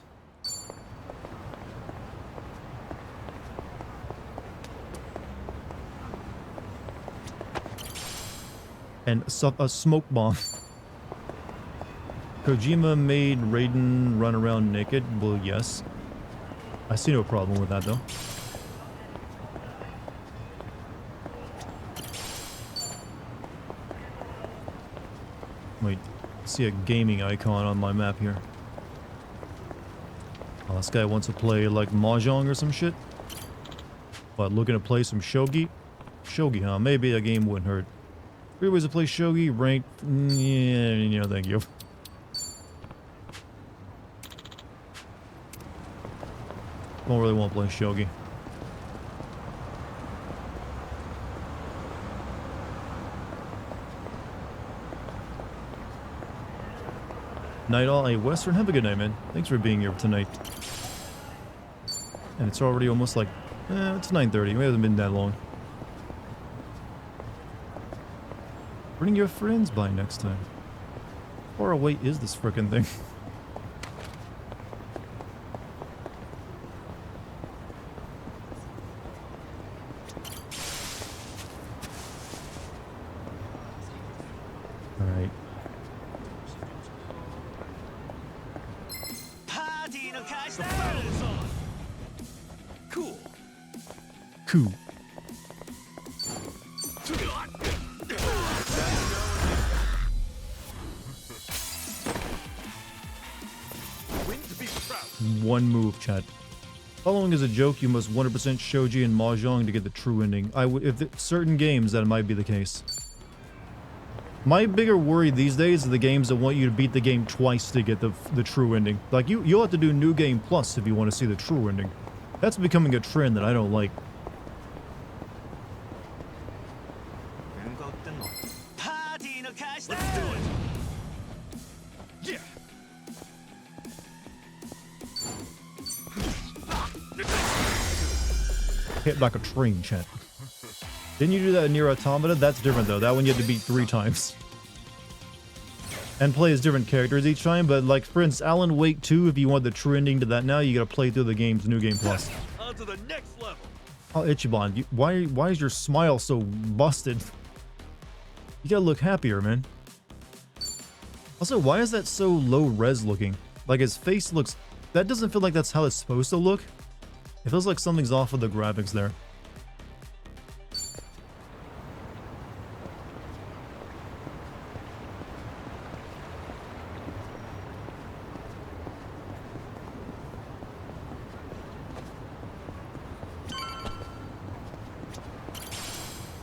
And a smoke bomb. Kojima made Raiden run around naked. Well, yes. I see no problem with that, though. Wait, see a gaming icon on my map here. Oh, this guy wants to play, like, Mahjong or some shit? But looking to play some Shogi? Shogi, huh? Maybe a game wouldn't hurt. 3 ways to play Shogi, ranked. Yeah, thank you. Don't really want to play Shogi. Night all, hey Western, have a good night, man. Thanks for being here tonight. And it's already almost like, it's 9:30. It hasn't been that long. Bring your friends by next time. How far away is this frickin' thing? Alright. Cool. Cool. One move, chat. Following is a joke. You must 100% Shogi and Mahjong to get the true ending. If certain games, that might be the case. My bigger worry these days are the games that want you to beat the game twice to get the true ending. Like, you'll have to do New Game Plus if you want to see the true ending. That's becoming a trend that I don't like. Let's do it. Yeah. Hit like a train, chat. Didn't you do that in Nier Automata? That's different, though. That one you had to beat 3 times. And play as different characters each time, but like, for instance, Alan Wake 2, if you want the true ending to that now, you gotta play through the game's New Game Plus. On to the next level. Oh, Ichiban, why is your smile so busted? You gotta look happier, man. Also, why is that so low res looking? Like, his face looks... That doesn't feel like that's how it's supposed to look. It feels like something's off with the graphics there.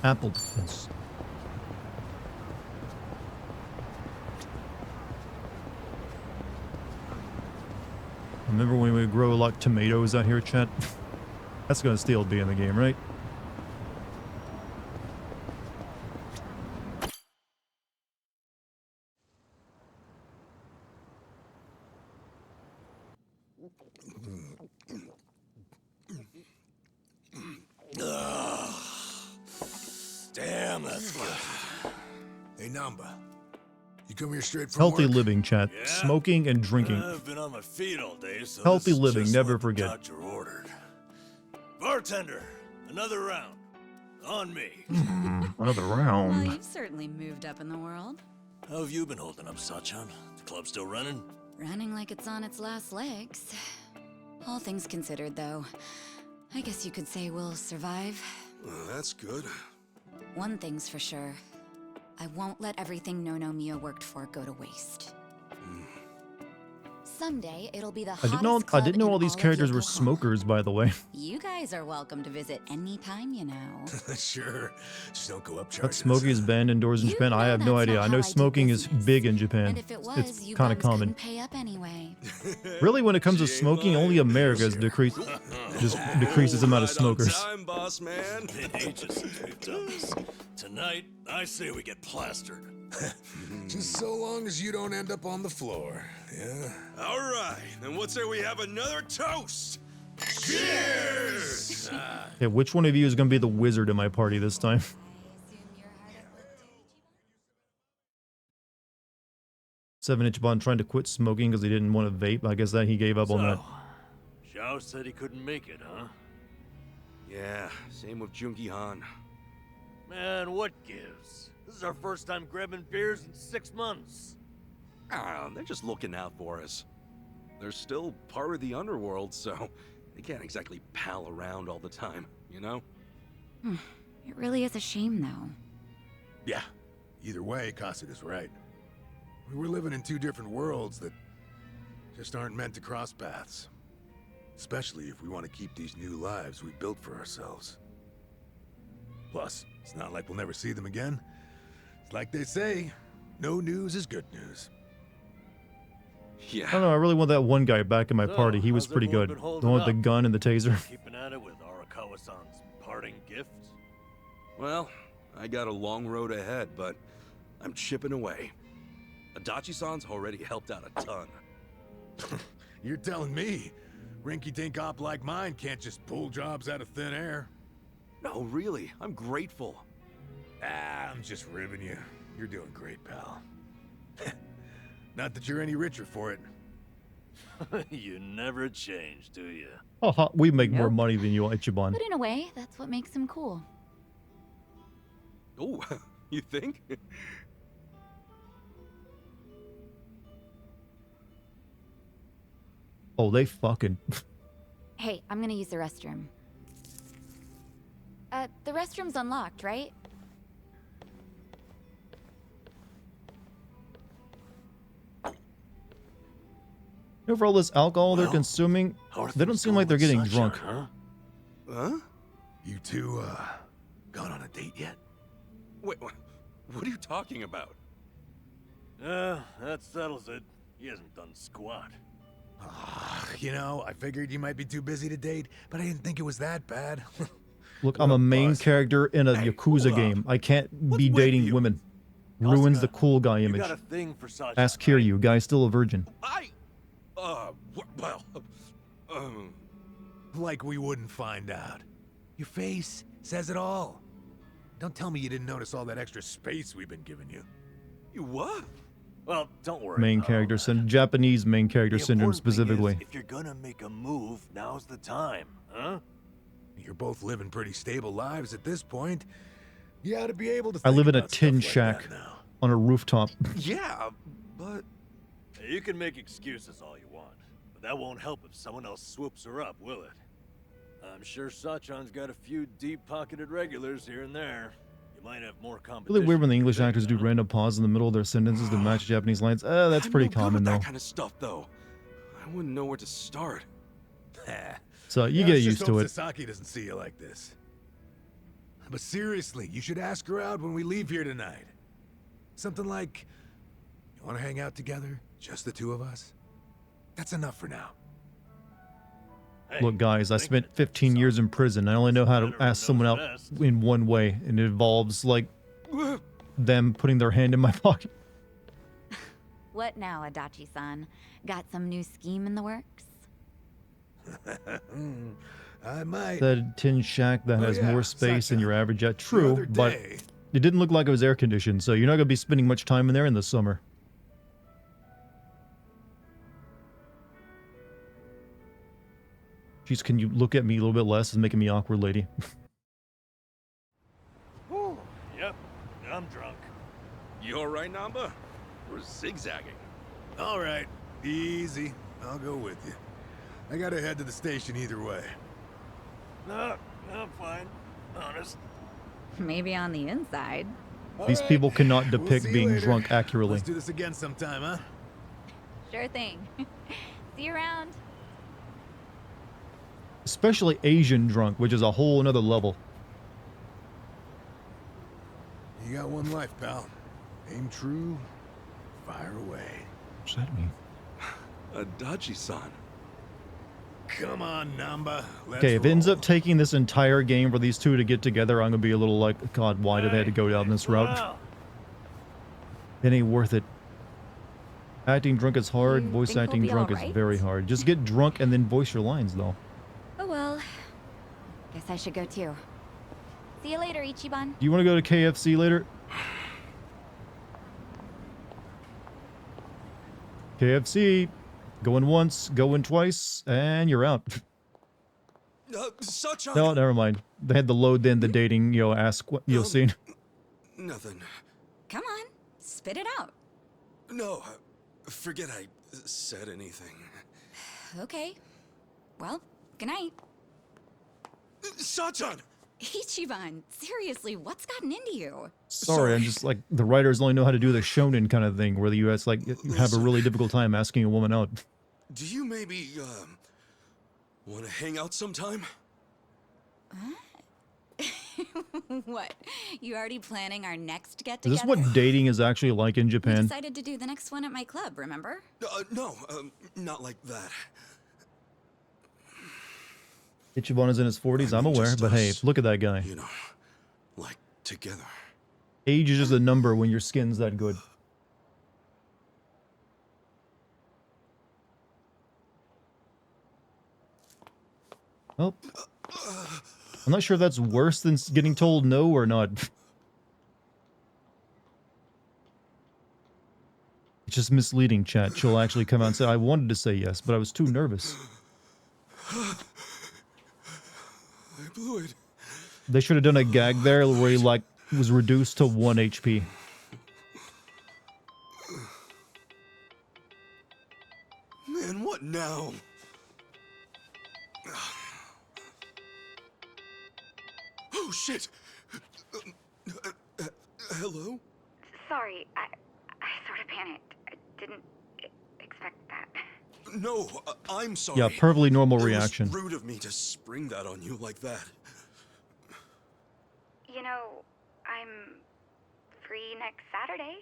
apple defense. Remember when we grow like tomatoes out here, chat? That's gonna still be in the game, right? Damn, that's good. Hey, Namba. You come here straight from Healthy work? living, chat. Yeah? Smoking and drinking. I've been on my feet all day, so Healthy this is living, just never what the forget. doctor ordered. Bartender, another round. On me. Another Well, round. you've certainly moved up in the world. How have you been holding up, Sachan? The club still running? Running like it's on its last legs. All things considered, though, I guess you could say we'll survive. Well, that's good. One thing's for sure. I won't let everything No Mia worked for go to waste. Someday, it'll be the hottest I didn't know club all in these all of characters were Yokohama. smokers, by the way. You guys are welcome to visit anytime, you know. Sure. Just don't go up charging That us. smoking is banned indoors in You Japan. I know have no that's idea. not I how know I do smoking is business. big in Japan. And if it was, It's you kind of bums common. couldn't pay up anyway. Really, when it comes to smoking, only America has just decreases the amount of Right on smokers. time, boss man. Been ages since we've done this. Tonight, I say we get plastered. Just so long as you don't end up on the floor. Yeah. All right, then what say we have another toast? Cheers! Yeah, which one of you is going to be the wizard in my party this time? 7-inch Bond trying to quit smoking because he didn't want to vape. I guess that he gave up on that. Xiao said he couldn't make it, huh? Yeah, same with Junki Han. Man, what gives? This is our first time grabbing beers in 6 months. Ah, they're just looking out for us. They're still part of the underworld, so they can't exactly pal around all the time, you know? It really is a shame, though. Yeah. Either way, Kasuga's right. We're living in two different worlds that just aren't meant to cross paths. Especially if we want to keep these new lives we built for ourselves. Plus, it's not like we'll never see them again. It's like they say, no news is good news. I Yeah. don't know. I really want that one guy back in my So, party. He was how's pretty everyone good. been The holding one with the up? gun and the taser. Keeping at it with Arakawa-san's parting gift? Well, I got a long road ahead, but I'm chipping away. Adachi-san's already helped out a ton. You're telling me, rinky-dink op like mine can't just pull jobs out of thin air? No, really, I'm grateful. Ah, I'm just ribbing you. You're doing great, pal. Not that you're any richer for it. You never change, do you? Haha, we make more Nope. money than you, Ichiban. But in a way, that's what makes him cool. Oh, you think? Oh, they fucking. Hey, I'm gonna use the restroom. The restroom's unlocked, right? For all this alcohol they're Well, consuming, How are they don't things seem going like they're with getting Sunshine, drunk. huh? Huh? You two, gone on a date yet? Wait, what are you talking about? That settles it. He hasn't done squat. You know, I figured you might be too busy to date, but I didn't think it was that bad. Look, I'm a main boss. character in a Hey, Yakuza hold up. game. I can't be with dating you? women. Ruins Kasuga, the cool guy You image. got a thing for Sachan, Ask right? Kiryu, guy's still a virgin. Well, Like we wouldn't find out. Your face says it all. Don't tell me you didn't notice all that extra space we've been giving you. you what? Well, don't worry. Main about character all syndrome, Japanese main character The syndrome important thing is, specifically. if you're gonna make a move, now's the time, huh? You're both living pretty stable lives at this point. You ought to be able to. I think live in a about tin stuff like that shack now. on a rooftop. Yeah, but You can make excuses all you want, but that won't help if someone else swoops her up, will it? I'm sure Sachan's got a few deep-pocketed regulars here and there. You might have more competition. Really weird when the than you English think, actors do huh? random pauses in the middle of their sentences to match Japanese lines. That's I'm pretty no good common with though. that kind of stuff, though. I wouldn't know where to start. So you Yeah, get let's just used to hope it. Sasaki doesn't see you like this. But seriously, you should ask her out when we leave here tonight. Something like, you want to hang out together? Just the two of us? That's enough for now. Hey, Look, guys, I think spent that 15 years in prison. I only know how to Better ask someone knows out best. in one way, and it involves, like, them putting their hand in my pocket. What now, Adachi-san? Got some new scheme in the works? I might. That tin shack that Oh, has yeah, more space than Sacha. your average jet. The True, other but day- it didn't look like it was air conditioned, so you're not going to be spending much time in there in the summer. Jeez, can you look at me a little bit less? It's making me awkward, lady. Yep, I'm drunk. You alright, Namba? We're zigzagging. All right, easy. I'll go with you. I gotta head to the station either way. No, I'm fine. Honest. Maybe on the inside. These All people cannot We'll depict see you being later. drunk accurately. Let's do this again sometime, huh? Sure thing. See you around. Especially Asian drunk, which is a whole another level. You got one life, pal. Aim true, fire away. What's that mean? Adachi-san. Come on, Namba. Let's Okay, if it ends roll. up taking this entire game for these two to get together, I'm gonna be a little like, God, why did they have to go down this route? Wow. It ain't worth it. Acting drunk is hard, You voice think we'll acting be drunk is alright? very hard. Just get drunk and then voice your lines, though. Oh well. Guess I should go too. See you later, Ichiban. Do you want to go to KFC later? KFC. Going once, going twice, and you're out. Such No, never mind. They had the load then, the dating, ask what you'll see. Nothing. Come on, spit it out. No, forget I said anything. Okay. Well, good night. Sachan! Ichiban, seriously, what's gotten into you? Sorry, I'm just like, the writers only know how to do the shonen kind of thing, where you like, you have a really difficult time asking a woman out. Do you maybe, want to hang out sometime? What? You already planning our next Is get-together? this what dating is actually like in We Japan? decided to do the next one at my club, remember? No, not like that. Ichiban is in his 40s, I'm I mean, aware, just but hey, us. look at that guy. You know, like together. Age is just a number when your skin's that good. Well, I'm not sure if that's worse than getting told no or not. It's just misleading, chat. She'll actually come out and say, I wanted to say yes, but I was too nervous. I blew it. They should have done a gag there where he, like, was reduced to 1 HP. Man, what now? Oh, shit! Hello? Sorry, I sort of panicked. I didn't expect that. No, I'm sorry. Yeah, perfectly normal It reaction. was rude of me to spring that on you like that. You know, I'm free next Saturday.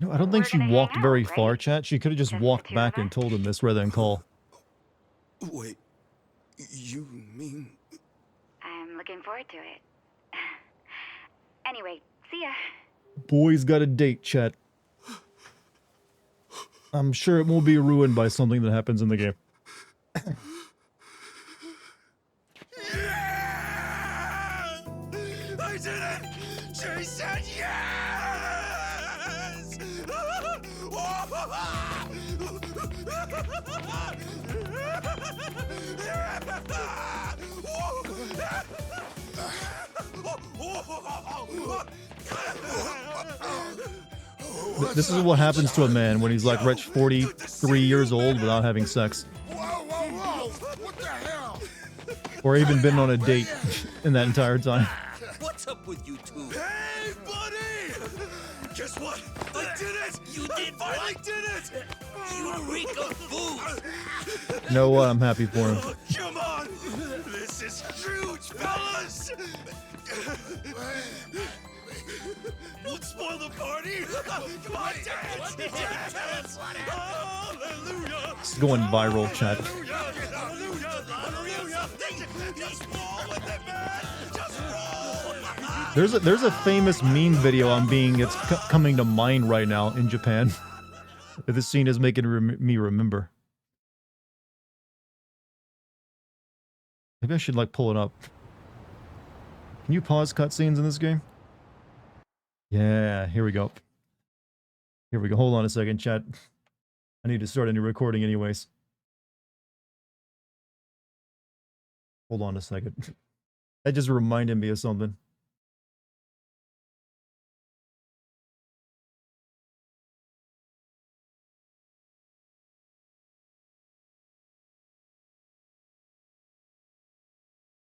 No, I don't think We're she gonna walked hang very out, far, right? chat. She could have just Just the walked two back of and us? told him this rather than call. Wait, you mean... I'm looking forward to it. Anyway, see ya. Boy's got a date, chat. I'm sure it won't be ruined by something that happens in the game. Yeah! I did it! She said yes! This is what happens to a man when he's like rich 43 years old without having sex. Whoa, whoa, whoa! What the hell? Or even been on a date in that entire time. What's up with you two? Hey, buddy! Guess what? I did it! You did I finally what? did it! You reek of food! You know what? I'm happy for him. Come on! This is huge, fellas! It's going viral, chat. There's a famous meme video on being coming to mind right now in Japan. This scene is making me remember. Maybe I should like pull it up. Can you pause cutscenes in this game? Yeah, here we go. Here we go. Hold on a second, chat. I need to start a new recording anyways. Hold on a second. That just reminded me of something.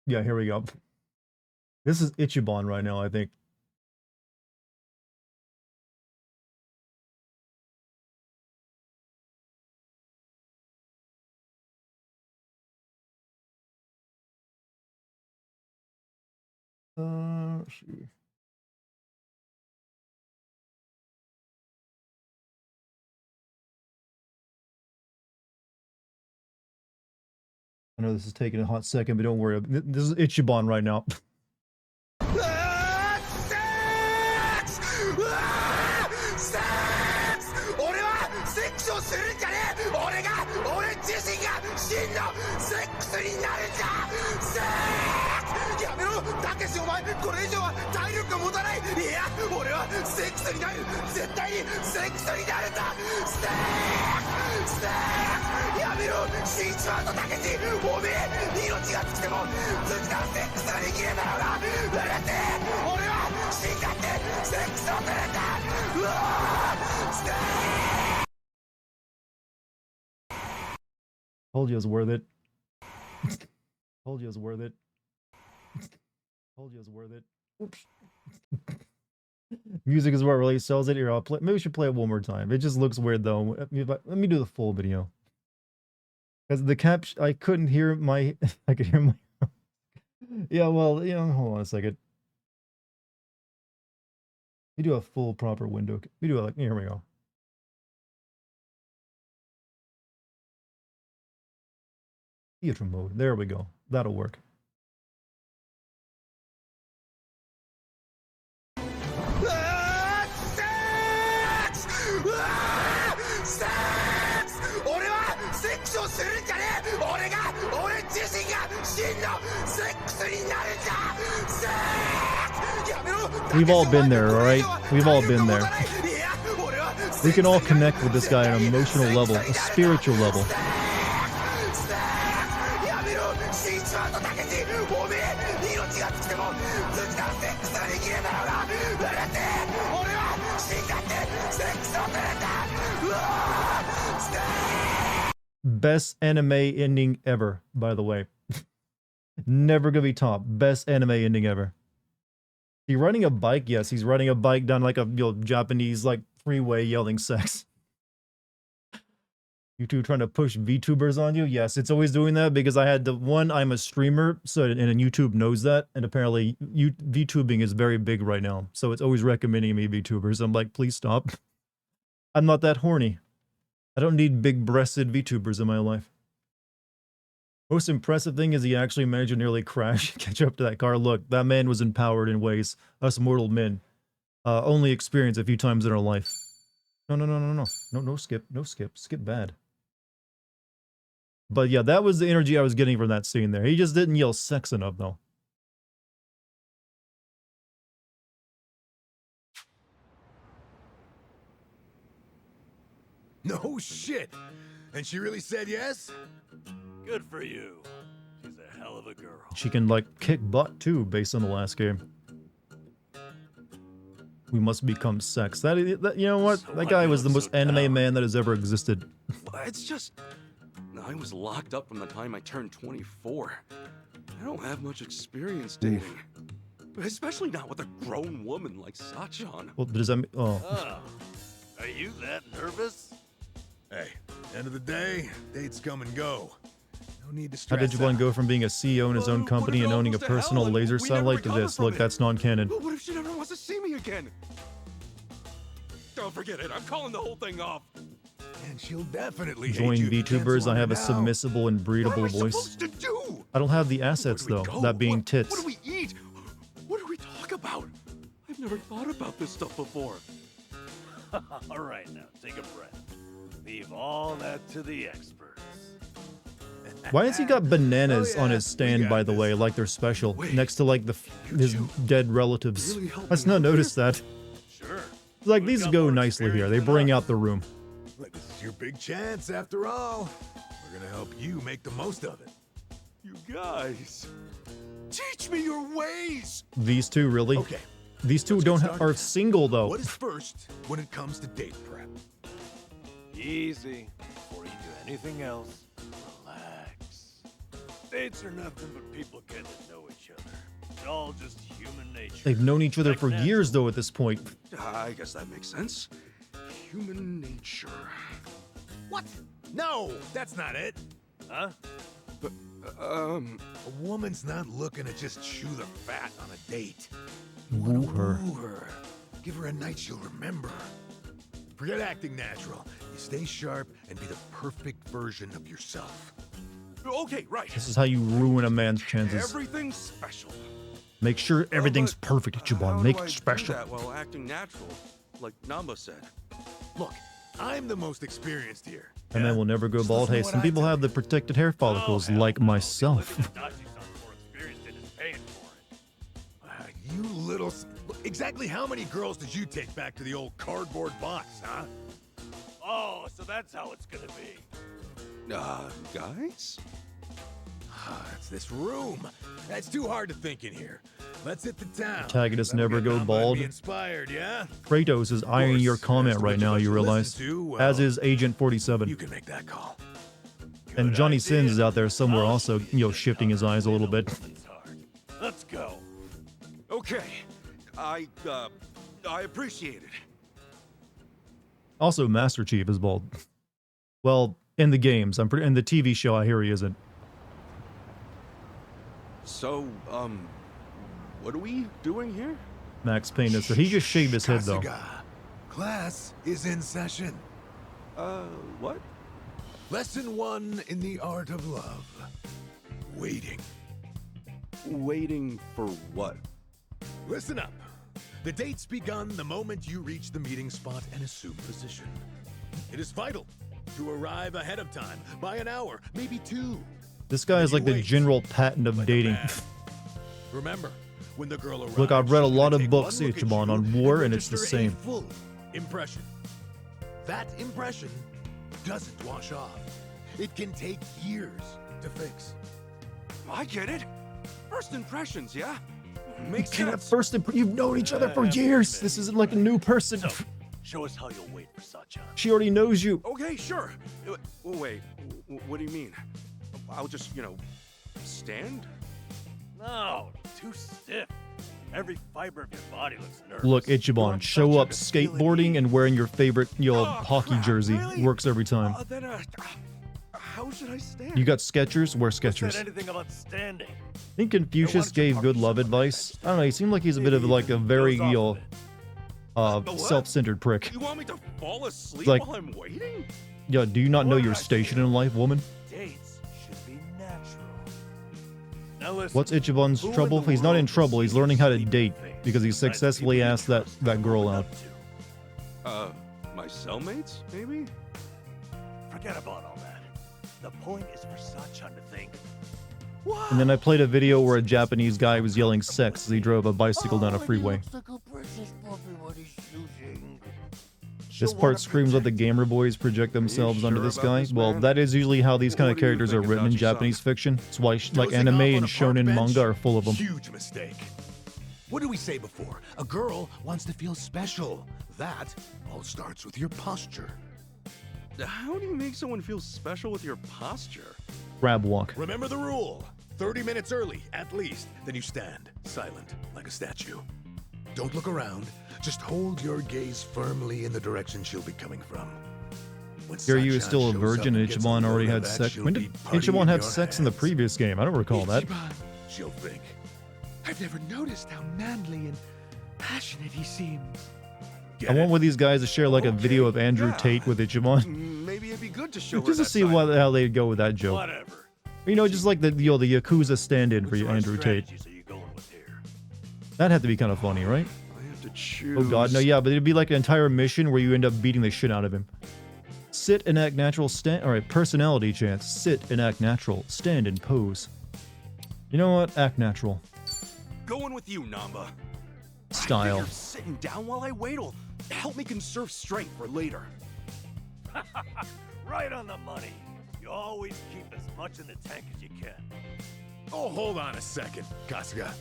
Yeah, here we go. This is Ichiban right now, I think. Let's see. I know this is taking a hot second, but don't worry. This is Ichiban right now. Told you it was worth it. Told you it was worth it. Told you it was worth it. Oops. Music is what really sells it. Here, I'll play. Maybe we should play it one more time. It just looks weird though. Let me do the full video. Because the caption, I couldn't hear my. I could hear my. Yeah, well, you know, hold on a second. We do a full proper window. We do it like here we go. Theater mode. There we go. That'll work. We've all been there, all right? We've all been there. We can all connect with this guy on an emotional level, a spiritual level. Best anime ending ever, by the way. Never gonna be top. Best anime ending ever. He riding a bike? Yes, he's riding a bike down like a Japanese like freeway yelling sex. You two trying to push VTubers on you? Yes, it's always doing that because I had I'm a streamer, so and YouTube knows that, and apparently VTubing is very big right now, so it's always recommending me VTubers. I'm like, please stop. I'm not that horny. I don't need big-breasted VTubers in my life. Most impressive thing is he actually managed to nearly crash, catch up to that car. Look, that man was empowered in ways us mortal men only experience a few times in our life. No skip, skip bad. But yeah, that was the energy I was getting from that scene there. He just didn't yell sex enough though. No shit! And she really said yes? Good for you. She's a hell of a girl. She can like kick butt too, based on the last game. We must become sex. That you know what? That guy was the most anime man that has ever existed. It's just... I was locked up from the time I turned 24. I don't have much experience dating. Especially not with a grown woman like Sachan. Well, does that mean... Oh. Are you that nervous? Hey, end of the day, dates come and go. No need to How stress did Juan go from being a CEO in his own company and owning a personal laser satellite to this? Look, that's non-canon. What if she never wants to see me again? Oh, forget it. I'm calling the whole thing off. And she'll definitely hate Join you if you VTubers, cancel I on have her a now. submissible and What am I breedable voice. supposed to do? I don't have the assets Where though, do we go? that being What tits. do we eat? What do we talk about? I've never thought about this stuff before. All right, now, take a breath. Leave all that to the experts. Why has he got bananas Oh, yeah, on his we stand, got by the this. way, like they're special, Wait, next to like his dead relatives? really help Let's me not out notice that. Sure. Like, We've these got go more nicely here. They experience than bring us. out the room. Look, this is your big chance after all. We're gonna help you make the most of it. You guys, teach me your ways. These two, really? Okay. These two let's get started. are single, though. What is first when it comes to date prep? Easy. Before you do anything else, relax. Dates are nothing but people getting to know each other. It's all just human nature. They've known each other Like for natural. years, though, at this point. I guess that makes sense. Human nature. What? No, that's not it. Huh? A woman's not looking to just chew the fat on a date. Woo her. Woo her. Give her a night she'll remember. Forget acting natural. You stay sharp and be the perfect version of yourself. Okay, right. This is how you ruin a man's chances. Everything's special. Make sure everything's But perfect, how Ichiban. do Make I it do special. that while acting natural, like Namba said. Look, I'm the most experienced here. And then we'll never go Just bald. listen to Hey, what some I people tell have the you. protected hair follicles, Oh, hell like no. myself. Dachi sounds more experienced and is paying for it. You little... Exactly how many girls did you take back to the old cardboard box, huh? Oh, so that's how it's gonna be. Guys? It's this room. It's too hard to think in here. Let's hit the town. Protagonists That'll never get go Namba and bald. me inspired, yeah? Kratos is eyeing your course, comment as to right which now, of us you you realize. listen to, As well, is Agent 47. You can make that call. And Good Johnny idea. Sins is out there somewhere I'll also, show you know, just shifting how his to eyes a little win bit. woman's heart. Let's go. Okay. I appreciate it. Also, Master Chief is bald. Well, in the games. In the TV show, I hear he isn't. So, what are we doing here? Max Payne is. He just shaved his head, though. Kasuga. Class is in session. What? Lesson 1 in the art of love. Waiting. Waiting for what? Listen up. The date's begun the moment you reach the meeting spot and assume position. It is vital to arrive ahead of time by an hour, maybe 2. This guy is like the Wait. general patent of Like a dating. man. Remember, when the girl arrives, Look, I've read a she's lot gonna of take books, one look at Ichiban, you on war, and it's the register a same. full impression. That impression doesn't wash off. It can take years to fix. I get it. First impressions, yeah? Makes Can at sense. first you've known each other for years. This isn't like a new person. So, show us how you'll wait for such a... She already knows you. Okay, sure. Wait, what do you mean? I'll just, stand? No, too stiff. Every fiber of your body looks nervous. Look, You're Ichiban, on show such up a feeling skateboarding ease. and wearing your favorite, Oh, hockey crap, jersey. really? Works every time. Then, how should I stand? You got Skechers? Wear Who said Skechers. anything about standing? I think Confucius don't you gave good probably love someone advice. I don't know, he seemed like he's a bit of like a very, Goes off of it. what? self-centered prick. You want me to fall asleep like- while I'm waiting? Yeah, do you not know What your I station said. in life, woman? Dates should be natural. Now listen. What's Ichiban's who in trouble? the He's not in world trouble. will He's see learning how to sleeping date face because he besides people successfully you asked that trust girl going out. up to? My cellmates, maybe? Forget about all that. The point is for Sachan to think. And then I played a video where a Japanese guy was yelling sex as he drove a bicycle down a freeway. This part screams let the gamer boys project themselves onto sure this about guy. this, Well, man? that is usually how these kind What of do you characters are think written about in your son? Japanese fiction. It's why like Dozing anime off on and a park shonen bench? manga are full of them. Huge mistake. What did we say before? A girl wants to feel special. That all starts with your posture. How do you make someone feel special with your posture? Crab walk. Remember the rule. 30 minutes early, at least. Then you stand, silent, like a statue. Don't look around. Just hold your gaze firmly in the direction she'll be coming from. When Kiryu is Sachan still a shows virgin up and gets Ichiban a already load had of that, sex. she'll When be did partying Ichiban in have your sex in the hands. previous game? I don't recall that. Ichiban, she'll think. I've never noticed how manly and passionate he seems. I want one of these guys to share like a video of Andrew yeah. Tate with Ichiban. Maybe it'd be good to show her Just to that see side. how they'd go with that joke. Whatever. You know, just like the the Yakuza stand-in for Which Andrew Tate. strategies are you going with here? That'd have to be kind of funny, right? I have to choose. Oh god, no, yeah, but it'd be like an entire mission where you end up beating the shit out of him. Sit and act natural, stand. Alright, personality chance. Sit and act natural, stand and pose. You know what? Act natural. Going with you, Namba. Style. I figure sitting down while I wait will help me conserve strength for later. Right on the money. You always keep as much in the tank as you can. Oh, hold on a second, Kasuga.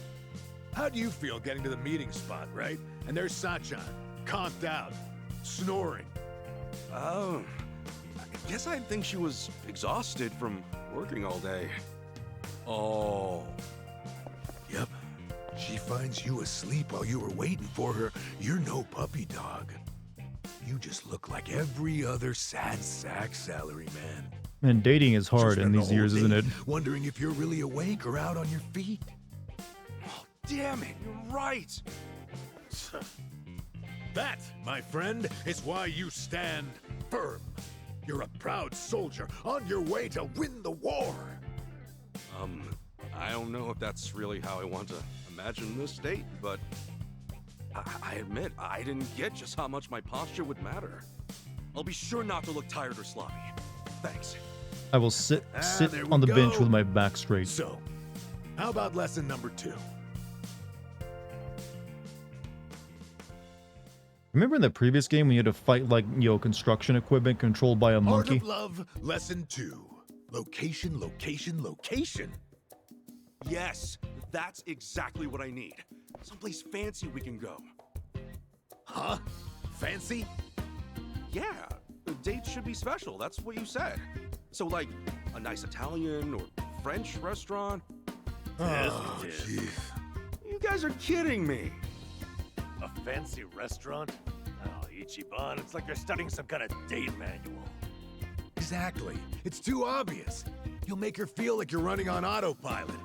How do you feel getting to the meeting spot, right? And there's Sachan, conked out, snoring. Oh, I guess I think she was exhausted from working all day. Oh. Yep. She finds you asleep while you were waiting for her. You're no puppy dog. You just look like every other sad sack salaryman. Man, dating is hard So in spend the these whole years, day isn't it? Wondering if you're really awake or out on your feet. Oh, damn it, you're right. That, my friend, is why you stand firm. You're a proud soldier on your way to win the war. I don't know if that's really how I want to imagine this date, but I admit I didn't get just how much my posture would matter. I'll be sure not to look tired or sloppy. Thanks. I will sit there we on the bench go. with my back straight. So, how about lesson number 2? Remember in the previous game when you had to fight like, construction equipment controlled by a Art monkey? of Love, lesson 2. Location, location, location. Yes, that's exactly what I need. Someplace fancy we can go. Huh? Fancy? Yeah, the date should be special. That's what you said. So like a nice Italian or French restaurant. Oh, Yes, jeez. You guys are kidding me. A fancy restaurant? Oh, Ichiban, it's like you're studying some kind of date manual. Exactly. It's too obvious. You'll make her feel like you're running on autopilot.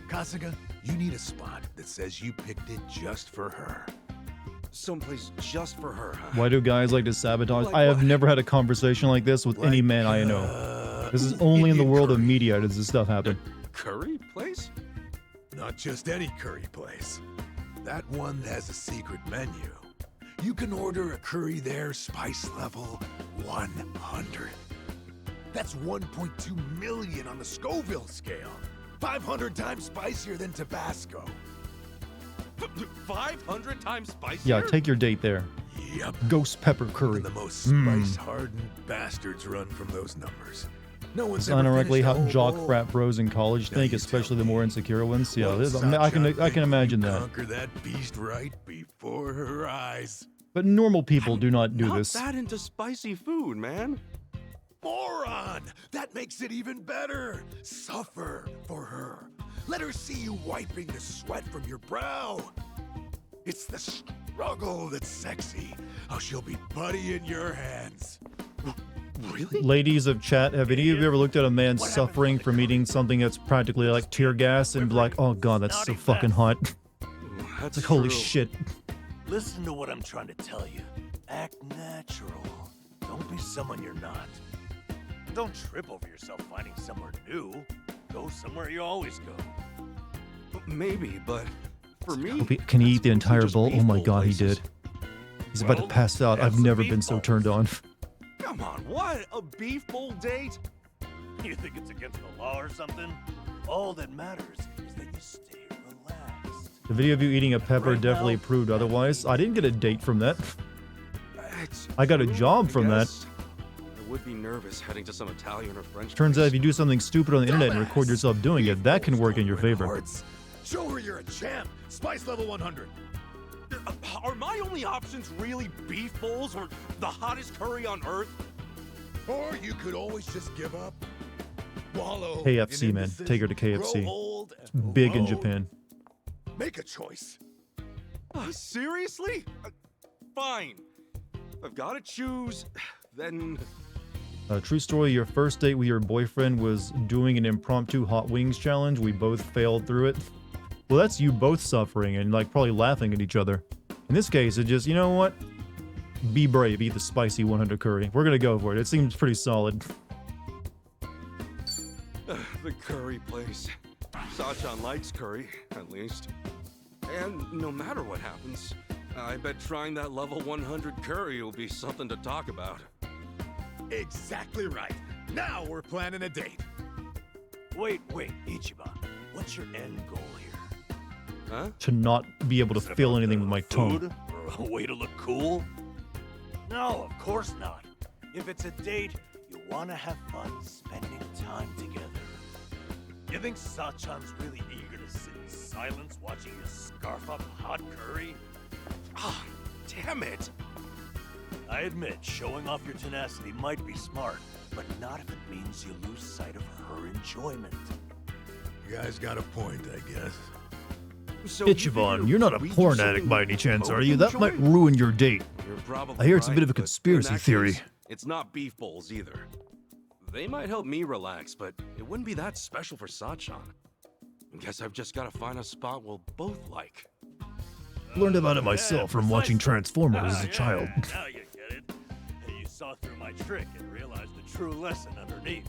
Kasuga, you need a spot that says you picked it just for her. Someplace just for her, huh? Why do guys like to sabotage? Like I have what? never had a conversation like this with any man I know. This is only in the Indian world of curry. media does this stuff happen. Curry place? Not just any curry place. That one has a secret menu. You can order a curry there, spice level 100. That's 1.2 million on the Scoville scale. 500 times spicier than Tabasco. 500 times spicier? Yeah, take your date there. Yep. Ghost pepper curry. And the most spice-hardened bastards run from those numbers. No one's ever Unironically, finished how a whole jock bowl. frat bros in college Now think, you especially tell the more me, insecure ones. Yeah, What's I can Sachan imagine think you that. Conquer that beast right before her eyes. But normal people do not do Not this. that into spicy food, man. Moron! That makes it even better. Suffer for her. Let her see you wiping the sweat from your brow. It's the struggle that's sexy. How she'll be putty in your hands. Really? Ladies of chat, have any of you ever looked at a man suffering from eating something that's practically like tear gas and be like, oh god, that's so fucking hot. That's It's like, holy true. shit. Listen to what I'm trying to tell you. Act natural. Don't be someone you're not. Don't trip over yourself finding somewhere new. Go somewhere you always go. Maybe, but for me, Can he eat the that's entire mostly just bowl? Oh beef my bowl god, he places. did. He's about to Well, pass out. have I've some never beef been so balls. turned on. Come on, what? A beef bowl date? You think it's against the law or something? All that matters is that you stay relaxed. The video of you eating a pepper Right definitely now, proved otherwise. I didn't get a date from that. It's I got a true, job I from that. guess. I would be nervous heading to some Italian or French Turns out place. if you do something stupid on the internet and record Dumbass. yourself doing it, that can work in your favor. Hearts. Show her you're a champ. Spice level 100. Are my only options really beef bowls or the hottest curry on earth? Or you could always just give up. Wallow KFC, in man. indecision, Take her to KFC. grow old It's and big in alone. Japan. Make a choice. Seriously? Fine. If I've got to choose, then True story, your first date with your boyfriend was doing an impromptu hot wings challenge. We both failed through it. Well, that's you both suffering and like probably laughing at each other. In this case, it just, you know what? be brave, eat the spicy 100 curry. We're gonna go for it. It seems pretty solid. The curry place. Sachan likes curry, at least. And no matter what happens, I bet trying that level 100 curry will be something to talk about. Exactly right. Now we're planning a date. Wait, Ichiban. What's your end goal here? Huh? To not be able to feel anything with my tongue. Food? Or a way to look cool? No, of course not. If it's a date, you want to have fun spending time together. You think Sachan's really eager to sit in silence watching you scarf up hot curry? Ah, damn it! I admit, showing off your tenacity might be smart, but not if it means you lose sight of her enjoyment. You guys got a point, I guess. So Ichiban, you're not a we do porn something addict by any we chance, both are you? That enjoy? might ruin your date. You're probably I hear it's a bit of a right, but in conspiracy that theory. case, it's not beef bowls either. They might help me relax, but it wouldn't be that special for Sachan. Guess I've just got to find a spot we'll both like. Learned about it myself from watching Transformers as a child. Now you get it. You saw through my trick and realized the true lesson underneath.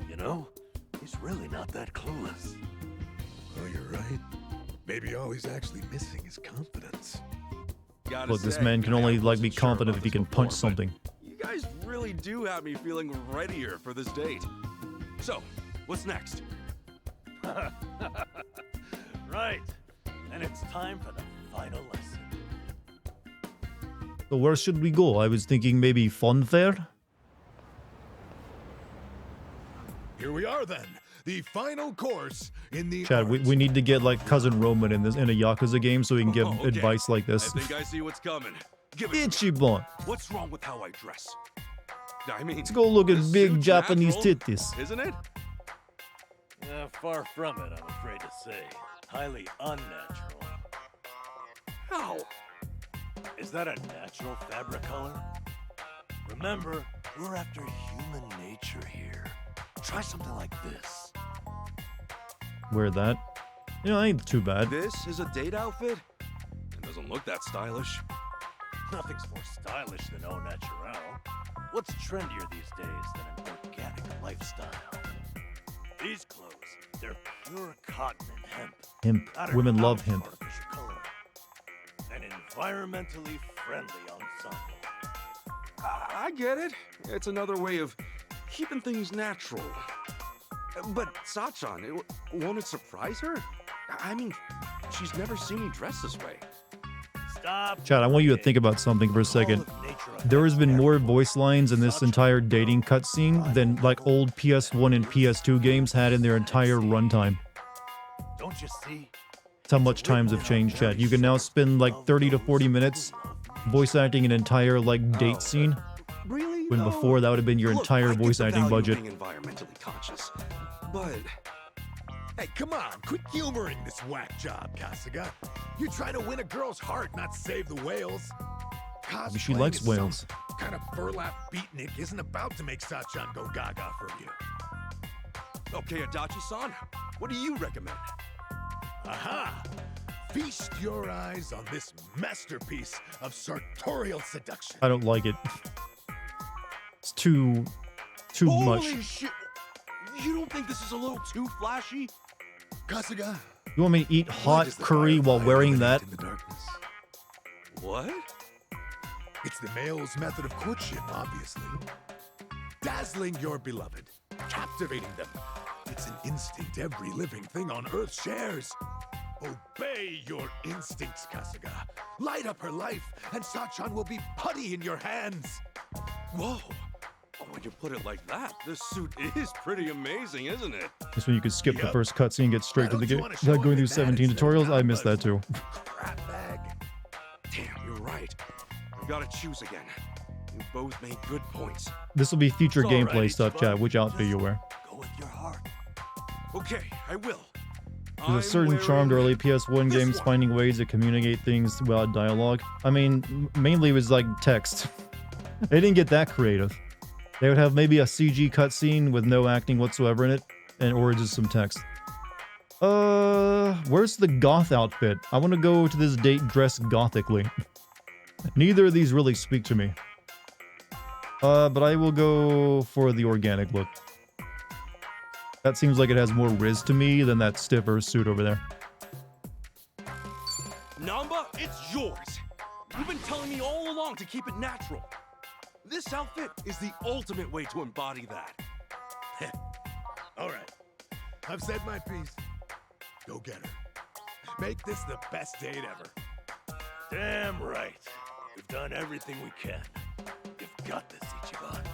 You know, he's really not that clueless. Oh, you're right. Maybe all he's actually missing is confidence. Gotta Look, this say, man can I only wasn't be sure confident about if he this can before, punch but something. You guys really do have me feeling readier for this date. So, what's next? Right. And it's time for the final lesson. So where should we go? I was thinking maybe fun fair? Here we are then. The final course in the Chad, we need to get like Cousin Roman in a Yakuza game so he can give Okay. advice like I this. think I see what's coming. Give it to me. Ichiban, What's wrong with how I dress? I mean, let's go look at this big suit's Japanese natural, titties. Isn't it? Far from it, I'm afraid to say. Highly unnatural. How? Is that a natural fabric color? Remember, we're after human nature here. Try something like this. Wear that. You know, ain't too bad. This is a date outfit? It doesn't look that stylish. Nothing's more stylish than au naturel. What's trendier these days than an organic lifestyle? These clothes, they're pure cotton and hemp. Hemp. Not an Women love ounce of hemp. artificial color. And environmentally friendly ensemble. I get it. It's another way of keeping things natural. But Sachan, won't it surprise her? I mean, she's never seen me dressed this way. Stop. Chad, I want you to think about something for a second. There has been more voice lines in this entire dating cutscene than like old PS1 and PS2 games had in their entire runtime. Don't you see? That's how much times have changed, Chad. You can now spend like 30 to 40 minutes voice acting an entire like date scene, Really? when before that would have been your Look, entire I get voice the acting value of budget. being environmentally conscious, but Hey, come on, quit humoring this whack job, Kasuga. You're trying to win a girl's heart, not save the whales. Maybe she Cosplaying likes as whales. Some kind of burlap beatnik isn't about to make Sachan go gaga for you. okay, Adachi-san, what do you recommend? Aha! Feast your eyes on this masterpiece of sartorial seduction. I don't like it. It's too much. Holy shit! You don't think this is a little too flashy? Kasuga, You want me to eat why hot does the curry while firefly wearing illuminate that? in the darkness? What? It's the male's method of courtship, obviously. Dazzling your beloved, captivating them. It's an instinct every living thing on Earth shares. Obey your instincts, Kasuga. Light up her life, and Sachan will be putty in your hands. Whoa! Oh, when you put it like that, this suit is pretty amazing, isn't it? Just when you could skip the Yep. first cutscene and get straight Why to the don't you game. wanna show Not going him through that 17 instead tutorials, of I missed that too. Crap bag. Damn, you're right. We gotta choose again. You both made good points. This will be future It's all gameplay right, stuff, Ichiban. Chad. Which outfit you wear? Go with your heart. Okay, I will. There's a certain charm to early PS1 this games one. finding ways to communicate things without dialogue. I mean, mainly it was like text. They didn't get that creative. They would have maybe a CG cutscene with no acting whatsoever in it, or just some text. Where's the goth outfit? I want to go to this date dressed gothically. Neither of these really speak to me. But I will go for the organic look. That seems like it has more riz to me than that stiffer suit over there. Namba, it's yours. You've been telling me all along to keep it natural. This outfit is the ultimate way to embody that. All right. I've said my piece. Go get her. Make this the best date ever. Damn right. We've done everything we can. You've got this, Ichiban.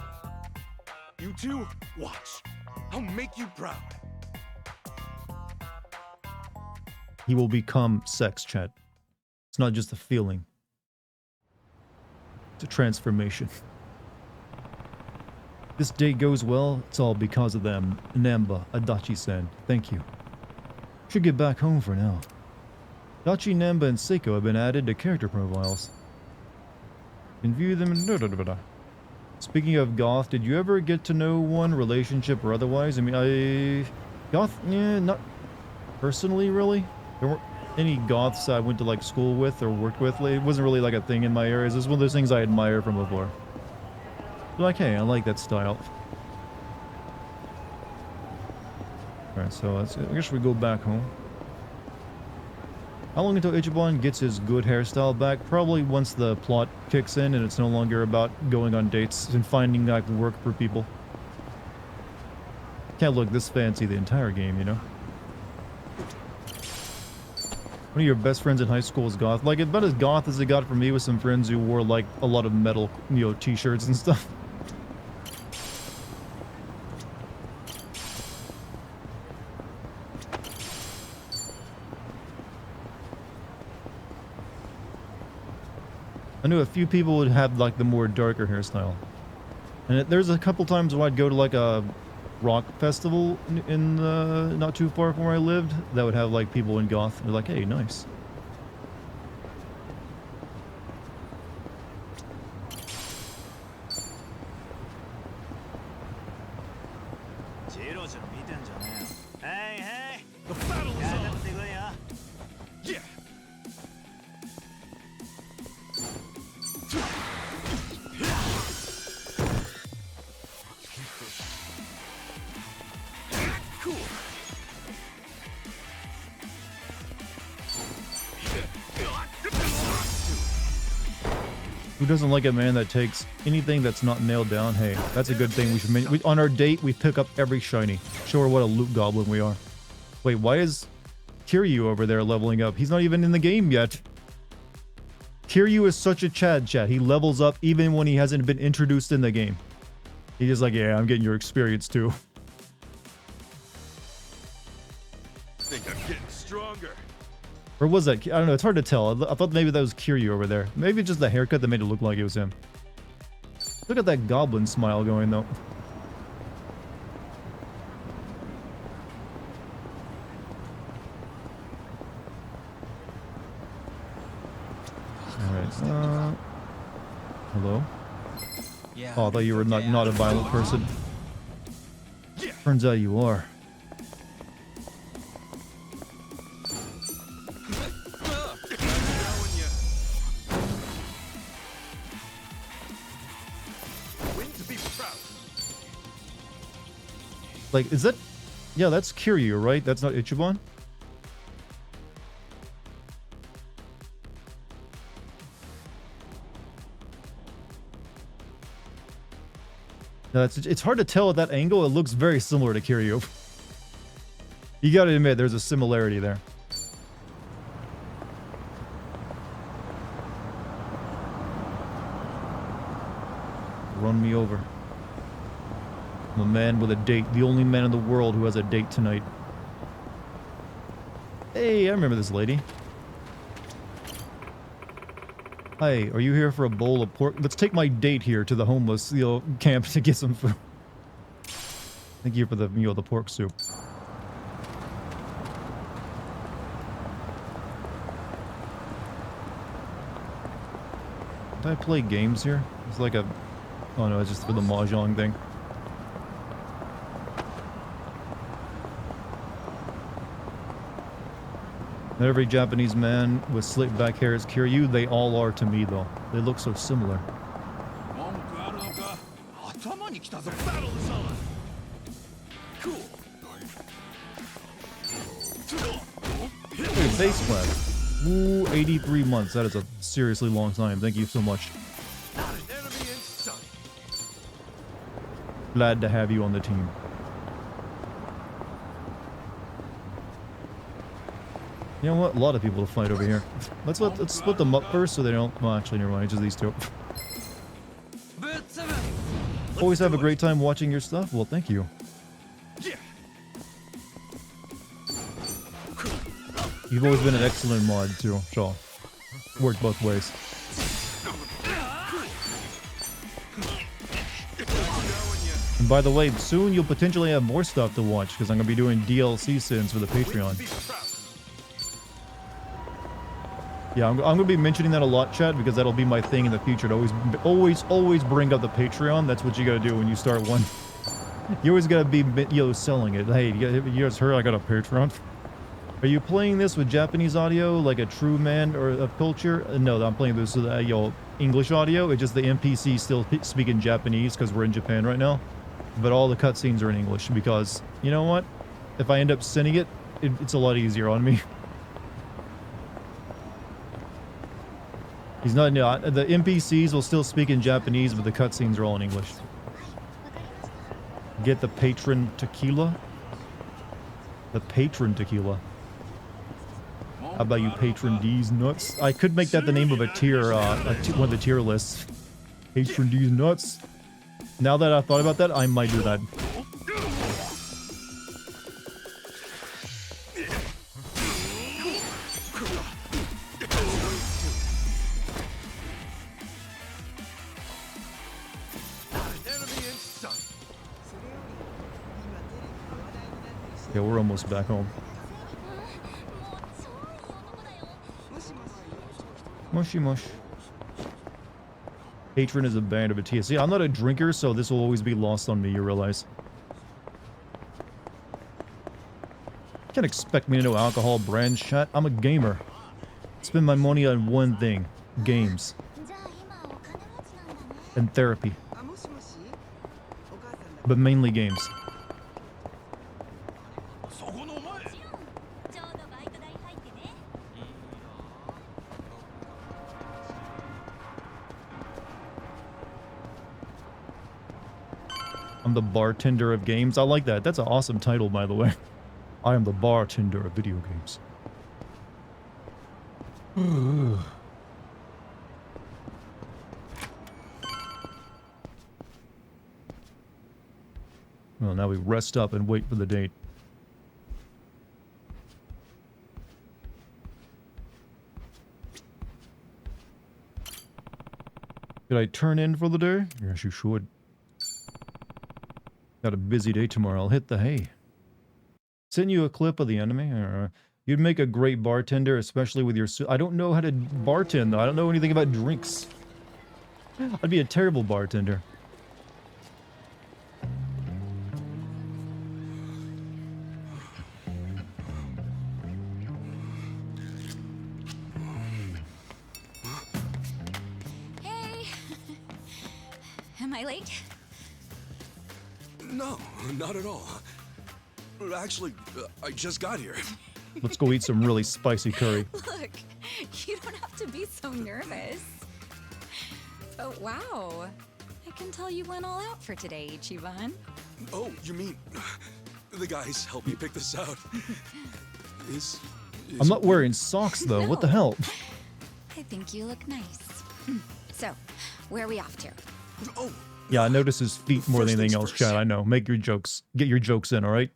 You two, watch. I'll make you proud. He will become sex, chat. It's not just a feeling. It's a transformation. This date goes well, it's all because of them. Namba, Adachi-san, thank you. Should get back home for now. Adachi, Namba, and Seiko have been added to character profiles. Can view them in... Speaking of goth, did you ever get to know one, relationship or otherwise? I mean, goth, yeah, not personally, really. There weren't any goths I went to, like, school with or worked with. It wasn't really, like, a thing in my areas. It's one of those things I admire from before. But, like, hey, I like that style. Alright, so I guess we go back home. How long until Ichiban gets his good hairstyle back? Probably once the plot kicks in and it's no longer about going on dates and finding like work for people. Can't look this fancy the entire game, you know? One of your best friends in high school is goth. Like, about as goth as it got for me with some friends who wore like a lot of metal, you know, t-shirts and stuff. I knew a few people would have like the more darker hairstyle. And there's a couple times where I'd go to like a rock festival in not too far from where I lived that would have like people in goth. They're like, hey, nice. The battle is on. Yeah. Cool. Who doesn't like a man that takes anything that's not nailed down? Hey, that's a good thing. We should on our date, we pick up every shiny. Show her what a loot goblin we are. Wait, why is Kiryu over there leveling up? He's not even in the game yet. Kiryu is such a Chad chat. He levels up even when he hasn't been introduced in the game. He's just like, yeah, I'm getting your experience too. I think I'm getting stronger. Or was that? I don't know. It's hard to tell. I thought maybe that was Kiryu over there. Maybe just the haircut that made it look like it was him. Look at that goblin smile going though. Alright, hello? Yeah. Oh, I thought you were not a violent person. Turns out you are. Like, is that... Yeah, that's Kiryu, right? That's not Ichiban? No, it's hard to tell at that angle. It looks very similar to Kiryu. You gotta admit, there's a similarity there. Run me over. I'm a man with a date. The only man in the world who has a date tonight. Hey, I remember this lady. Hi, are you here for a bowl of pork? Let's take my date here to the homeless, you know, camp to get some food. Thank you for the, you know, the pork soup. Did I play games here? It's like a... Oh no, it's just for the mahjong thing. Not every Japanese man with slick back hair is Kiryu. They all are to me, though. They look so similar. Battle is on. Cool. Look at base class. Ooh, 83 months. That is a seriously long time. Thank you so much. Not an enemy in sight. Glad to have you on the team. You know what? A lot of people to fight over here. Let's split them up first so they don't. Well, actually, never mind. It's just these two. Always have a great time watching your stuff. Well, thank you. You've always been an excellent mod too, Shaw. Worked both ways. And by the way, soon you'll potentially have more stuff to watch because I'm gonna be doing DLC sins for the Patreon. Yeah, I'm gonna be mentioning that a lot, chat, because that'll be my thing in the future. To always bring up the Patreon. That's what you gotta do when you start one. You always gotta be, selling it. Hey, you guys heard I got a Patreon? Are you playing this with Japanese audio, like a true man or of culture? No, I'm playing this with English audio. It's just the NPC still speaking Japanese because we're in Japan right now. But all the cutscenes are in English because, you know what? If I end up sending it, it's a lot easier on me. The NPCs will still speak in Japanese, but the cutscenes are all in English. Get the patron tequila? The patron tequila. How about you patron D's nuts? I could make that the name of a tier, one of the tier lists. Patron D's nuts. Now that I've thought about that, I might do that. Yeah, we're almost back home. Mushy mush. Patron is a band of a TSC. I'm not a drinker, so this will always be lost on me, you realize. Can't expect me to know alcohol brands, chat. I'm a gamer. Spend my money on one thing. Games. And therapy. But mainly games. I'm the bartender of games. I like that. That's an awesome title, by the way. I am the bartender of video games. Well, now we rest up and wait for the date. Did I turn in for the day? Yes, you should. Got a busy day tomorrow. I'll hit the hay. Send you a clip of the enemy. You'd make a great bartender, especially with your... I don't know how to bartend, though. I don't know anything about drinks. I'd be a terrible bartender. Hey! Am I late? No, not at all. Actually, I just got here. Let's go eat some really spicy curry. Look, you don't have to be so nervous. Oh, wow. I can tell you went all out for today, Ichiban. Oh, you mean the guys helped me pick this out? I'm not wearing socks, though. No. What the hell? I think you look nice. So, where are we off to? Oh. Yeah, I notice his feet more than anything else, Chad. I know. Make your jokes. Get your jokes in, alright?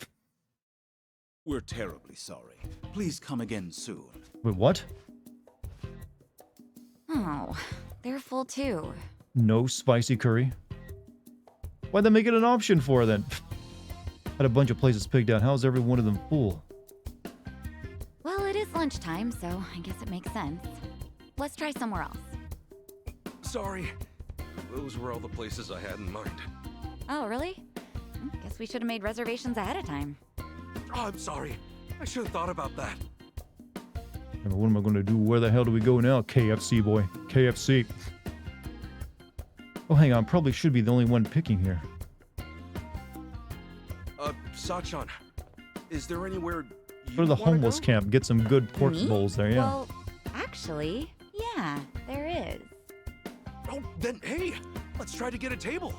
We're terribly sorry. Please come again soon. Wait, what? Oh, they're full too. No spicy curry? Why'd they make it an option for then? Had a bunch of places picked out. How's every one of them full? Well, it is lunchtime, so I guess it makes sense. Let's try somewhere else. Sorry. Those were all the places I had in mind. Oh, really? Guess we should have made reservations ahead of time. Oh, I'm sorry. I should have thought about that. What am I gonna do? Where the hell do we go now? KFC, boy. KFC. Oh, hang on. Probably should be the only one picking here. Sachan, is there anywhere you Go to the wanna homeless go? camp. Get some good pork Me? bowls there, yeah. Well, actually, yeah, there is. Oh, then hey, let's try to get a table.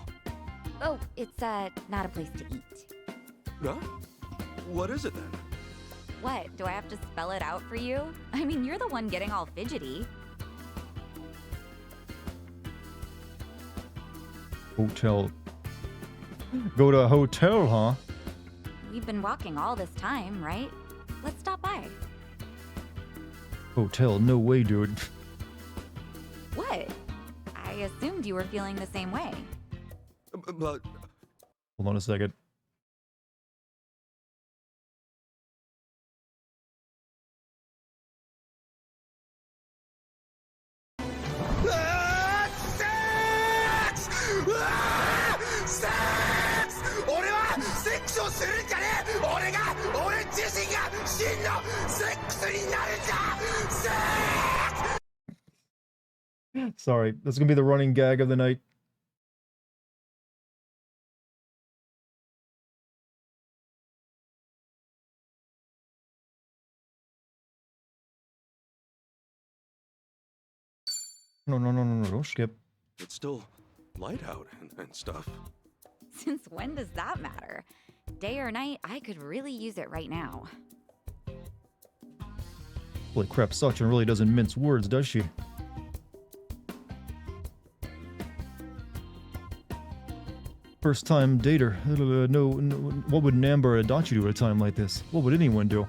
Oh, it's not a place to eat. Huh? What is it then? What? Do I have to spell it out for you? I mean, you're the one getting all fidgety. Hotel. Go to a hotel, huh? We've been walking all this time, right? Let's stop by. Hotel? No way, dude. What? I assumed you were feeling the same way. But Hold on a second. Sorry, that's gonna be the running gag of the night. No, don't skip. it's still light out and stuff. Since when does that matter? Day or night, I could really use it right now. Holy crap, Sachin really doesn't mince words, does she? First time dater. No, what would Namba or Adachi do at a time like this? What would anyone do?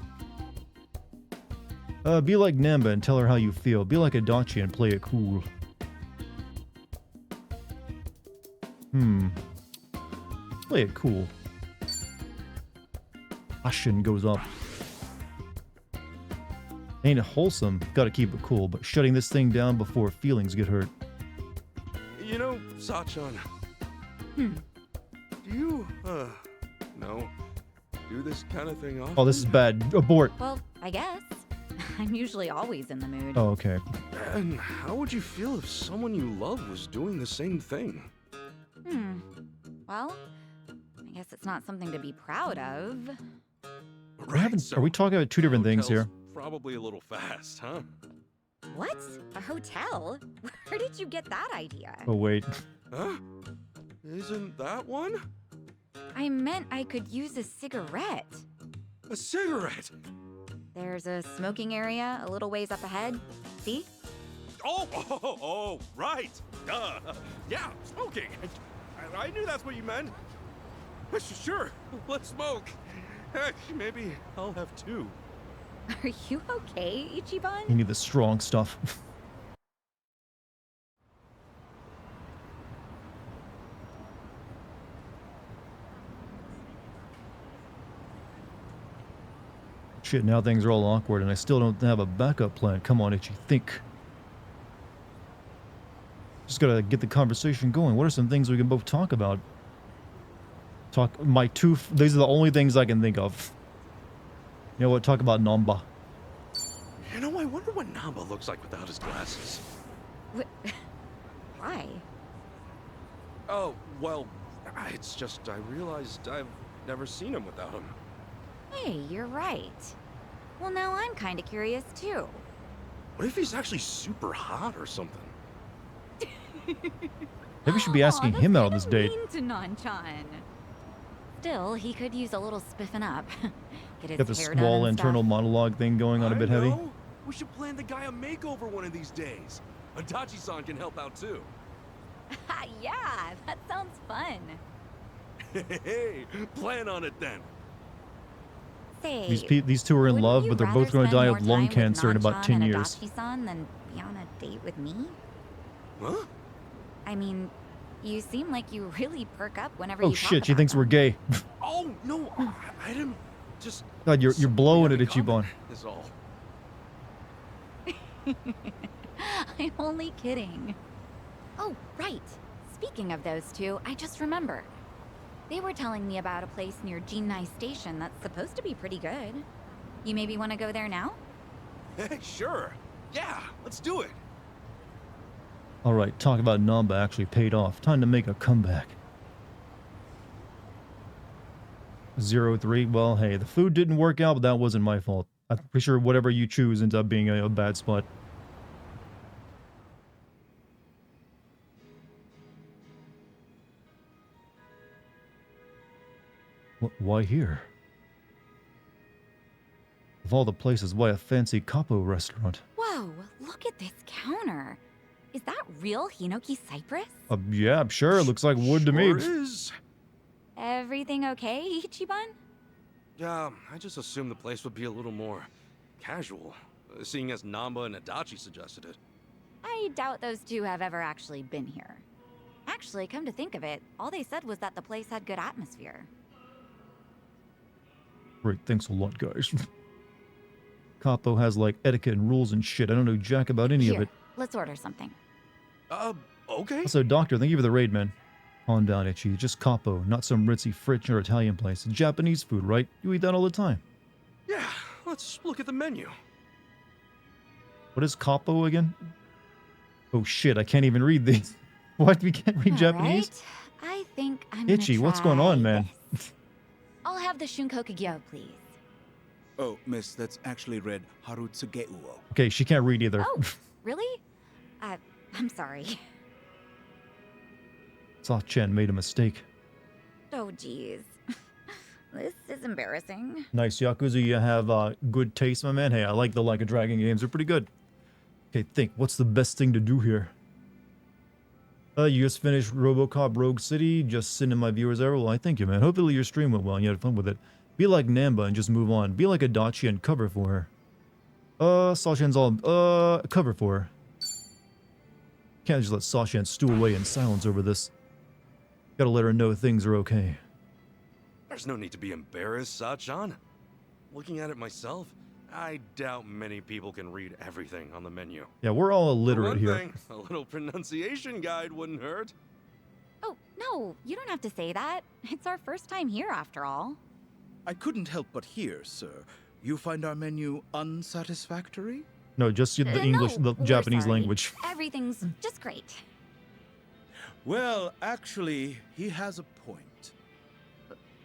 Be like Namba and tell her how you feel. Be like Adachi and play it cool. Play it cool. Passion goes up. Ain't it wholesome? Gotta keep it cool, but shutting this thing down before feelings get hurt. You know, Sachan. Do you, do this kind of thing often? Oh, this is bad. Abort. Well, I guess. I'm usually always in the mood. Oh, okay. And how would you feel if someone you love was doing the same thing? Well, I guess it's not something to be proud of. Are we talking about two different things here? Probably a little fast, huh? What? A hotel? Where did you get that idea? Oh, wait. Huh? Isn't that one? I meant I could use a cigarette. A cigarette? There's a smoking area a little ways up ahead. See? Oh, right. Duh. Yeah, smoking. I knew that's what you meant. Sure, let's smoke. Heck, maybe I'll have two. Are you okay, Ichiban? You need the strong stuff. Shit, now things are all awkward and I still don't have a backup plan. Come on, Ichi, think. Just gotta get the conversation going. What are some things we can both talk about? These are the only things I can think of. You know what? Talk about Namba. You know, I wonder what Namba looks like without his glasses. Why? Oh, well, it's just I realized I've never seen him without him. Hey, you're right. Well, now I'm kind of curious too. What if he's actually super hot or something? Maybe we should be asking him out on this date. Mean to Nanchan. Still, he could use a little spiffing up. Get his Got the hair done small and internal stuff. monologue thing going on a bit heavy. Know. We should plan the guy a makeover one of these days. Adachi-san can help out too. Yeah, that sounds fun. Hey, plan on it then. Say, These two are in wouldn't love, you but they're rather both going to spend die more of lung time with cancer in about Nanchan 10 and years. Adachi-san than be on a date with me? Huh? I mean, you seem like you really perk up whenever Oh you talk shit, she about thinks them. we're gay. Oh no, I didn't. Just. God, you're blowing it, something Ichiban. Is all. I'm only kidding. Oh, right. Speaking of those two, I just remembered. They were telling me about a place near Jinnai Station that's supposed to be pretty good. You maybe want to go there now? Hey, sure. Yeah, let's do it. Alright, talk about Namba actually paid off. Time to make a comeback. 0-3. Well, hey, the food didn't work out, but that wasn't my fault. I'm pretty sure whatever you choose ends up being a bad spot. Why here? Of all the places, why a fancy capo restaurant? Whoa, look at this counter. Is that real Hinoki cypress? Yeah, sure. Looks like wood to me. Sure is. Everything okay, Ichiban? Yeah, I just assumed the place would be a little more casual, seeing as Namba and Adachi suggested it. I doubt those two have ever actually been here. Actually, come to think of it, all they said was that the place had good atmosphere. Great, thanks a lot, guys. Capo has like etiquette and rules and shit. I don't know jack about any of it. Let's order something. Okay. Also, Doctor, thank you for the raid, man. Calm down, Itchy. Just Capo, not some ritzy French or Italian place. It's Japanese food, right? You eat that all the time. Yeah, let's look at the menu. What is Capo again? Oh shit, I can't even read these. What? We can't read Japanese? Right. I think I'm Itchy, what's going on, man? I'll have the Shunkokugyo, please. Oh, miss, that's actually read Harutsugeuo. Okay, she can't read either. Oh, really? I'm sorry. Sa-Chen made a mistake. Oh, geez. This is embarrassing. Nice, Yakuza, you have good taste, my man. Hey, I like the Like a Dragon games. They're pretty good. Okay, think. What's the best thing to do here? You just finished RoboCop Rogue City. Just sending my viewers there. Well, I thank you, man. Hopefully your stream went well and you had fun with it. Be like Namba and just move on. Be like Adachi and cover for her. Sa-Chen's all, cover for her. Can't just let Sa-Chen stew away in silence over this. Gotta let her know things are okay. There's no need to be embarrassed, Sachan. Looking at it myself, I doubt many people can read everything on the menu. Yeah, we're all For illiterate one here. thing, a little pronunciation guide wouldn't hurt. Oh, no, you don't have to say that. It's our first time here, after all. I couldn't help but hear, sir. You find our menu unsatisfactory? No, just the English, no, the we're Japanese sorry. language. Everything's just great. Well, actually, he has a point.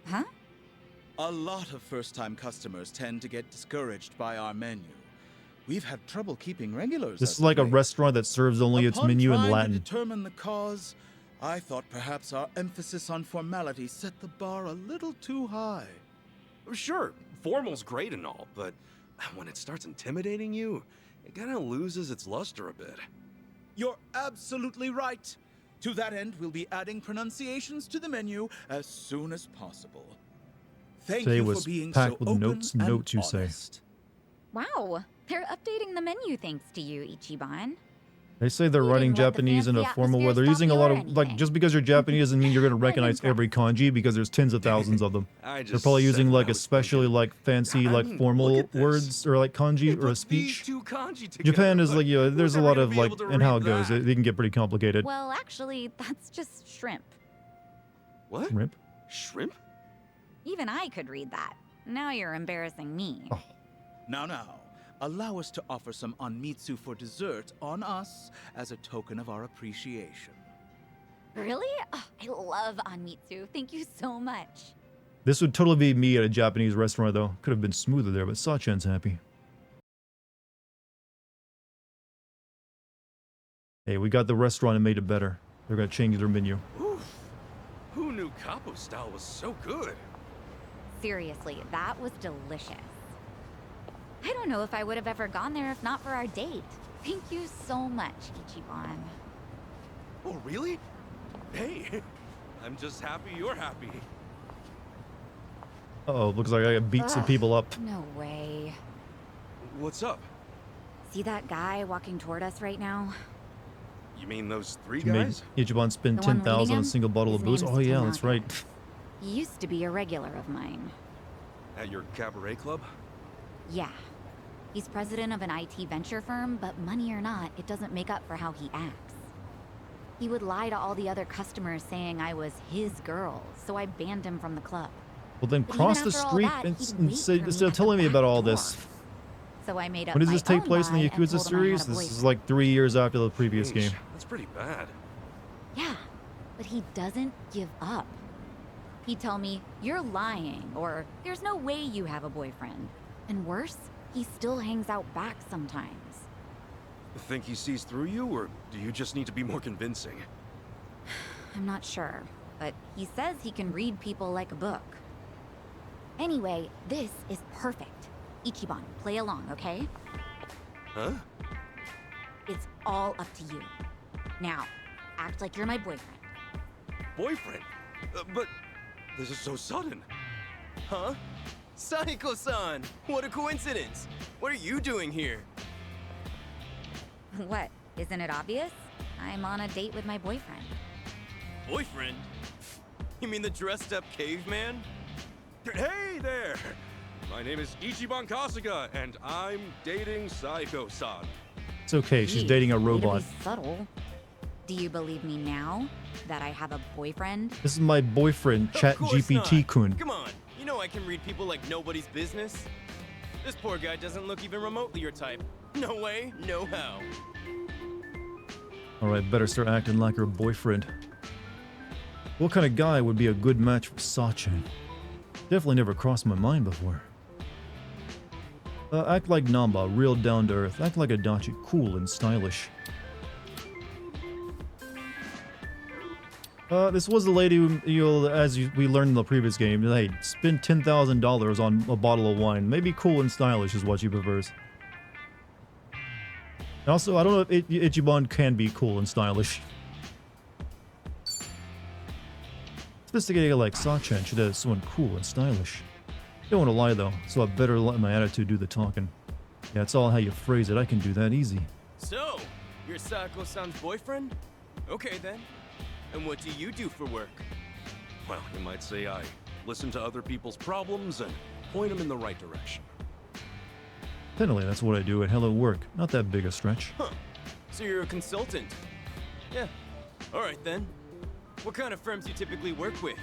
Huh? A lot of first-time customers tend to get discouraged by our menu. We've had trouble keeping regulars. This is like a restaurant that serves only its menu in Upon trying Latin. to determine the cause, I thought perhaps our emphasis on formality set the bar a little too high. Sure, formal's great and all, but when it starts intimidating you, it kind of loses its luster a bit. You're absolutely right. To that end, we'll be adding pronunciations to the menu as soon as possible. Thank Today you was for being packed so with open notes, and notes you say. honest. Wow, they're updating the menu thanks to you, Ichiban. They say they're writing didn't let the Japanese in a fancy formal way. atmosphere They're using a stop lot you of, or like, anything. just because you're Japanese doesn't mean you're going to recognize impressed. every kanji because there's tens of thousands of them. I They're just probably said using what like I was especially thinking. like fancy like Look formal at this. words or like They kanji or a put speech. these two kanji together, Japan is but like, yeah, there's a who's lot ever of gonna be like, able to and how it read goes, that? they can get pretty complicated. Well, actually, that's just shrimp. What? Shrimp? Shrimp? Even I could read that. Now you're embarrassing me. Oh. Now, allow us to offer some onmitsu for dessert on us as a token of our appreciation. Really? Oh, I love Anmitsu. Thank you so much. This would totally be me at a Japanese restaurant though. Could have been smoother there, but Sa-Chan's happy. Hey, we got the restaurant and made it better. They're gonna change their menu. Oof. Who knew Capo style was so good? Seriously, that was delicious. I don't know if I would have ever gone there if not for our date. Thank you so much, Ichiban. Oh, really? Hey, I'm just happy you're happy. Uh-oh, looks like I beat some people up. No way. What's up? See that guy walking toward us right now? You mean those three You made guys? Ichiban spend The one 10,000 on a leading single bottle him? of booze. His Oh name's yeah, that's Tanaka. right. He used to be a regular of mine. At your cabaret club? Yeah. He's president of an IT venture firm, but money or not, it doesn't make up for how he acts. He would lie to all the other customers saying I was his girl, so I banned him from the club. Well then But cross even the after all street that, and, he'd and wait say, for me still at the telling me back about all door. this. So I made up When does my this take own place in the lie and Yakuza told him I had series? a This is boyfriend. like 3 years after the previous Jeez, game. That's pretty bad. Yeah, but he doesn't give up. He'd tell me, "You're lying," or "There's no way you have a boyfriend." And worse, he still hangs out back sometimes. Think he sees through you, or do you just need to be more convincing? I'm not sure, but he says he can read people like a book. Anyway, this is perfect. Ichiban, play along, okay? Huh? It's all up to you. Now, act like you're my boyfriend. Boyfriend? But this is so sudden. Huh? Saiko-san! What a coincidence! What are you doing here? What? Isn't it obvious? I'm on a date with my boyfriend. Boyfriend? You mean the dressed-up caveman? Hey there! My name is Ichiban Kasuga, and I'm dating Saiko-san. It's okay, she's Gee, dating a way to robot. be subtle. Do you believe me now that I have a boyfriend? This is my boyfriend, Of course ChatGPT-kun. not. Come on, you know I can read people like nobody's business. This poor guy doesn't look even remotely your type. No way, no how. Alright, better start acting like her boyfriend. What kind of guy would be a good match for Sachin? Definitely never crossed my mind before. Act like Namba, real down to earth. Act like Adachi, cool and stylish. This was the lady who, we learned in the previous game. Hey, spend $10,000 on a bottle of wine. Maybe cool and stylish is what she prefers. Also, I don't know if Ichiban can be cool and stylish. Sophisticated like Sachin should have someone cool and stylish. Don't want to lie though, so I better let my attitude do the talking. Yeah, it's all how you phrase it. I can do that easy. So, you're Saiko-san's boyfriend? Okay then. And what do you do for work? Well, you might say I listen to other people's problems and point them in the right direction. Technically, that's what I do at Hello Work. Not that big a stretch. Huh. So you're a consultant? Yeah. Alright then. What kind of firms do you typically work with?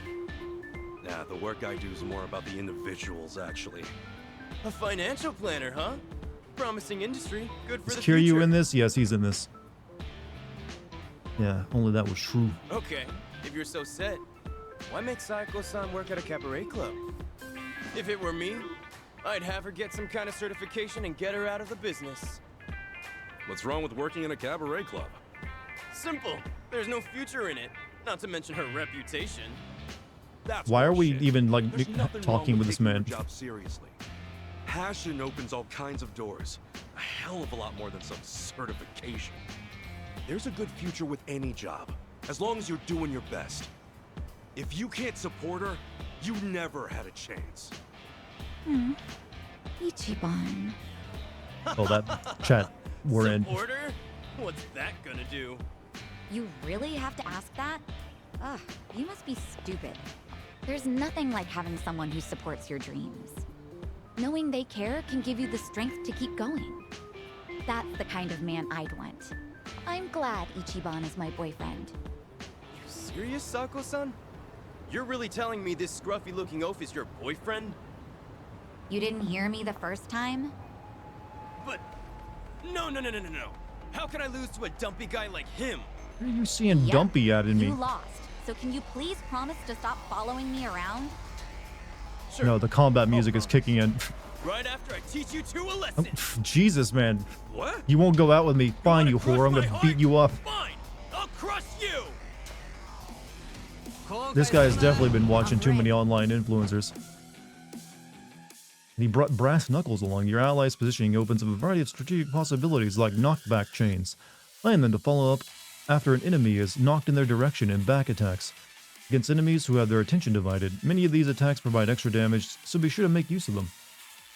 Nah, the work I do is more about the individuals, actually. A financial planner, huh? Promising industry. Good for Is the future. Kiryu in this? Yes, he's in this. Yeah, only that was true. Okay, if you're so set, why make Saiko-san work at a cabaret club? If it were me, I'd have her get some kind of certification and get her out of the business. What's wrong with working in a cabaret club? Simple. There's no future in it. Not to mention her reputation. That's Why are we bullshit. even like There's nothing talking wrong with this taking man? your job seriously. Passion opens all kinds of doors. A hell of a lot more than some certification. There's a good future with any job, as long as you're doing your best. If you can't support her, you never had a chance. Ichiban. Oh, that chat we're in. Support her? What's that gonna do? You really have to ask that? Ugh, you must be stupid. There's nothing like having someone who supports your dreams. Knowing they care can give you the strength to keep going. That's the kind of man I'd want. I'm glad Ichiban is my boyfriend. You serious, Sako-san? You're really telling me this scruffy-looking oaf is your boyfriend? You didn't hear me the first time? But... No. How can I lose to a dumpy guy like him? What are you seeing Yep, dumpy at in me? You lost. So can you please promise to stop following me around? Sure. No, the combat music is kicking in. Right after I teach you two a Oh, lesson. pff, Jesus, man. What? You won't go out with me. Fine, you Crush whore. I'm my gonna heart? beat you up. Fine. I'll crush you. This guy's definitely been watching too many online influencers. And he brought brass knuckles along. Your ally's positioning opens up a variety of strategic possibilities like knockback chains. Plan them to follow up after an enemy is knocked in their direction in back attacks. Against enemies who have their attention divided, many of these attacks provide extra damage, so be sure to make use of them.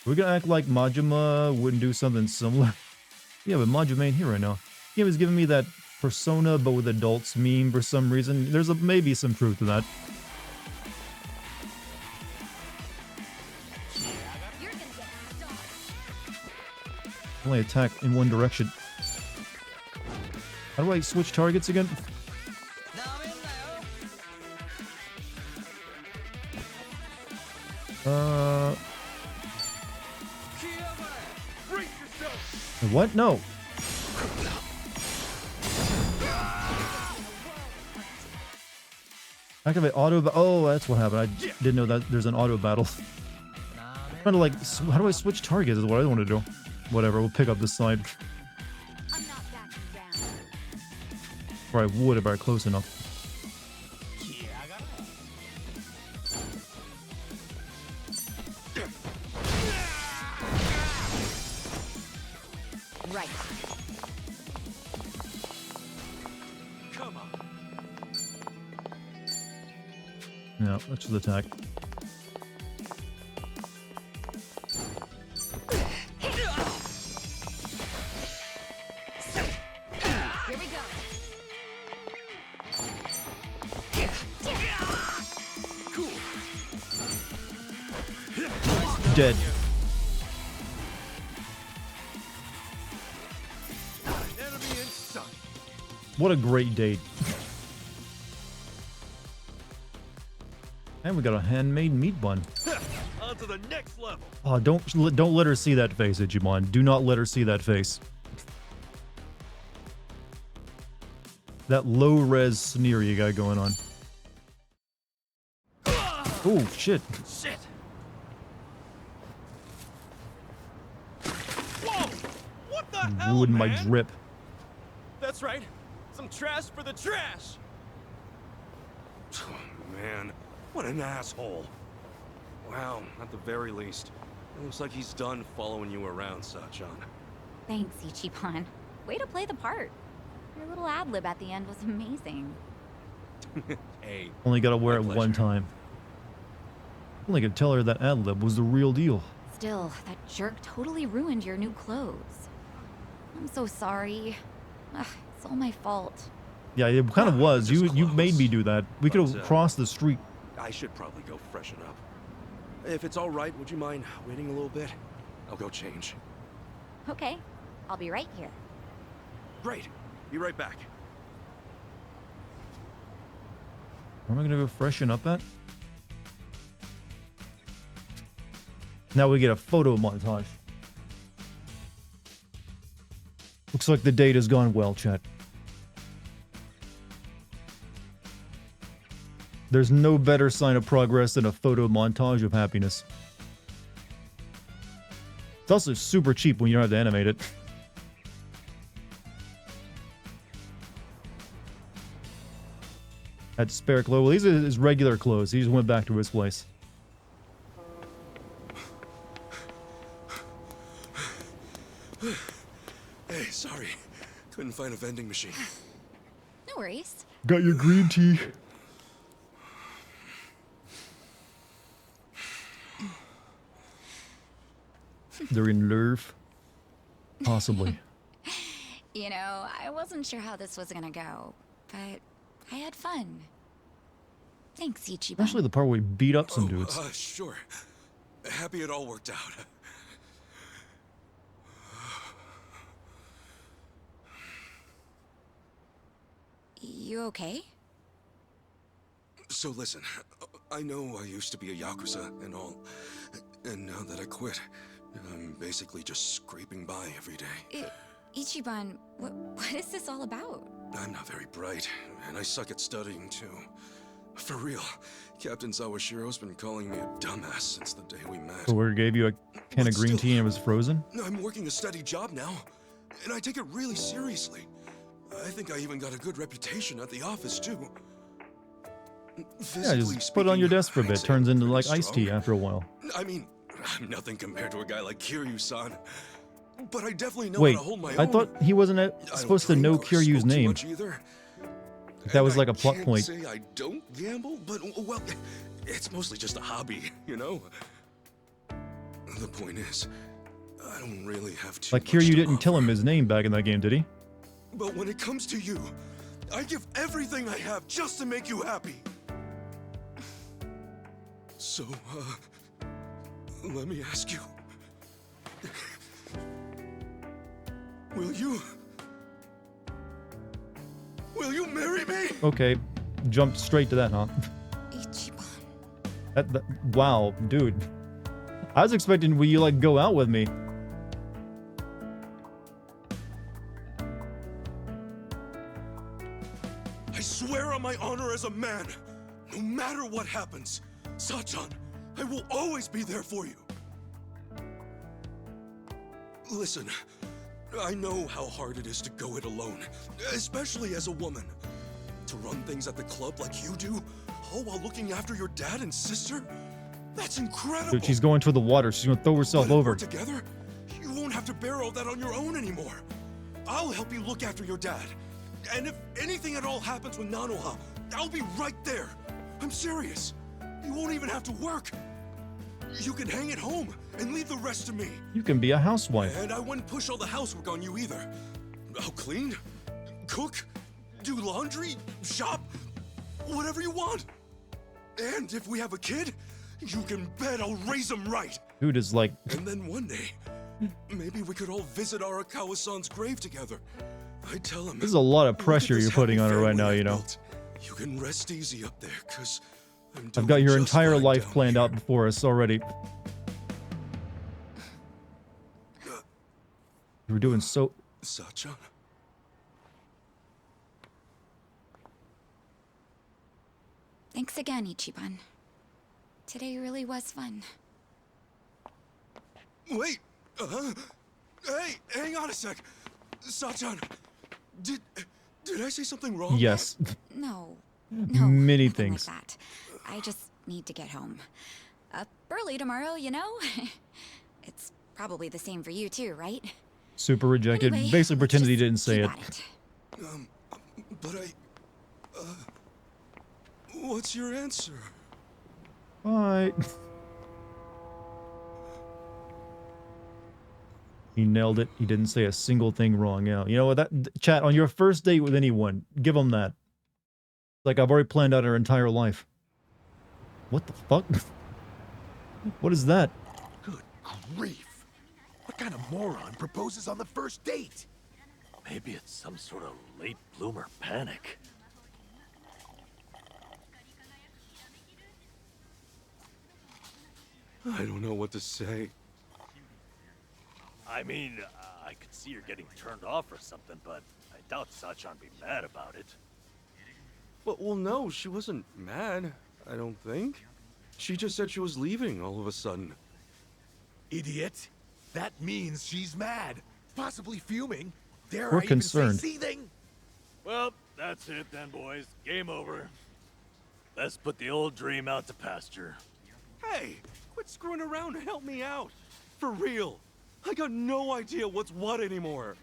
We're gonna act like Majima wouldn't do something similar. Yeah, but Majima ain't here right now. He was giving me that Persona but with adults meme for some reason. There's maybe some truth to that. Only attack in one direction. How do I switch targets again? Break What? No. Activate auto. Oh, that's what happened. I didn't know that there's an auto battle. Trying to like, how do I switch targets? Is what I want to do. Whatever. We'll pick up this side. Or I would if I were close enough. Right. Come on. Yeah, let's just attack. Here we go. Cool. Dead. Enemy in sight. What a great date. And we got a handmade meat bun. On to the next level. Oh, don't let her see that face, Ichiban. Do not let her see that face. That low-res sneer you got going on. Oh, shit. Shit. Whoa! What the hell, Ruined my man? drip. That's right. Some trash for the trash. Oh, man, what an asshole. Wow, at the very least. It looks like he's done following you around, Sachan. Thanks, Ichiban. Way to play the part. Your little ad-lib at the end was amazing. Hey. Only gotta wear it my one pleasure. time. Only could tell her that ad-lib was the real deal. Still, that jerk totally ruined your new clothes. I'm so sorry. Ugh, it's all my fault. Yeah, it kind of was. Just You made close. me do that. We could But, have crossed the street. I should probably go freshen up. If it's all right, would you mind waiting a little bit? I'll go change. Okay, I'll be right here. Great. Be right back. Where am I gonna go freshen up at? Now we get a photo montage. Looks like the date has gone well, chat. There's no better sign of progress than a photo montage of happiness. It's also super cheap when you don't have to animate it. Had spare clothes. Well, these are his regular clothes. He just went back to his place. Hey, sorry. Couldn't find a vending machine. No worries. Got your green tea. They're in nerve. Possibly. You know, I wasn't sure how this was gonna go, but I had fun. Thanks, Ichiban. Especially the part where we beat up some dudes. Sure. Happy it all worked out. You okay? So listen, I know I used to be a Yakuza and all, and now that I quit, I'm basically just scraping by every day. Ichiban, what is this all about? I'm not very bright, and I suck at studying too. For real, Captain Sawashiro's been calling me a dumbass since the day we met. So we gave you a can of green tea and it was frozen? I'm working a steady job now, and I take it really seriously. I think I even got a good reputation at the office too. Yeah, just put it on your desk for a bit. Turns into like iced tea after a while. I mean, I'm nothing compared to a guy like Kiryu-san. But I definitely know Wait, how to hold my I own. thought he wasn't supposed to know Kiryu's name. That was like a plot point. I can't say I don't gamble, but well, it's mostly just a hobby, you know? The point is, I don't really have too Like much Kiryu to didn't tell him offer. his name back in that game, did he? But when it comes to you, I give everything I have just to make you happy. So, let me ask you. Will you marry me? Okay, jumped straight to that, huh? Ichiban. Wow, dude. I was expecting will you like go out with me? as a man, no matter what happens, Sachan, I will always be there for you. Listen, I know how hard it is to go it alone, especially as a woman. To run things at the club like you do, all while looking after your dad and sister? That's incredible. Dude, she's going to the water. She's gonna throw herself But if over. we're together, you won't have to bear all that on your own anymore. I'll help you look after your dad. And if anything at all happens with Nanoha, I'll be right there. I'm serious. You won't even have to work. You can hang at home and leave the rest to me. You can be a housewife. And I wouldn't push all the housework on you either. I'll clean, cook, do laundry, shop, whatever you want. And if we have a kid, you can bet I'll raise him right. Dude is like... And then one day, maybe we could all visit Arakawa-san's grave together. I tell him... This is a lot of pressure you're putting on her right now, you know. You can rest easy up there, cause I've got your entire life planned out before us already. You were doing so... Sachan. Thanks again, Ichiban. Today really was fun. Wait! Hey, hang on a sec! Sachan, did I say something wrong? Yes. No. Many nothing things. like that. I just need to get home. Up early tomorrow, you know? It's probably the same for you too, right? Super rejected. Anyway, Basically pretended he just didn't say keep it. at it. But what's your answer? Alright. He nailed it. He didn't say a single thing wrong. Yeah. You know what? That chat, on your first date with anyone, give them that. Like, I've already planned out her entire life. What the fuck? What is that? Good grief. What kind of moron proposes on the first date? Maybe it's some sort of late bloomer panic. I don't know what to say. I mean, I could see her getting turned off or something, but I doubt Sachan'd be mad about it. Well, no, she wasn't mad, I don't think. She just said she was leaving all of a sudden. Idiot. That means she's mad. Possibly fuming. Dare We're I concerned. even say seething? Well, that's it then, boys. Game over. Let's put the old dream out to pasture. Hey, quit screwing around and help me out. For real. I got no idea what's what anymore.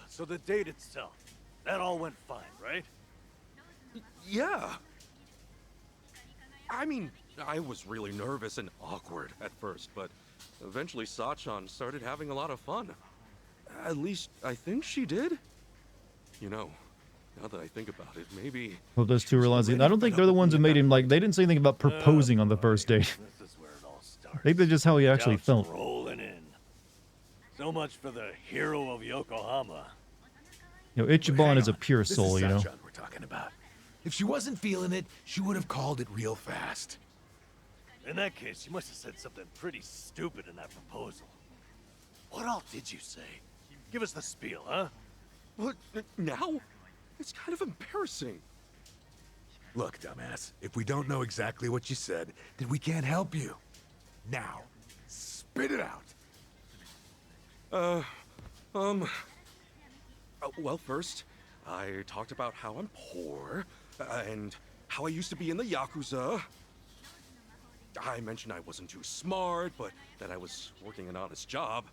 So the date itself, that all went fine, right? Yeah. I mean, I was really nervous and awkward at first, but eventually Sachan started having a lot of fun. At least, I think she did. You know, now that I think about it, maybe... Well, those two realize it. I don't think they're the ones who made him, like, they didn't say anything about proposing on the first date. This is where it all starts. Maybe that's just how he actually Doubts felt. rolling in. So much for the hero of Yokohama. You know, Ichiban is a pure This soul, is you know. Sachan we're talking about. If she wasn't feeling it, she would have called it real fast. In that case, you must have said something pretty stupid in that proposal. What all did you say? Give us the spiel, huh? What, now? It's kind of embarrassing. Look, dumbass, if we don't know exactly what you said, then we can't help you. Now, spit it out. Well, first, I talked about how I'm poor, and how I used to be in the Yakuza. I mentioned I wasn't too smart, but that I was working an honest job.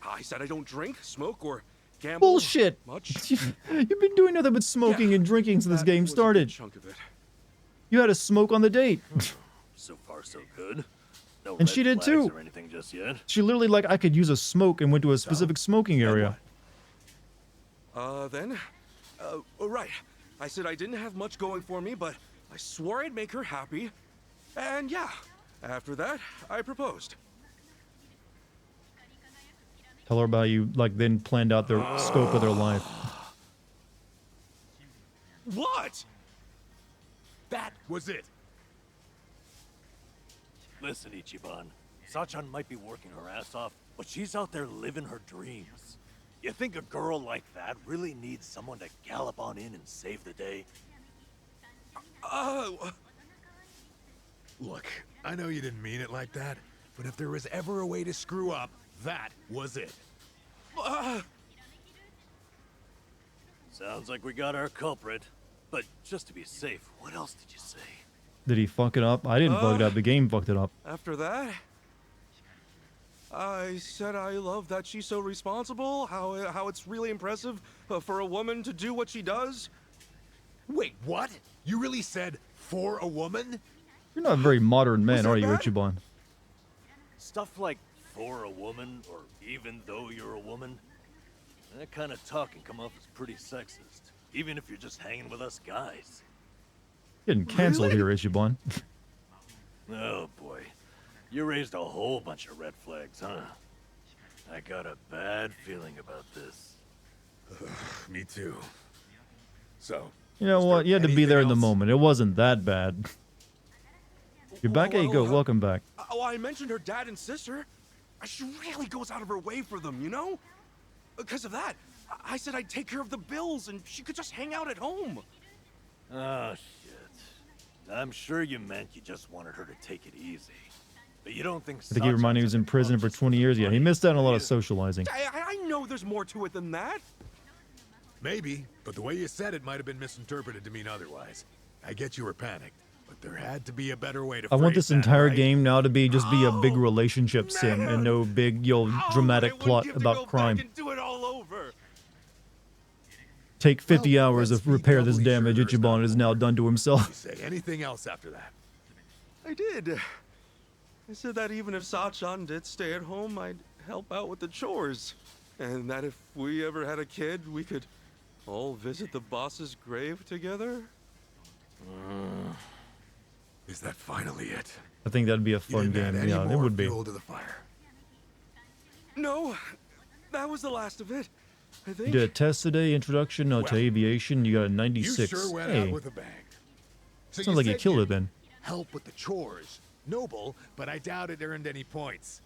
I said I don't drink, smoke, or gamble Bullshit! much. You've been doing nothing but smoking and drinking since this game was a good started. chunk of it. You had a smoke on the date. So far, so good. No And red she did flags too. or anything just yet. She literally, like, I could use a smoke and went to a specific smoking area. Right. I said I didn't have much going for me, but I swore I'd make her happy. And yeah, after that, I proposed. Tell her about you, like, then planned out their scope of their life. What? That was it. Listen, Ichiban. Sachan might be working her ass off, but she's out there living her dreams. You think a girl like that really needs someone to gallop on in and save the day? Look, I know you didn't mean it like that, but if there was ever a way to screw up, that was it. Sounds like we got our culprit. But just to be safe, what else did you say? Did he fuck it up? I didn't fuck it up. The game fucked it up. After that, I said I love that she's so responsible, how it's really impressive for a woman to do what she does. Wait, what? You really said for a woman? You're not a very modern man, are you, Ichiban? Stuff like for a woman, or even though you're a woman, that kind of talk can come off as pretty sexist, even if you're just hanging with us guys. Getting canceled here, Ichiban. Oh boy, you raised a whole bunch of red flags, huh? I got a bad feeling about this. Me too. So, You know what? You had to be there in the moment. It wasn't that bad. You're back? There you go. Welcome back. Oh, I mentioned her dad and sister. She really goes out of her way for them, you know? Because of that, I said I'd take care of the bills and she could just hang out at home. Oh, shit. I'm sure you meant you just wanted her to take it easy. But you don't think I think he reminded me he was in prison for 20 years. Yeah, he missed out on a lot of socializing. I know there's more to it than that. Maybe, but the way you said it might have been misinterpreted to mean otherwise. I get you were panicked, but there had to be a better way to I want phrase this that, entire right? game now to be just be a big relationship sim and no big, dramatic plot about crime. Do it all over. Take 50 hours to repair this damage Ichiban has now done to himself. Say anything else after that? I did. I said that even if Sachan did stay at home, I'd help out with the chores. And that if we ever had a kid, we could all visit the boss's grave together. Is that finally it? I think that'd be a fun game. Yeah, it would be. Fuel to the fire. No, that was the last of it. I You think. did a test today, introduction to aviation. You got a 96. You sure went Hey, out with a bang. So sounds like you said killed you'd it then. Help with the chores. Noble, but I doubt it earned any points.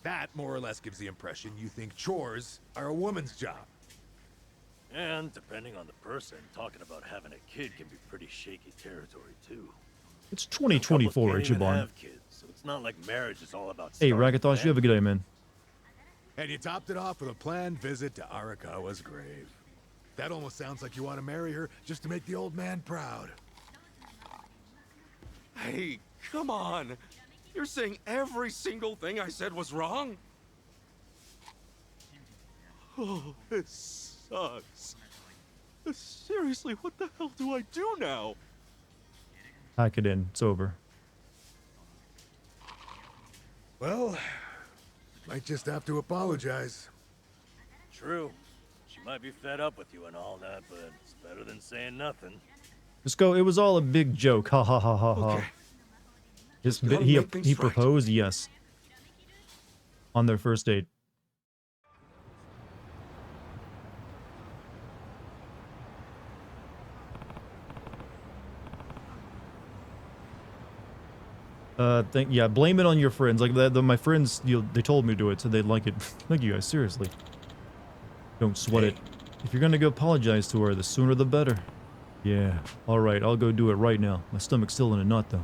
That more or less gives the impression you think chores are a woman's job. And depending on the person, talking about having a kid can be pretty shaky territory too. It's 2024, Can't even Ichiban. have kids, so it's not like marriage is all about. Hey, starting Rakathosh, you have a good day, man. And you topped it off with a planned visit to Arakawa's grave. That almost sounds like you want to marry her just to make the old man proud. Hey, come on. You're saying every single thing I said was wrong? Oh, this sucks. Seriously, what the hell do I do now? Hack it in. It's over. Well, might just have to apologize. True. She might be fed up with you and all that, but it's better than saying nothing. Let's go. It was all a big joke. Ha ha ha ha ha. Okay. Just Gotta he make things right. proposed, yes. On their first date. Yeah, blame it on your friends. Like my friends, they told me to do it, so they'd like it. Thank you guys, seriously. Don't sweat it. If you're gonna go apologize to her, the sooner the better. Yeah, alright, I'll go do it right now. My stomach's still in a knot, though.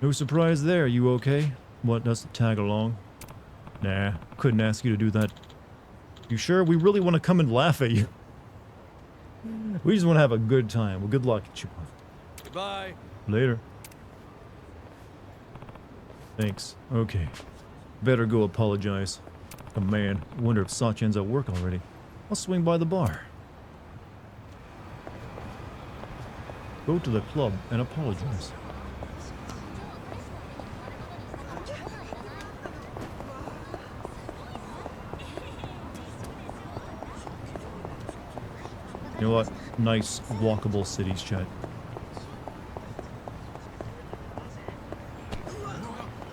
No surprise there, you okay? What, us to tag along? Nah, couldn't ask you to do that. You sure? We really want to come and laugh at you. We just want to have a good time. Well, good luck, Ichiban. Goodbye. Later. Thanks. Okay. Better go apologize. Oh man, wonder if Sachan's at work already. I'll swing by the bar. Go to the club and apologize. You know what? Nice walkable cities, chat.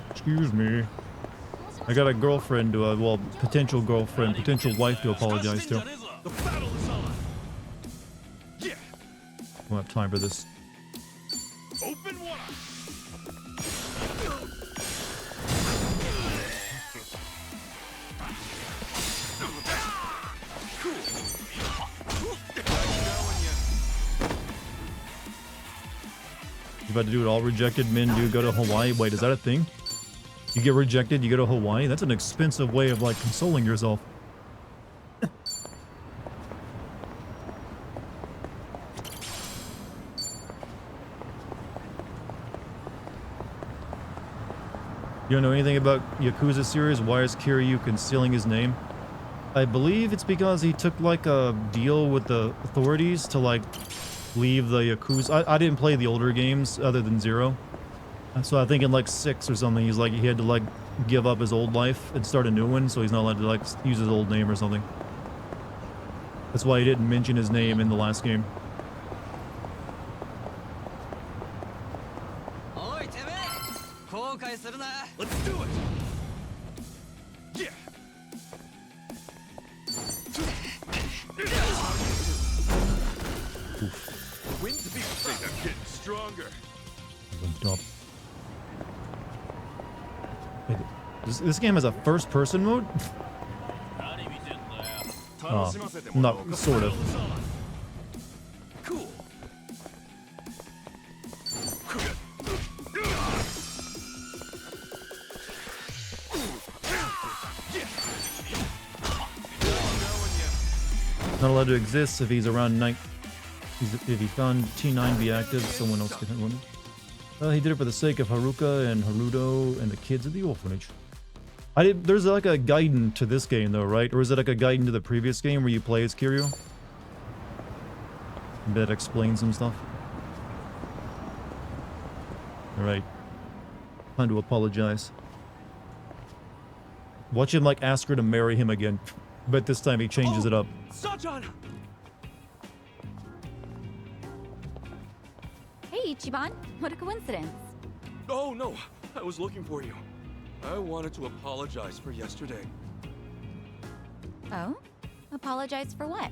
Excuse me. I got a girlfriend to, well, potential girlfriend, potential wife to apologize to. The battle is on. Yeah. Don't have time for this. Open wide. You about to do it all rejected men do go to Hawaii? Wait, is that a thing? You get rejected, you go to Hawaii? That's an expensive way of, like, consoling yourself. You don't know anything about Yakuza series? Why is Kiryu concealing his name? I believe it's because he took, like, a deal with the authorities to, like, leave the Yakuza. I didn't play the older games other than 0. So I think in, like, 6 or something, he's like, he had to, like, give up his old life and start a new one, so he's not allowed to, like, use his old name or something. That's why he didn't mention his name in the last game. Let's do it! Yeah! Win to be think I'm getting stronger. Wait, this game has a first-person mode? Oh, not sort of. Cool. Not allowed to exist if he's around night. If he found T9 be active, someone else can run it. He did it for the sake of Haruka and Haruto and the kids at the orphanage. There's like a guidance to this game though, right? Or is it like a guidance to the previous game where you play as Kiryu? That explains some stuff. Alright. Time to apologize. Watch him like ask her to marry him again. But this time he changes it up. Sajan! Hey, Ichiban. What a coincidence. Oh, no. I was looking for you. I wanted to apologize for yesterday. Oh? Apologize for what?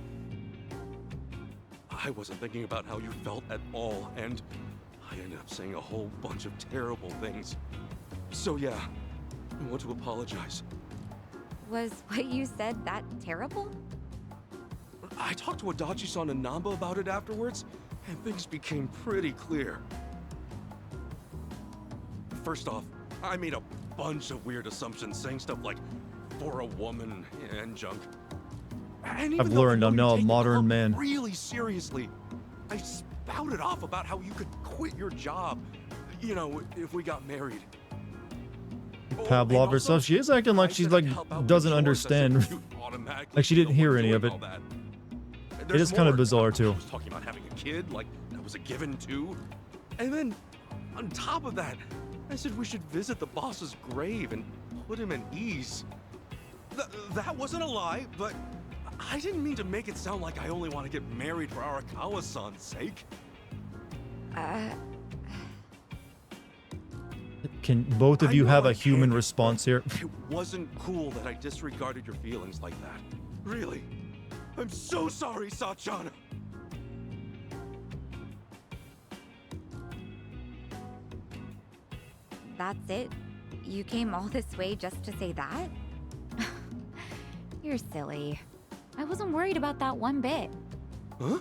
I wasn't thinking about how you felt at all, and I ended up saying a whole bunch of terrible things. So yeah, I want to apologize. Was what you said that terrible? I talked to Adachi-san and Namba about it afterwards, and things became pretty clear. First off, I made a bunch of weird assumptions, saying stuff like, for a woman and junk. And even I've learned I'm now a modern man. Really seriously, I spouted off about how you could quit your job, you know, if we got married. Pavlov herself, she is acting like she's like doesn't understand. Like she didn't hear any of it. It is kind of bizarre too. I was talking about having a kid, like that was a given too. And then, on top of that, I said we should visit the boss's grave and put him at ease. That wasn't a lie, but I didn't mean to make it sound like I only want to get married for Arakawa-san's sake. Can both of you have a human response here? It wasn't cool that I disregarded your feelings like that. Really. I'm so sorry, Sachan. That's it? You came all this way just to say that? You're silly. I wasn't worried about that one bit. Huh?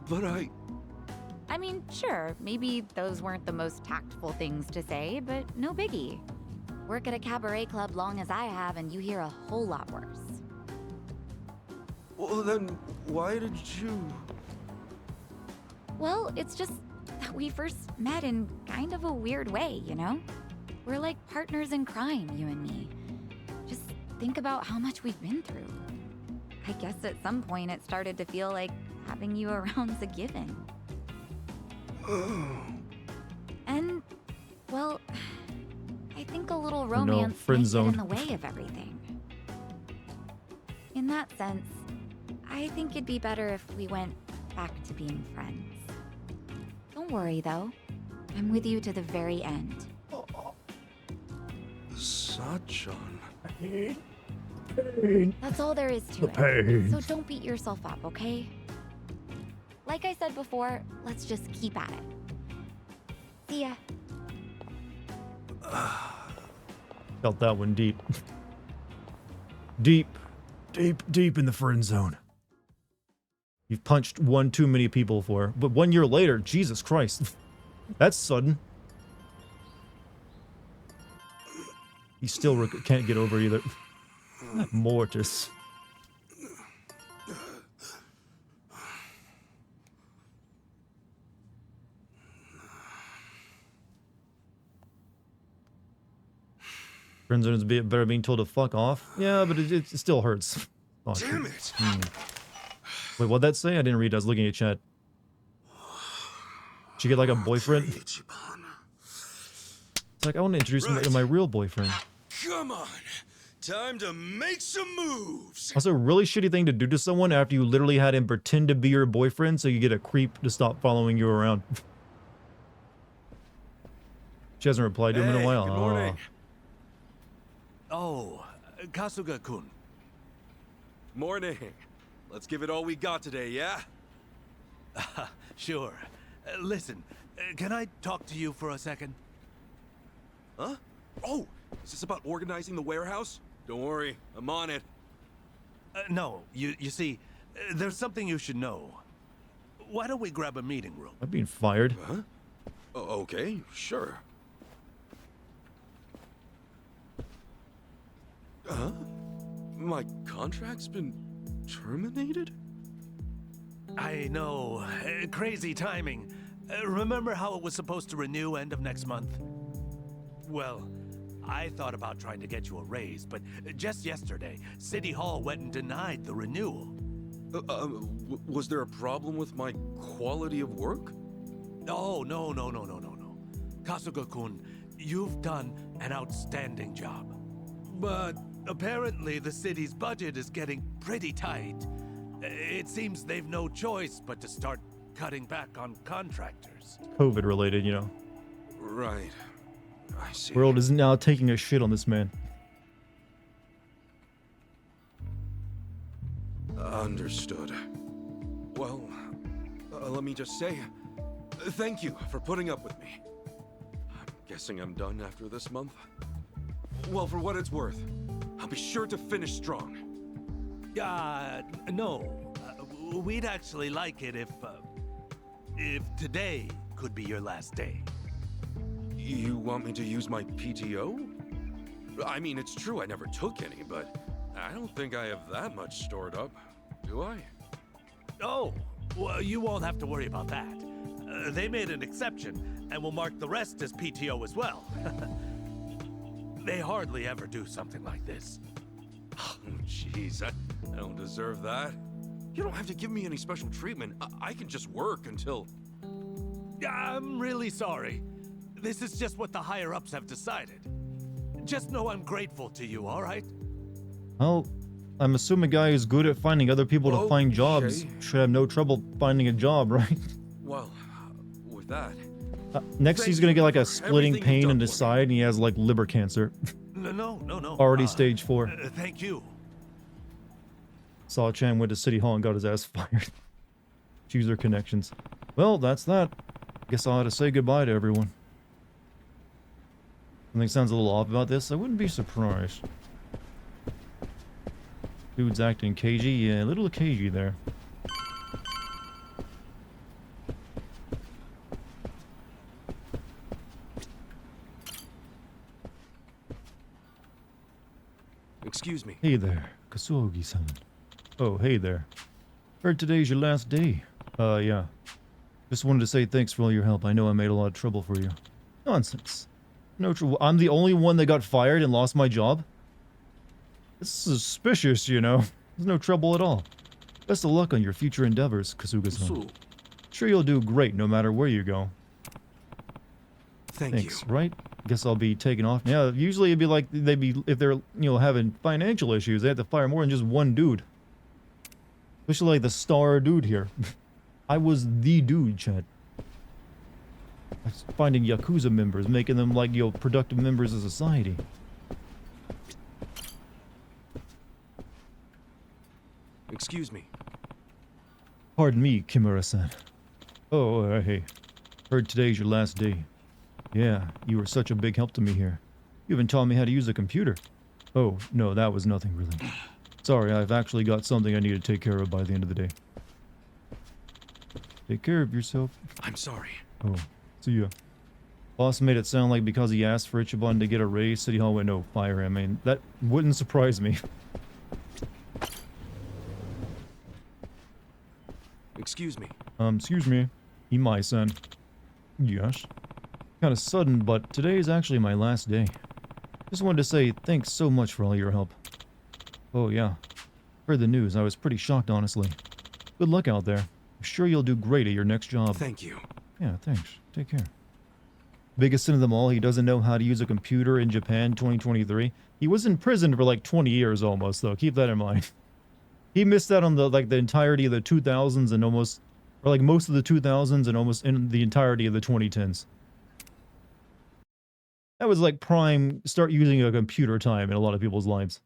But I mean, sure, maybe those weren't the most tactful things to say, but no biggie. Work at a cabaret club long as I have, and you hear a whole lot worse. Well, then, why did you... Well, it's just that we first met in kind of a weird way, you know? We're like partners in crime, you and me. Just think about how much we've been through. I guess at some point it started to feel like having you around's a given. And, well, I think a little romance might get in the way of everything. In that sense, I think it'd be better if we went back to being friends. Don't worry, though. I'm with you to the very end. Sachan. That's all there is to it. So don't beat yourself up, okay? Like I said before, let's just keep at it. See ya. Felt that one deep. Deep in the friend zone. You've punched one too many people for, but 1 year later, Jesus Christ. That's sudden. He still can't get over either. Mortis. Friends is better being told to fuck off. Yeah, but it still hurts. Oh, Damn it! Wait, what'd that say? I didn't read. I was looking at chat. Did you get like a boyfriend? It's like I want to introduce him to my real boyfriend. Come on, time to make some moves. Also, a really shitty thing to do to someone after you literally had him pretend to be your boyfriend so you get a creep to stop following you around. She hasn't replied to him in a while. Good morning. Oh, Kasuga-kun. Morning. Let's give it all we got today, yeah? Sure. Listen, can I talk to you for a second? Huh? Oh, is this about organizing the warehouse? Don't worry, I'm on it. No, you see, there's something you should know. Why don't we grab a meeting room? I'm being fired. Huh? Okay, sure. Huh? My contract's been terminated? I know. Crazy timing. Remember how it was supposed to renew end of next month? Well, I thought about trying to get you a raise, but just yesterday, City Hall went and denied the renewal. Was there a problem with my quality of work? Oh, no. Kasuga-kun, you've done an outstanding job. But apparently the city's budget is getting pretty tight. It seems they've no choice but to start cutting back on contractors. COVID related, you know. Right. I see. World is now taking a shit on this man. Understood. Well, let me just say, thank you for putting up with me. I'm guessing I'm done after this month. Well, for what it's worth, I'll be sure to finish strong. No. We'd actually like it if today could be your last day. You want me to use my PTO? I mean, it's true I never took any, but I don't think I have that much stored up, do I? Oh, well, you won't have to worry about that. They made an exception, and will mark the rest as PTO as well. They hardly ever do something like this. Oh, jeez, I don't deserve that. You don't have to give me any special treatment. I can just work until... I'm really sorry. This is just what the higher-ups have decided. Just know I'm grateful to you, all right? Well, I'm assuming a guy who's good at finding other people to find jobs should have no trouble finding a job, right? Well, with that... Next he's gonna get like a splitting pain in his side and he has like liver cancer. No. Already stage 4. Thank you. Saw-chan went to City Hall and got his ass fired. Choose their connections. Well, that's that. Guess I'll have to say goodbye to everyone. Something sounds a little off about this. I wouldn't be surprised. Dude's acting cagey. Yeah, a little cagey there. Excuse me. Hey there, Kasuogi-san. Oh, hey there. Heard today's your last day. Yeah. Just wanted to say thanks for all your help. I know I made a lot of trouble for you. Nonsense. No trouble. I'm the only one that got fired and lost my job? This is suspicious, you know. There's no trouble at all. Best of luck on your future endeavors, Kasuga-san. Sure you'll do great no matter where you go. Thanks, right? Guess I'll be taking off. Yeah, usually it'd be like if they're, having financial issues, they have to fire more than just one dude. Especially like the star dude here. I was the dude, Chad. Finding Yakuza members, making them like, productive members of society. Excuse me. Pardon me, Kimura-san. Oh, hey. Heard today's your last day. Yeah, you were such a big help to me here. You even taught me how to use a computer. Oh, no, that was nothing really. Sorry, I've actually got something I need to take care of by the end of the day. Take care of yourself. I'm sorry. Oh, See ya. Boss made it sound like because he asked for Ichiban to get a raise, City Hall went, no, fire him. I mean, that wouldn't surprise me. Excuse me. Excuse me. Imai-san. Yes. Kind of sudden, but today is actually my last day. Just wanted to say thanks so much for all your help. Oh yeah. Heard the news. I was pretty shocked, honestly. Good luck out there. I'm sure you'll do great at your next job. Thank you. Yeah, thanks. Take care. Biggest sin of them all, he doesn't know how to use a computer in Japan 2023. He was in prison for like 20 years almost, though. Keep that in mind. He missed out on the entirety of the 2000s and almost, or like most of the 2000s and almost in the entirety of the 2010s. That was like prime start using a computer time in a lot of people's lives.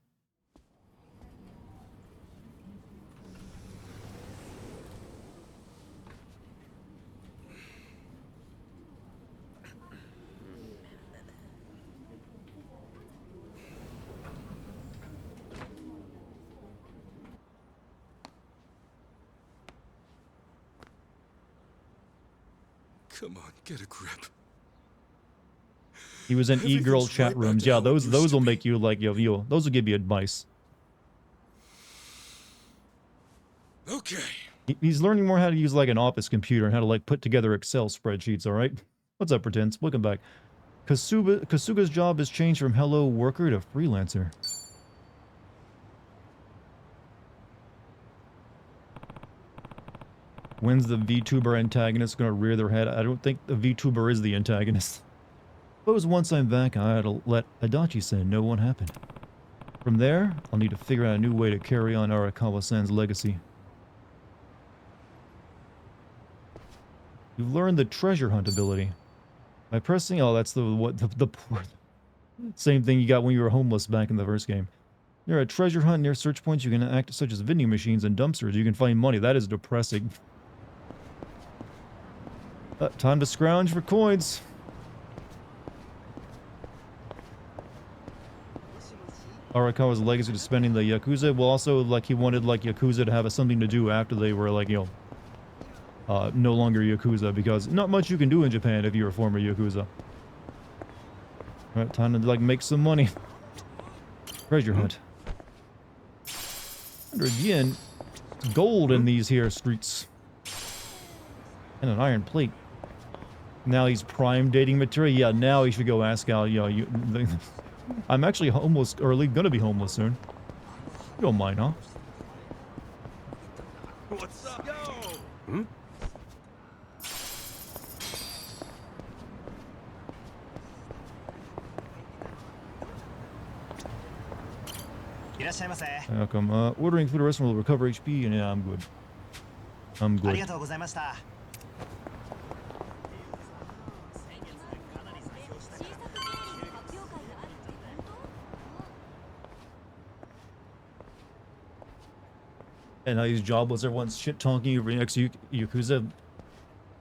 Come on, get a grip. He was in e-girl Everything's chat right back rooms. to Yeah, how it those used to will be. make you like yo. Those will give you advice. Okay. He's learning more how to use like an office computer and how to like put together Excel spreadsheets. All right. What's up, Pretense? Welcome back. Kasuga's job has changed from hello worker to freelancer. When's the VTuber antagonist gonna rear their head? I don't think the VTuber is the antagonist. Suppose once I'm back, I had to let Adachi-san know what happened. From there, I'll need to figure out a new way to carry on Arakawa-san's legacy. You've learned the treasure hunt ability. By pressing, oh, that's the same thing you got when you were homeless back in the first game. Near a treasure hunt near search points, you can act such as vending machines and dumpsters. You can find money. That is depressing. Time to scrounge for coins. Arakawa's legacy to spending the Yakuza. Well, also, like, he wanted, like, Yakuza to have something to do after they were, like, you know, no longer Yakuza, because not much you can do in Japan if you're a former Yakuza. Alright, time to, like, make some money. Treasure hunt. 100 yen. Gold in these here streets. And an iron plate. Now he's prime dating material. Yeah, now he should go ask out, you know, I'm actually homeless, or gonna be homeless soon. You don't mind, huh? What's up? Yo! Hmm? Welcome. Ordering food at a restaurant will recover HP, and yeah, I'm good. I'm good. And now he's jobless. Everyone's shit talking over next Yakuza.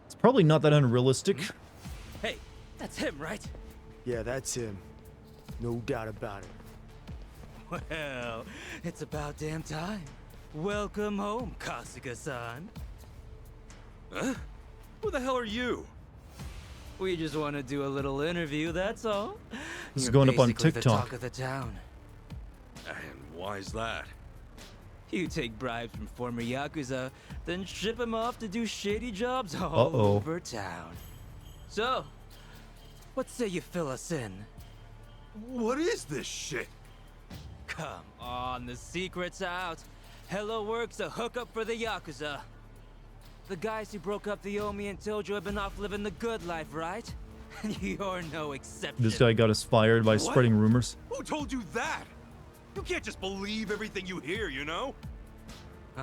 It's probably not that unrealistic. Hey, that's him, right? Yeah, that's him. No doubt about it. Well, it's about damn time. Welcome home, Kasuga-san. Huh? Who the hell are you? We just want to do a little interview, that's all. This is You're going up on basically the TikTok. talk of the town. And why's that? You take bribes from former Yakuza, then ship them off to do shady jobs all Uh-oh. over town. So, what say you fill us in? What is this shit? Come on, the secret's out. Hello Work's a hookup for the Yakuza. The guys who broke up the Omi and Tojo have been off living the good life, right? You're no exception. This guy got us fired by What? spreading rumors. Who told you that? You can't just believe everything you hear, you know?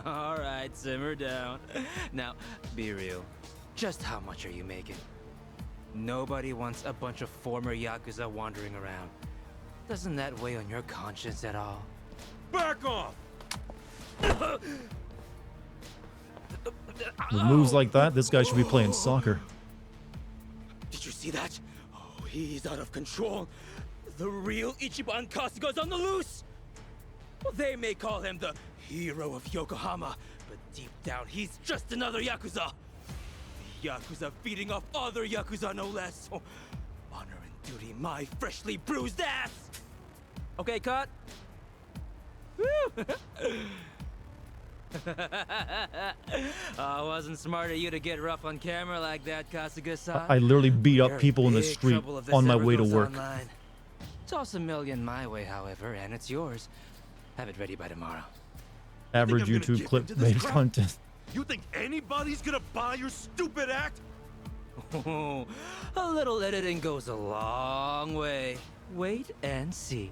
All right, simmer down. Now, be real. Just how much are you making? Nobody wants a bunch of former Yakuza wandering around. Doesn't that weigh on your conscience at all? Back off! With moves like that, this guy should be playing soccer. Did you see that? Oh, he's out of control. The real Ichiban Kasuga's on the loose! Well, they may call him the hero of Yokohama, but deep down, he's just another Yakuza. Yakuza feeding off other Yakuza, no less. Oh, honor and duty, my freshly bruised ass! Okay, cut. Woo! Wasn't smart of you to get rough on camera like that, Kasuga-san. I literally beat up people in the street on my way to work. Online. Toss $1 million my way, however, and it's yours. Have it ready by tomorrow. Average YouTube clip made content. You think anybody's gonna buy your stupid act? Oh, a little editing goes a long way. Wait and see.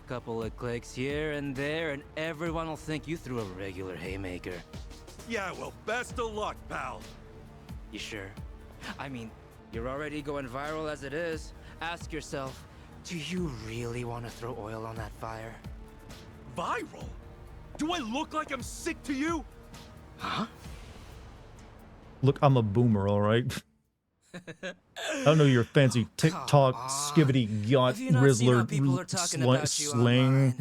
Couple of clicks here and there, and everyone will think you threw a regular haymaker. Yeah, well, best of luck, pal. You sure? I mean, you're already going viral as it is. Ask yourself, do you really want to throw oil on that fire? Viral? Do I look like I'm sick to you? Huh? Look, I'm a boomer, all right? I don't know your fancy TikTok, skibbity, yacht, Rizzler, slang.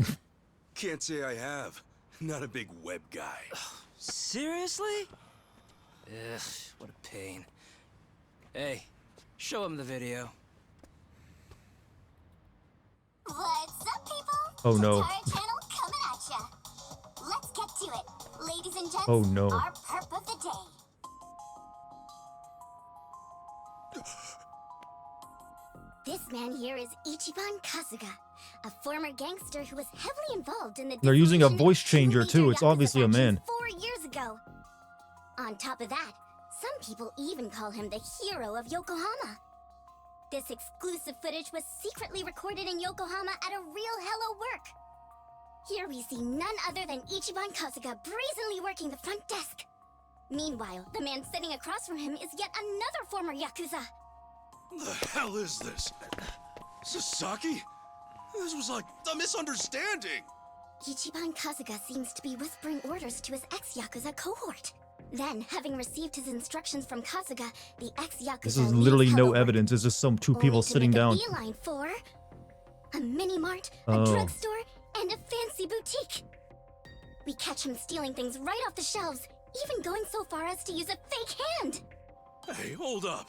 Can't say I have. Not a big web guy. Seriously? Ugh, what a pain. Hey, show him the video. What's up, people? Oh no. Tatara channel coming at ya. Let's get to it. Ladies and gents, Oh no. our perp of the day. This man here is Ichiban Kasuga, a former gangster who was heavily involved in the They're using a dissolution voice of changer major too. It's Yakuza obviously a man. factions 4 years ago. On top of that, some people even call him the hero of Yokohama. This exclusive footage was secretly recorded in Yokohama at a real hello work. Here we see none other than Ichiban Kasuga brazenly working the front desk. Meanwhile, the man sitting across from him is yet another former Yakuza. The hell is this? Sasaki? This was like a misunderstanding. Ichiban Kasuga seems to be whispering orders to his ex-Yakuza cohort. Then, having received his instructions from Kasuga, the ex-Yakuza This is literally leaves no Hello evidence. It's just some two Work, people only to sitting make a down. beeline for a mini-mart, Oh. a drugstore, and a fancy boutique. We catch him stealing things right off the shelves, even going so far as to use a fake hand. Hey, hold up.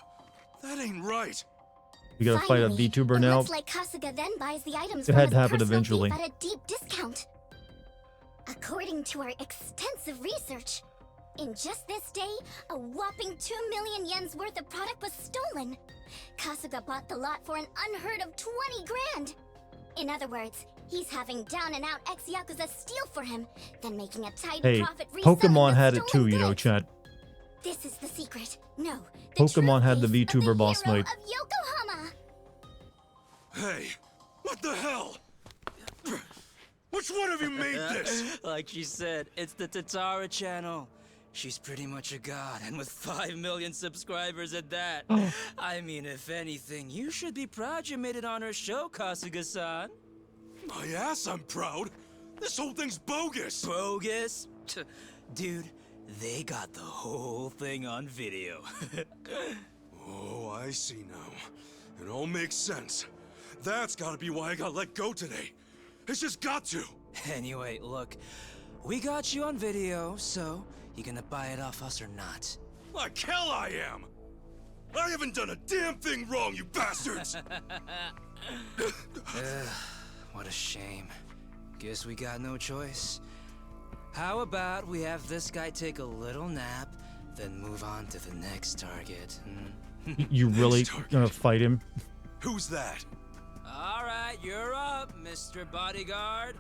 That ain't right. We gotta fight a Finally, VTuber it now. looks like Kasuga then buys the items It from had his to happen personal eventually. thief at a deep discount. According to our extensive research, in just this day, a whopping 2 million yen's worth of product was stolen. Kasuga bought the lot for an unheard of 20 grand. In other words, he's having down-and-out ex-Yakuza steal for him, then making a tidy Hey, profit reselling Pokemon the had it too, stolen you know, goods. chat. This is the secret. No, the Pokemon true had the face of VTuber boss hero fight. of Yokohama. Hey, what the hell? Which one of you made this? Like she said, it's the Tatara channel. She's pretty much a god, and with 5 million subscribers at that. I mean, if anything, you should be proud you made it on her show, Kasuga-san. My ass, I'm proud. This whole thing's bogus. Bogus? Dude, they got the whole thing on video. Oh, I see now. It all makes sense. That's gotta be why I got let go today. It's just got to. Anyway, look, we got you on video, so you gonna buy it off us or not? Like hell I am. I haven't done a damn thing wrong, you bastards. What a shame. Guess we got no choice. How about we have this guy take a little nap, then move on to the next target? You really gonna fight him? Who's that? All right, you're up, Mr. Bodyguard.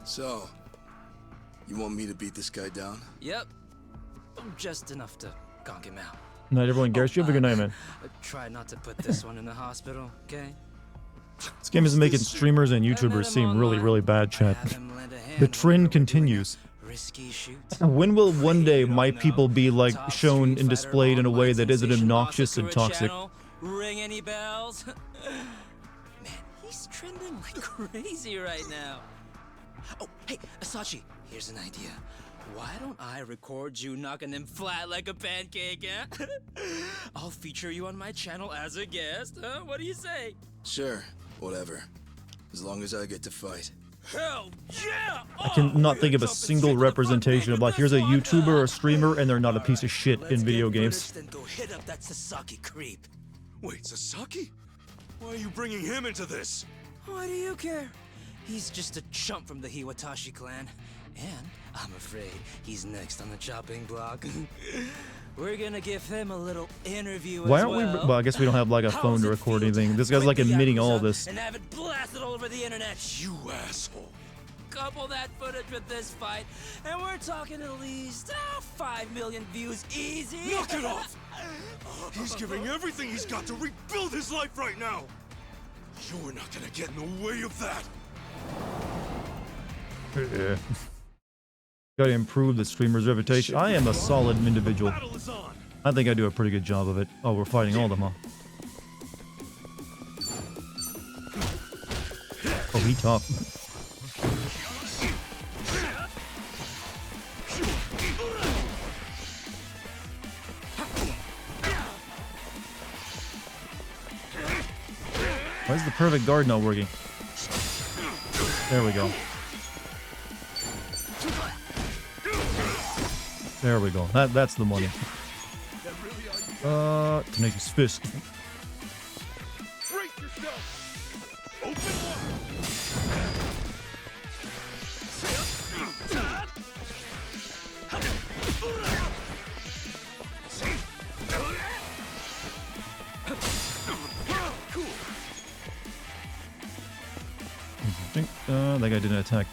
So, you want me to beat this guy down? Yep. Just enough to conk him out. Night, everyone. Garrett, you have a good night, man. Try not to put this one in the hospital, okay? This game is making streamers and YouTubers seem really, really bad, chat. The trend continues. When will one day my people be like shown and displayed in a way that isn't obnoxious and toxic? Ring any bells? Man, he's trending like crazy right now. Oh, hey, Asachi, here's an idea. Why don't I record you knocking him flat like a pancake, eh? I'll feature you on my channel as a guest, huh? What do you say? Sure, whatever. As long as I get to fight. Hell yeah! I cannot think of a single representation of like, here's a YouTuber or a streamer and they're not a piece of shit in video games. Then go hit up that Sasaki creep. Wait, Sasaki? Why are you bringing him into this? Why do you care? He's just a chump from the Hiwatashi clan. And I'm afraid he's next on the chopping block. We're gonna give him a little interview Why as aren't we? well. Well, I guess we don't have like a phone to record anything. This guy's like admitting all of this. And have it blasted all over the internet. You asshole. Couple that footage with this fight, and we're talking at least 5 million views easy. Knock it off! He's giving everything he's got to rebuild his life right now. You're not gonna get in the way of that. Yeah. Gotta improve the streamer's reputation. I am a solid individual. I think I do a pretty good job of it. Oh, we're fighting all of them, huh? Oh, he tough. Why is the perfect guard not working? There we go. There we go. That's the money. Tenacious fist. Brace yourself. Open That guy didn't attack.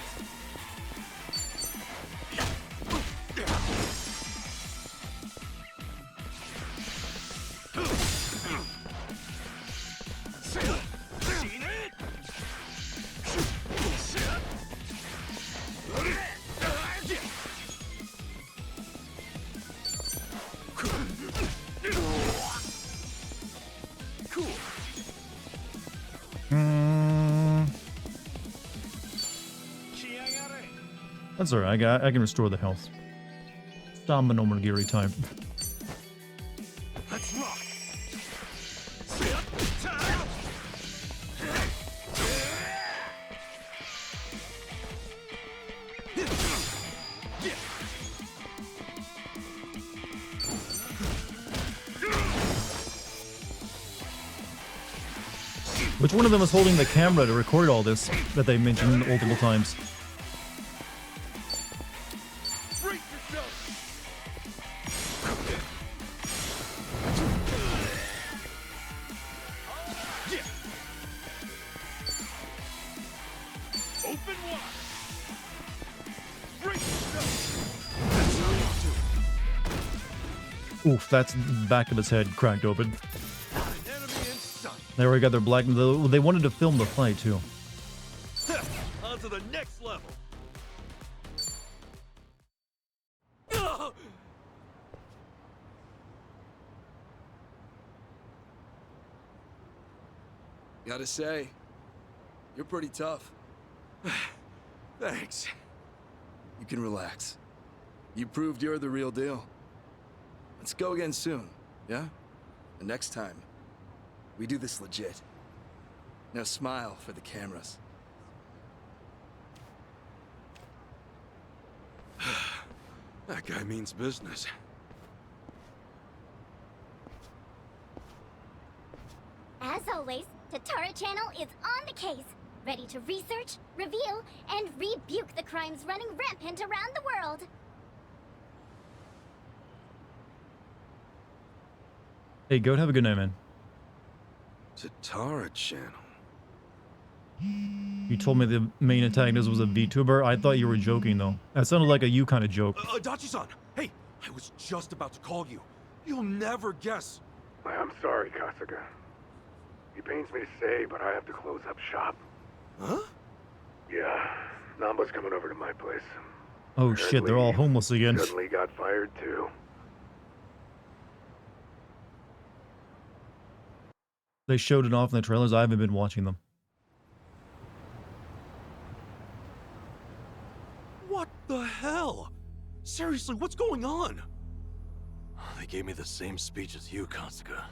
That's alright, I can restore the health. Stamina Mogiri time. Let's rock. Which one of them was holding the camera to record all this that they mentioned multiple times? Oof, that's the back of his head cracked open. There we got their black. They wanted to film the fight too. On to the next level. Gotta say, you're pretty tough. Thanks. You can relax. You proved you're the real deal. Let's go again soon, yeah? And next time, we do this legit. Now smile for the cameras. That guy means business. As always, Tatara Channel is on the case, ready to research, reveal, and rebuke the crimes running rampant around the world. Hey, Goat, have a good night, man. Tatara Channel. You told me the main antagonist was a VTuber. I thought you were joking, though. That sounded like a you kind of joke. Dachi-san! Hey, I was just about to call you. You'll never guess. I'm sorry, Kasuga. It pains me to say, but I have to close up shop. Huh? Yeah, Namba's coming over to my place. Oh shit, they're all homeless again. Suddenly got fired too. They showed it off in the trailers. I haven't been watching them. What the hell? Seriously, what's going on? They gave me the same speech as you, Kasuga.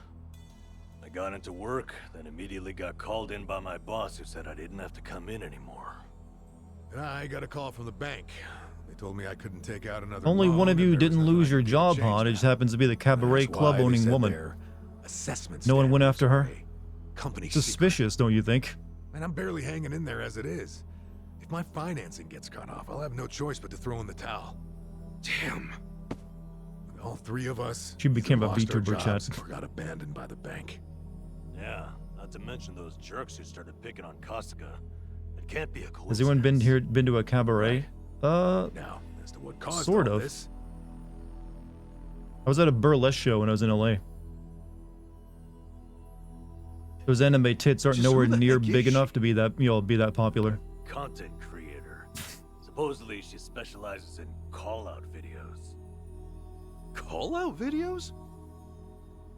I got into work, then immediately got called in by my boss who said I didn't have to come in anymore. And I got a call from the bank. They told me I couldn't take out another Only one loan, of and you there was didn't nothing lose I your could do to job, change hon. It that. just happens to be the cabaret That's why club they owning said woman. their assessment No one went standards after are her? a company Suspicious, don't you think? And I'm barely hanging in there as it is. If my financing gets cut off, I'll have no choice but to throw in the towel. Damn. All three of us She became a either lost our VTuber, jobs chat. or got abandoned by the bank. Yeah, not to mention those jerks who started picking on Kasuga. It can't be a coincidence. Has anyone been to a cabaret? Now, as to what caused sort all of. this, I was at a burlesque show when I was in LA. Those anime tits aren't Just nowhere who the near heck is big she? enough to be that popular. Content creator. Supposedly she specializes in call-out videos. Call-out videos?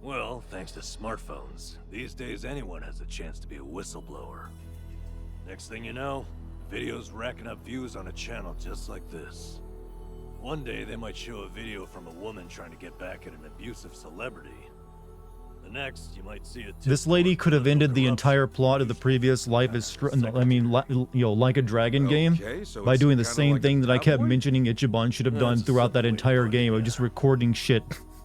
Well, thanks to smartphones, these days anyone has a chance to be a whistleblower. Next thing you know, videos racking up views on a channel just like this. One day they might show a video from a woman trying to get back at an abusive celebrity. The next, you might see a This lady could have ended the entire plot of the previous Like a Dragon game so by it's doing the kinda same like a thing that I kept tabloid? mentioning Ichiban should have Yeah, done it's a throughout that simple way entire to game put of it, just yeah. recording shit.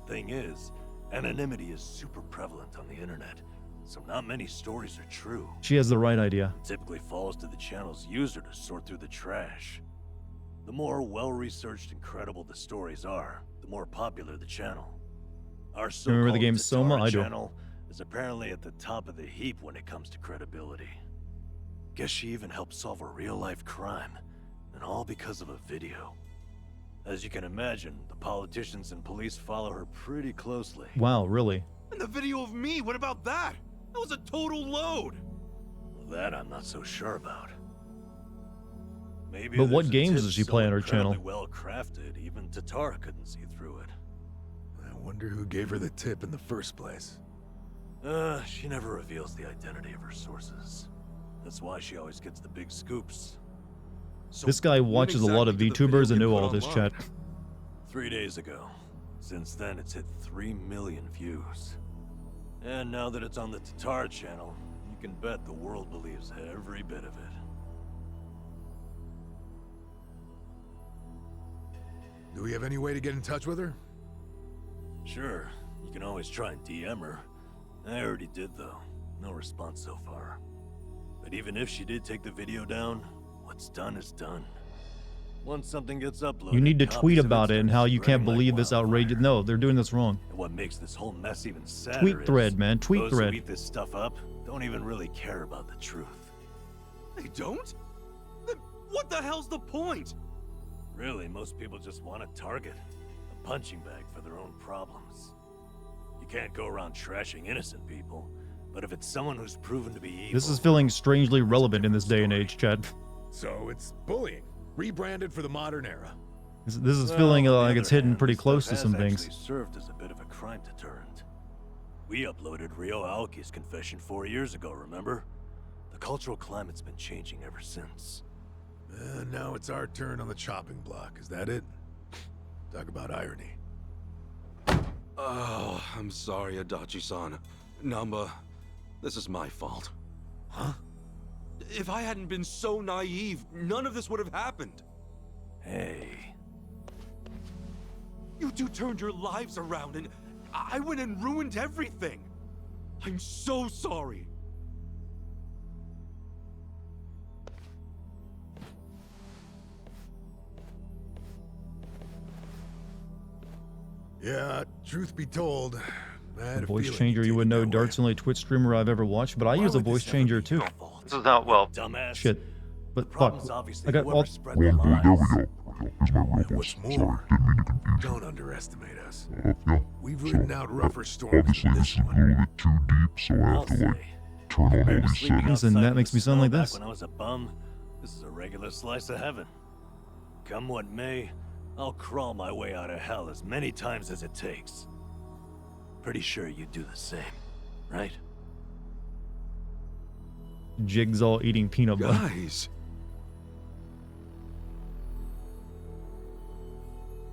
Thing is, anonymity is super prevalent on the internet, so not many stories are true. She has the right idea. It typically falls to the channel's user to sort through the trash. The more well-researched and credible the stories are, the more popular the channel. Our Remember the so-called game Soma? Tatara I do. channel is apparently at the top of the heap when it comes to credibility. Guess she even helped solve a real-life crime, and all because of a video. As you can imagine, the politicians and police follow her pretty closely. Wow, really? And the video of me, what about that? That was a total load. Well, that I'm not so sure about. Maybe But what there's a games tip does she so play on her channel? incredibly well crafted, even Tatara couldn't see through it. I wonder who gave her the tip in the first place. She never reveals the identity of her sources. That's why she always gets the big scoops. So This guy when watches a lot of exactly did the VTubers video and get knew put all this online? chat. 3 days ago. Since then, it's hit 3 million views. And now that it's on the Tatara channel, you can bet the world believes every bit of it. Do we have any way to get in touch with her? Sure, you can always try and DM her. I already did, though. No response so far. But even if she did take the video down, what's done is done. Once something gets uploaded, You need to copies tweet of about it and how you can't spreading like believe this wildfire. outrageous. No, they're doing this wrong. And what makes this whole mess even sadder Tweet thread, is man. Tweet those thread. who eat this stuff up don't even really care about the truth. They don't? Then what the hell's the point? Really, most people just want a target, a punching bag for their own problems. You can't go around trashing innocent people, but if it's someone who's proven to be evil... This is feeling strangely relevant in this day and age, chat. So it's bullying, rebranded for the modern era. This is Well, feeling on the like other it's hitting hand, pretty this close stuff to some has things. actually served as a bit of a crime deterrent. We uploaded Ryo Aoki's confession 4 years ago, remember? The cultural climate's been changing ever since. Now it's our turn on the chopping block. Is that it? Talk about irony. Oh, I'm sorry, Adachi-san. Namba, this is my fault. Huh? If I hadn't been so naive, none of this would have happened. Hey. You two turned your lives around and I went and ruined everything. I'm so sorry. Yeah, truth be told, I had a Voice feeling changer, you'd you would take know it that Dart's the only Twitch streamer I've ever watched, but I Why use a would voice this ever changer be too. your fault? This is not well. Dumbass. Shit. The But fuck. problem's obviously I got whoever all. spread the lies. And what's more, don't underestimate us. We've ridden out rougher storms than this one. I'll say. Compared to sleeping Listen, outside that in makes the me sound snow like back this. When I was a bum, this is a regular slice of heaven. Come what may, I'll crawl my way out of hell as many times as it takes. Pretty sure you'd do the same, right? Jigsaw eating peanut butter. Guys.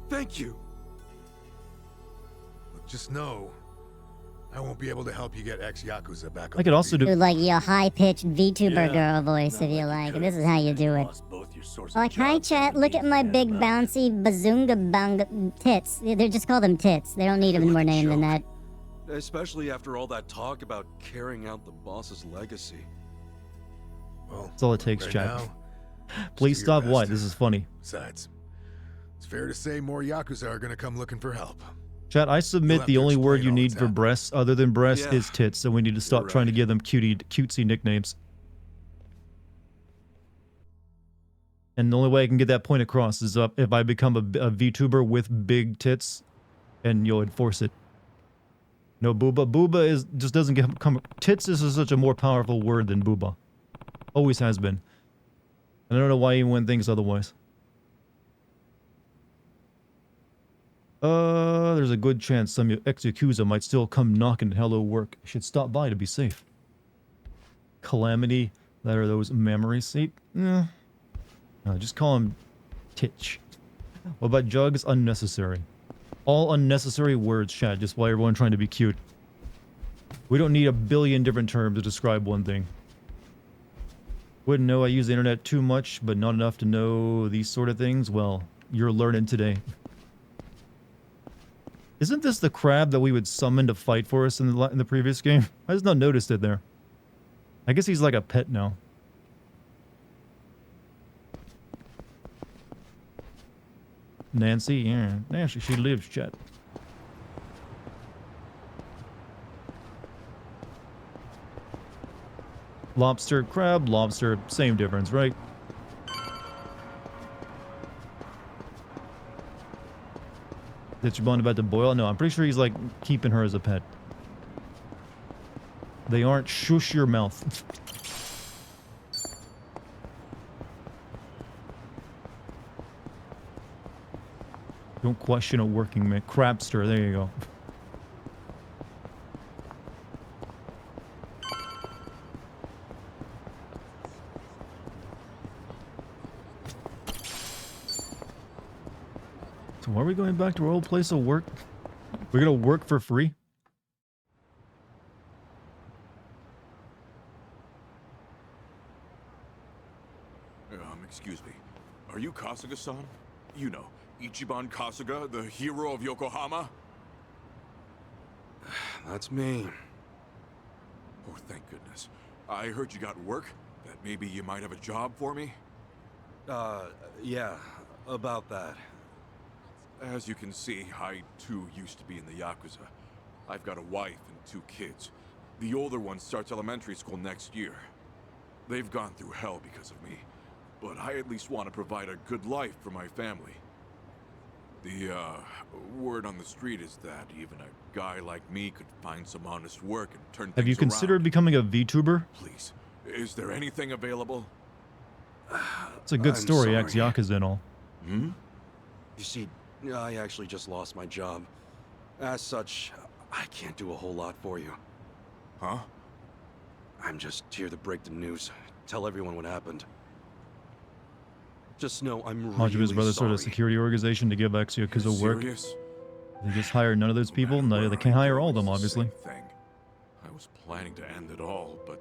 Thank you. Look, just know, I won't be able to help you get ex-Yakuza back on I could also do... Do like your high-pitched VTuber girl voice if you like. This is how you do it. Like, hi chat, look at my big bouncy bazoonga bang tits. They're just call them tits. They don't need a more name than that. Especially after all that talk about carrying out the boss's legacy. Well, That's all it takes, right chat. now, Please just do your stop what? best. This is funny. Besides, it's fair to say more Yakuza are gonna come looking for help. Chat, I submit have the to only word explain you all need that's for happening. breasts other than breasts Yeah, is tits, and we need to stop you're trying to right. give them cutesy nicknames. And the only way I can get that point across is if I become a VTuber with big tits, and you'll enforce it. No, booba. Booba just doesn't come. Tits is such a more powerful word than booba. Always has been. And I don't know why anyone thinks otherwise. There's a good chance some ex-Yakuza might still come knocking at Hello Work. I should stop by to be safe. Calamity, that are those memories. See? No, just call him Titch. What about Jugs? Unnecessary. All unnecessary words, chat, just while everyone trying to be cute. We don't need a billion different terms to describe one thing. Wouldn't know I use the internet too much, but not enough to know these sort of things? Well, you're learning today. Isn't this the crab that we would summon to fight for us in the previous game? I just not noticed it there. I guess he's like a pet now. Nancy, yeah. Nancy, she lives, chat. Lobster, crab, lobster, same difference, right? That your bone about to boil? No, I'm pretty sure he's like keeping her as a pet. They aren't. Shush your mouth. Don't question a working man. Crabster, there you go. So are we going back to our old place of work? We're gonna work for free? Excuse me. Are you Kasuga-san? You know, Ichiban Kasuga, the hero of Yokohama? That's me. Oh, thank goodness. I heard you got work. That maybe you might have a job for me? Yeah, about that. As you can see, I too used to be in the Yakuza. I've got a wife and 2 kids. The older one starts elementary school next year. They've gone through hell because of me, but I at least want to provide a good life for my family. The, word on the street is that even a guy like me could find some honest work and turn Have you things considered around. becoming a VTuber? Please, is there anything available? It's a good I'm story, sorry. ex-Yakuza and all. You see, I actually just lost my job. As such, I can't do a whole lot for you. Huh? I'm just here to break the news. Tell everyone what happened. Just know I'm Much of his really brother started a sorry. security organization to give ex-Yakuza work. Serious? They just hire none of those people? No, they can't hire all of them, obviously. Thing. I was planning to end it all, but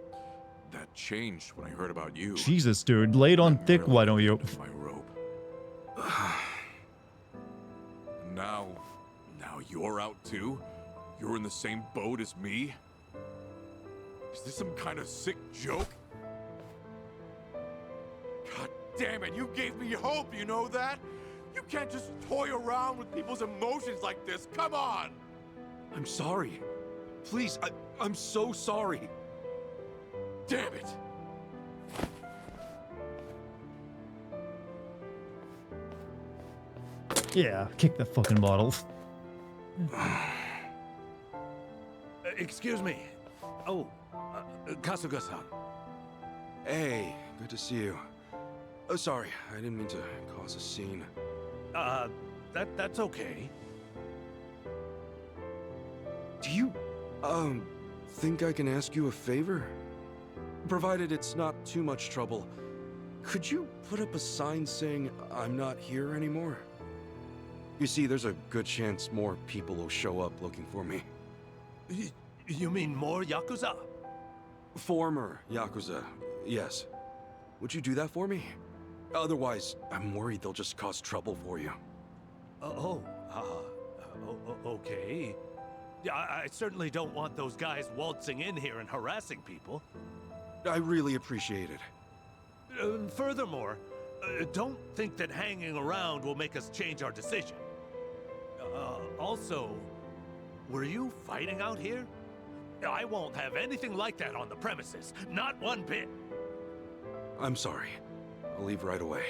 that changed when I heard about you. Jesus, dude. Lay it on thick, why don't you? My rope. Now you're out too? You're in the same boat as me? Is this some kind of sick joke? God damn it, you gave me hope, you know that? You can't just toy around with people's emotions like this, come on! I'm sorry. Please, I'm so sorry. Damn it! Yeah, kick the fucking bottle. Excuse me. Oh, Kasuga-san. Hey, good to see you. Oh, sorry, I didn't mean to cause a scene. That's okay. Do you, think I can ask you a favor? Provided it's not too much trouble, could you put up a sign saying I'm not here anymore? You see, there's a good chance more people will show up looking for me. You mean more Yakuza? Former Yakuza, yes. Would you do that for me? Otherwise, I'm worried they'll just cause trouble for you. Okay. Yeah, I certainly don't want those guys waltzing in here and harassing people. I really appreciate it. Furthermore, don't think that hanging around will make us change our decision. Also, were you fighting out here? I won't have anything like that on the premises. Not one bit. I'm sorry. I'll leave right away.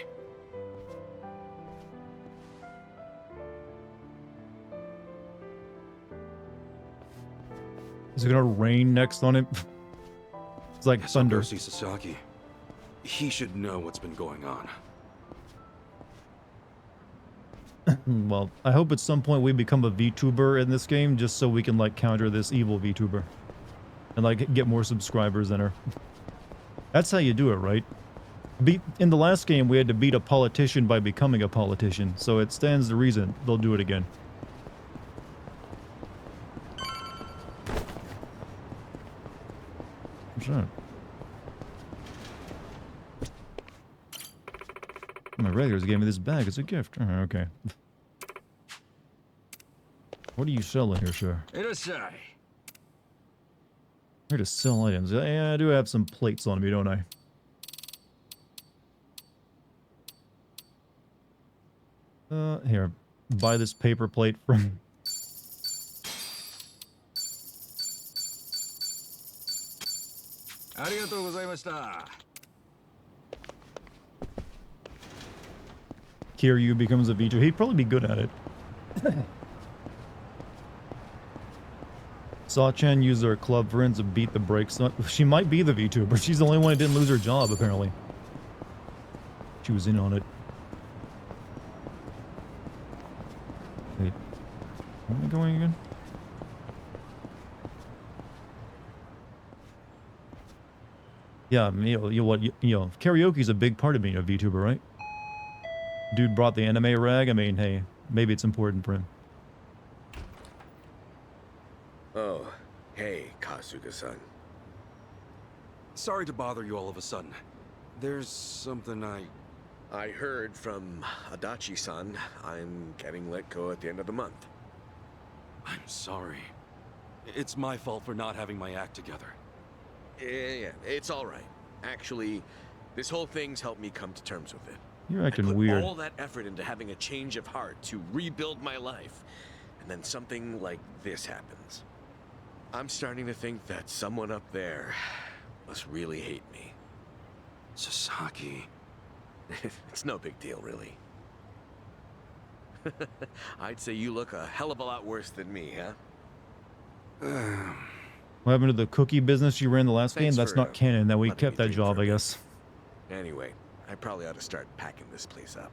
Is it gonna rain next on him? It's like thunder. I'll go see Sasaki. He should know what's been going on. Well, I hope at some point we become a VTuber in this game, just so we can like counter this evil VTuber. And like get more subscribers than her. That's how you do it, right? In the last game, we had to beat a politician by becoming a politician, so it stands to reason they'll do it again. What's that? My regulars gave me this bag as a gift. Oh, okay. What are you selling here, sir? Here to sell items. Yeah, I do have some plates on me, don't I? Here. Buy this paper plate from... Kiryu becomes a VTuber. He'd probably be good at it. Sachan used her club friends to beat the brakes on... She might be the VTuber. She's the only one who didn't lose her job, apparently. She was in on it. Wait. Where am I going again? Yeah, I mean, karaoke's a big part of being a VTuber, right? Dude brought the anime rag. I mean, hey, maybe it's important for him. Oh, hey, Kasuga-san. Sorry to bother you all of a sudden. There's something I heard from Adachi-san. I'm getting let go at the end of the month. I'm sorry. It's my fault for not having my act together. Yeah, it's all right. Actually, this whole thing's helped me come to terms with it. You're acting I put weird. all that effort into having a change of heart to rebuild my life, and then something like this happens. I'm starting to think that someone up there must really hate me. Sasaki. It's no big deal, really. I'd say you look a hell of a lot worse than me, huh? What happened to the cookie business you ran the last game? Thanks That's for, not canon. That we letting kept me that dream job, for I a bit. guess. Anyway, I probably ought to start packing this place up.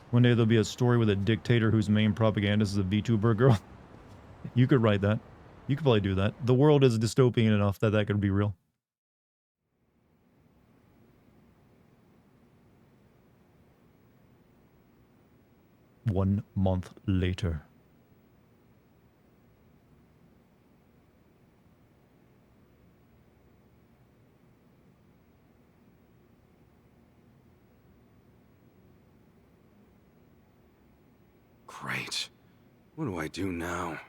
One day there'll be a story with a dictator whose main propagandist is a VTuber girl. You could write that. You could probably do that. The world is dystopian enough that that could be real. One month later. Great. What do I do now?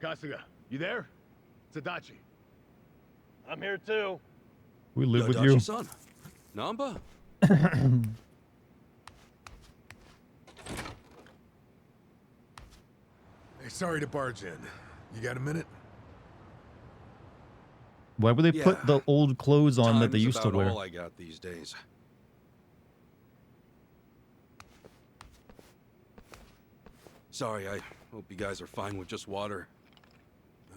Kasuga, you there? It's Adachi. I'm here too. We live with you. Adachi-san. Namba? Hey, sorry to barge in. You got a minute? Why would they put Yeah. the old clothes on that they Time's used to about wear? all I got these days. Sorry, I hope you guys are fine with just water.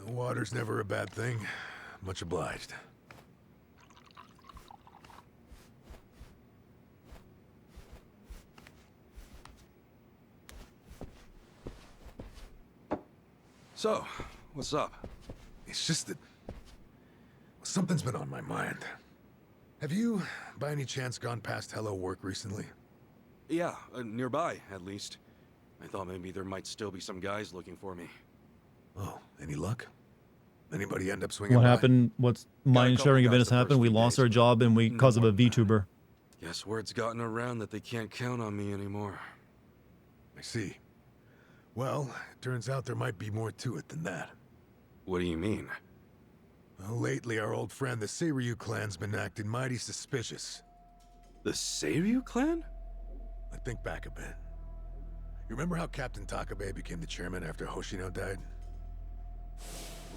Water's never a bad thing. Much obliged. So, what's up? It's just that something's been on my mind. Have you, by any chance, gone past Hello Work recently? Yeah, nearby, at least. I thought maybe there might still be some guys looking for me. Oh, any luck? Anybody end up swinging What by? happened? What's mind sharing event has happened? We lost our job and because of a VTuber. Guess word's gotten around that they can't count on me anymore. I see. Well, it turns out there might be more to it than that. What do you mean? Well, lately our old friend the Seiryu clan's been acting mighty suspicious. The Seiryu clan? Let's think back a bit. You remember how Captain Takabe became the chairman after Hoshino died?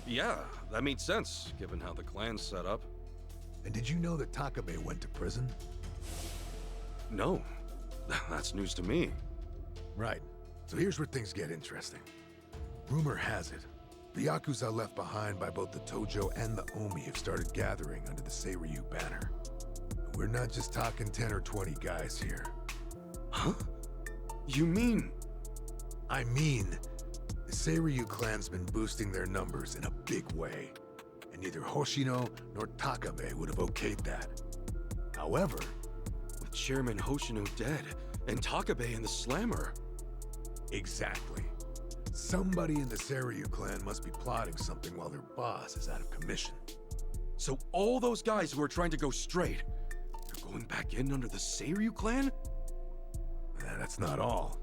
Yeah, that made sense, given how the clan's set up. And did you know that Takabe went to prison? No. That's news to me. Right. So here's where things get interesting. Rumor has it, the Yakuza left behind by both the Tojo and the Omi have started gathering under the Seiryu banner. We're not just talking 10 or 20 guys here. Huh? You mean? I mean, the Seiryu clan's been boosting their numbers in a big way, and neither Hoshino nor Takabe would have okayed that. However, with Chairman Hoshino dead, and Takabe in the slammer. Exactly. Somebody in the Seiryu clan must be plotting something while their boss is out of commission. So all those guys who are trying to go straight, they're going back in under the Seiryu clan? That's not all.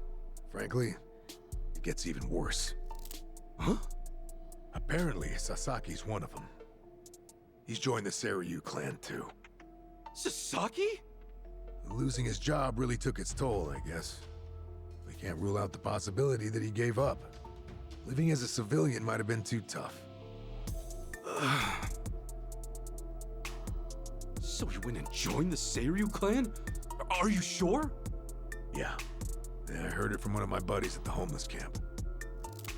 Frankly, it gets even worse. Huh? Apparently, Sasaki's one of them. He's joined the Seiryu clan too. Sasaki? Losing his job really took its toll, I guess. We can't rule out the possibility that he gave up. Living as a civilian might have been too tough. So he went and joined the Seiryu clan? Are you sure? Yeah. I heard it from one of my buddies at the homeless camp.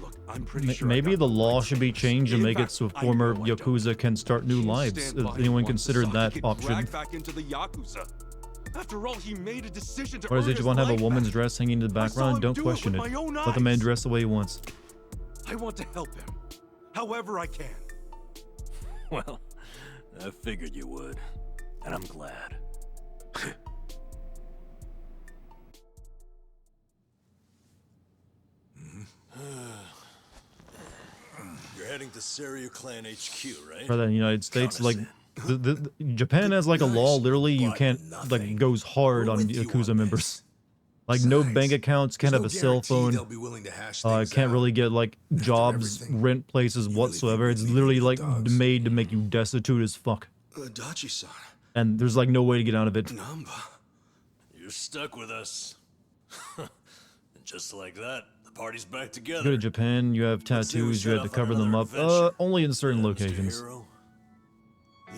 Look, I'm pretty sure. Maybe the law should be changed and make it so former Yakuza can start new lives. Has anyone considered that option? Back into the Yakuza. After all, he made a decision to Or does earn each his one have a life woman's back. dress hanging in the I saw background? him Don't do it question with it. my own Let the man eyes. dress the way he wants. I want to help him, however I can. Well, I figured you would, and I'm glad. You're heading to Seiryu Clan HQ, right? For the United States, like Japan has like a law. Literally, you can't like goes hard on Yakuza members. Like no bank accounts, can't have a cell phone. Can't really get like jobs, rent places whatsoever. It's literally like made to make you destitute as fuck. Dachi-san. And there's like no way to get out of it. You're stuck with us. And just like that, the party's back together. Go to Japan, you have tattoos, you had to cover them up. Only in certain locations.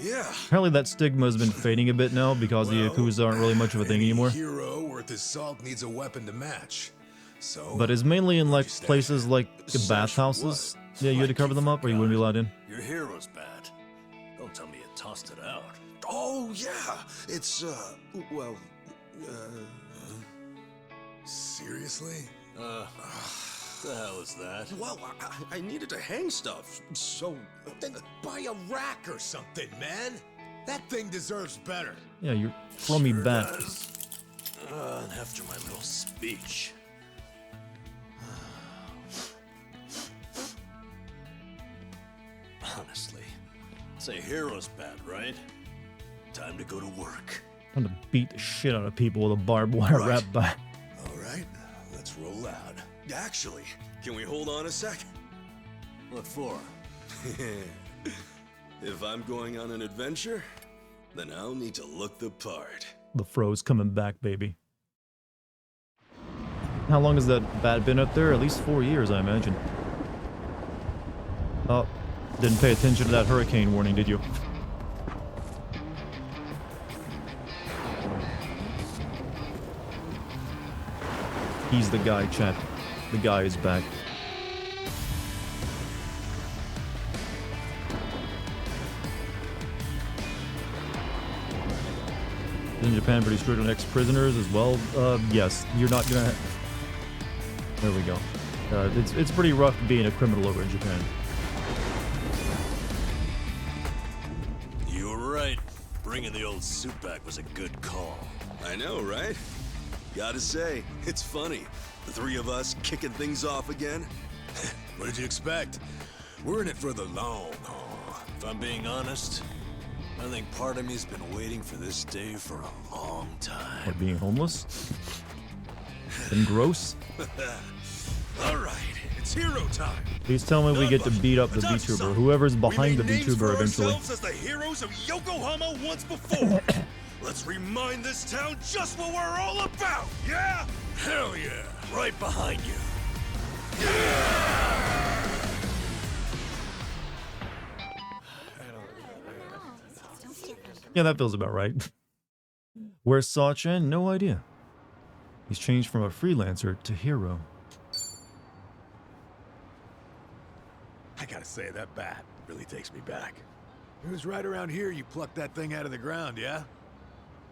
Yeah. Apparently that stigma has been fading a bit now because the Yakuza aren't really much of a thing anymore. Hero worth his salt needs a weapon to match. So. But it's mainly in like places like bathhouses. Yeah, you had to cover them up or you wouldn't be allowed in. Your hero's bad. Don't tell me you tossed it out. Oh yeah, it's well, Seriously? The hell is that? Well, I needed to hang stuff, so... Then buy a rack or something, man. That thing deserves better. Yeah, you're from me back. And after my little speech. Honestly, say hero's bad, right? Time to go to work. I'm gonna beat the shit out of people with a barbed wire wrap back. All right, let's roll out. Actually, can we hold on a sec? What for? If I'm going on an adventure, then I'll need to look the part. The fro's coming back, baby. How long has that bat been up there? At least 4 years, I imagine. Oh, didn't pay attention to that hurricane warning, did you? He's the guy, chat. The guy is back. In Japan, pretty strict on ex-prisoners as well. Yes, you're not gonna. There we go. It's pretty rough being a criminal over in Japan. You were right. Bringing the old suit back was a good call. I know, right? Gotta say, it's funny. The three of us kicking things off again. What did you expect? We're in it for the long haul. If I'm being honest, I think part of me's been waiting for this day for a long time. What, being homeless? And gross? All right, it's hero time. Please tell me we get to beat up the VTuber, whoever's behind the VTuber eventually. As the heroes of Yokohama once before. Let's remind this town just what we're all about, yeah? Hell yeah, right behind you. Yeah, that feels about right. Where's Sachin? No idea. He's changed from a freelancer to hero. I gotta say, that bat really takes me back. It was right around here you plucked that thing out of the ground, yeah?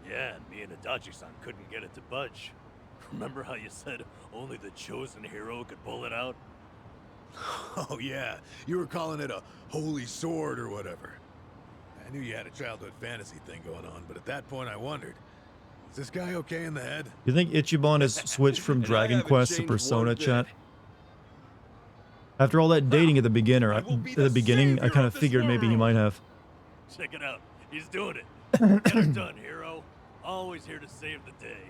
Yeah, and me and Adachi-san couldn't get it to budge. Remember how you said only the chosen hero could pull it out? Oh yeah, you were calling it a holy sword or whatever. I knew you had a childhood fantasy thing going on, but at that point I wondered, is this guy okay in the head? You think Ichiban has switched from Dragon Quest to Persona, chat? After all that dating at the beginning, I kind of figured maybe he might have. Check it out. He's doing it. Get it done, hero. Always here to save the day.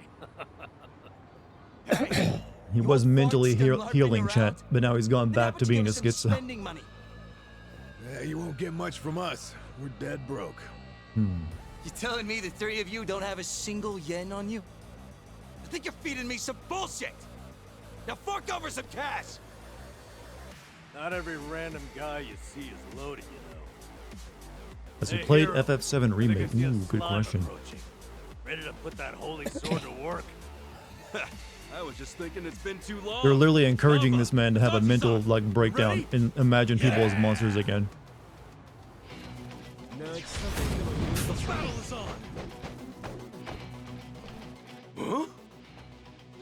He was mentally healing, chat, but now he's gone back to being a schizo. Yeah, you won't get much from us. We're dead broke. You telling me the three of you don't have a single yen on you? I think you're feeding me some bullshit. Now fork over some cash. Not every random guy you see is loaded, you know. Has he played FF7 Remake? Ooh, good question. Ready to put that holy sword to work? I was just thinking it's been too long. They're literally encouraging this man to have a mental breakdown and imagine people as monsters again. The battle is on. Huh?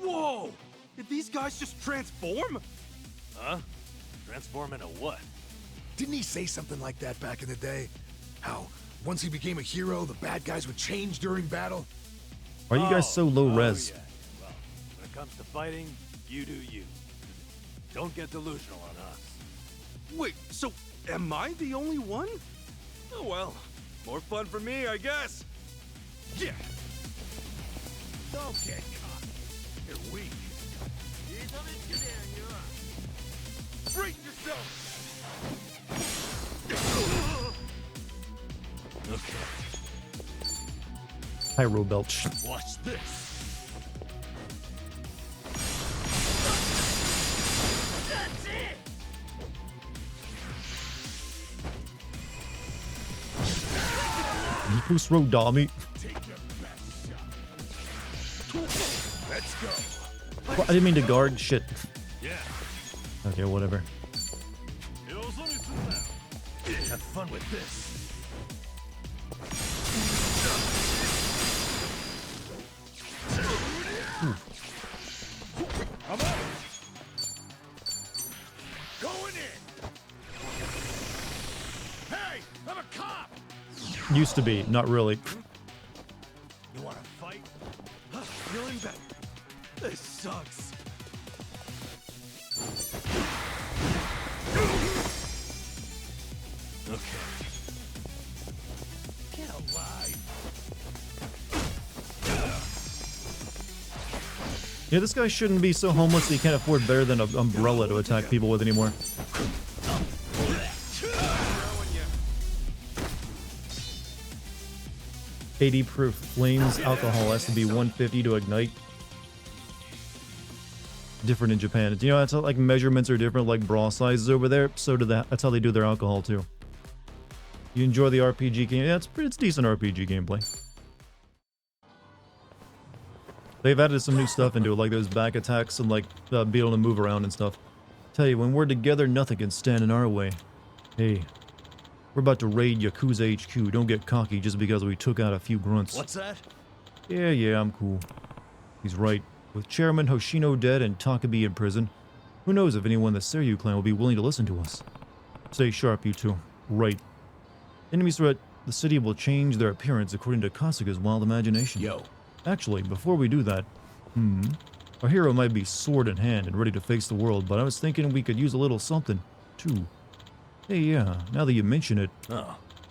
Whoa! Did these guys just transform? Huh? Transform into what? Didn't he say something like that back in the day? How once he became a hero, the bad guys would change during battle? Why are you guys so low res? Yeah. Well, when it comes to fighting, you do you. Don't get delusional on us. Wait, so am I the only one? Oh well, more fun for me, I guess. Yeah. Don't get caught. You're weak. Brace yourself! Okay. Pyro belch. Watch this. That's it. Who's Rodami? Take your best shot. Let's go. Well, I didn't mean to guard. Shit. Yeah. Okay, whatever. Have fun with this. I'm on. Going in. Hey, I'm a cop. Used to be, not really. You want to fight? Feeling better. This sucks. Okay. Get alive. Yeah, this guy shouldn't be so homeless that he can't afford better than an umbrella to attack people with anymore. AD proof. Flames alcohol has to be 150 to ignite. Different in Japan. Do you know that's how, like, measurements are different, like bra sizes over there? So do that. That's how they do their alcohol too. You enjoy the RPG game? Yeah, it's decent RPG gameplay. They've added some new stuff into it, like those back attacks and like being able to move around and stuff. Tell you, when we're together, nothing can stand in our way. Hey, we're about to raid Yakuza HQ. Don't get cocky just because we took out a few grunts. What's that? Yeah, I'm cool. He's right. With Chairman Hoshino dead and Takabe in prison, who knows if anyone in the Seiryu clan will be willing to listen to us. Stay sharp, you two. Right. Enemy threat the city will change their appearance according to Kasuga's wild imagination. Yo. Actually, before we do that, our hero might be sword in hand and ready to face the world, but I was thinking we could use a little something, too. Hey, yeah, now that you mention it,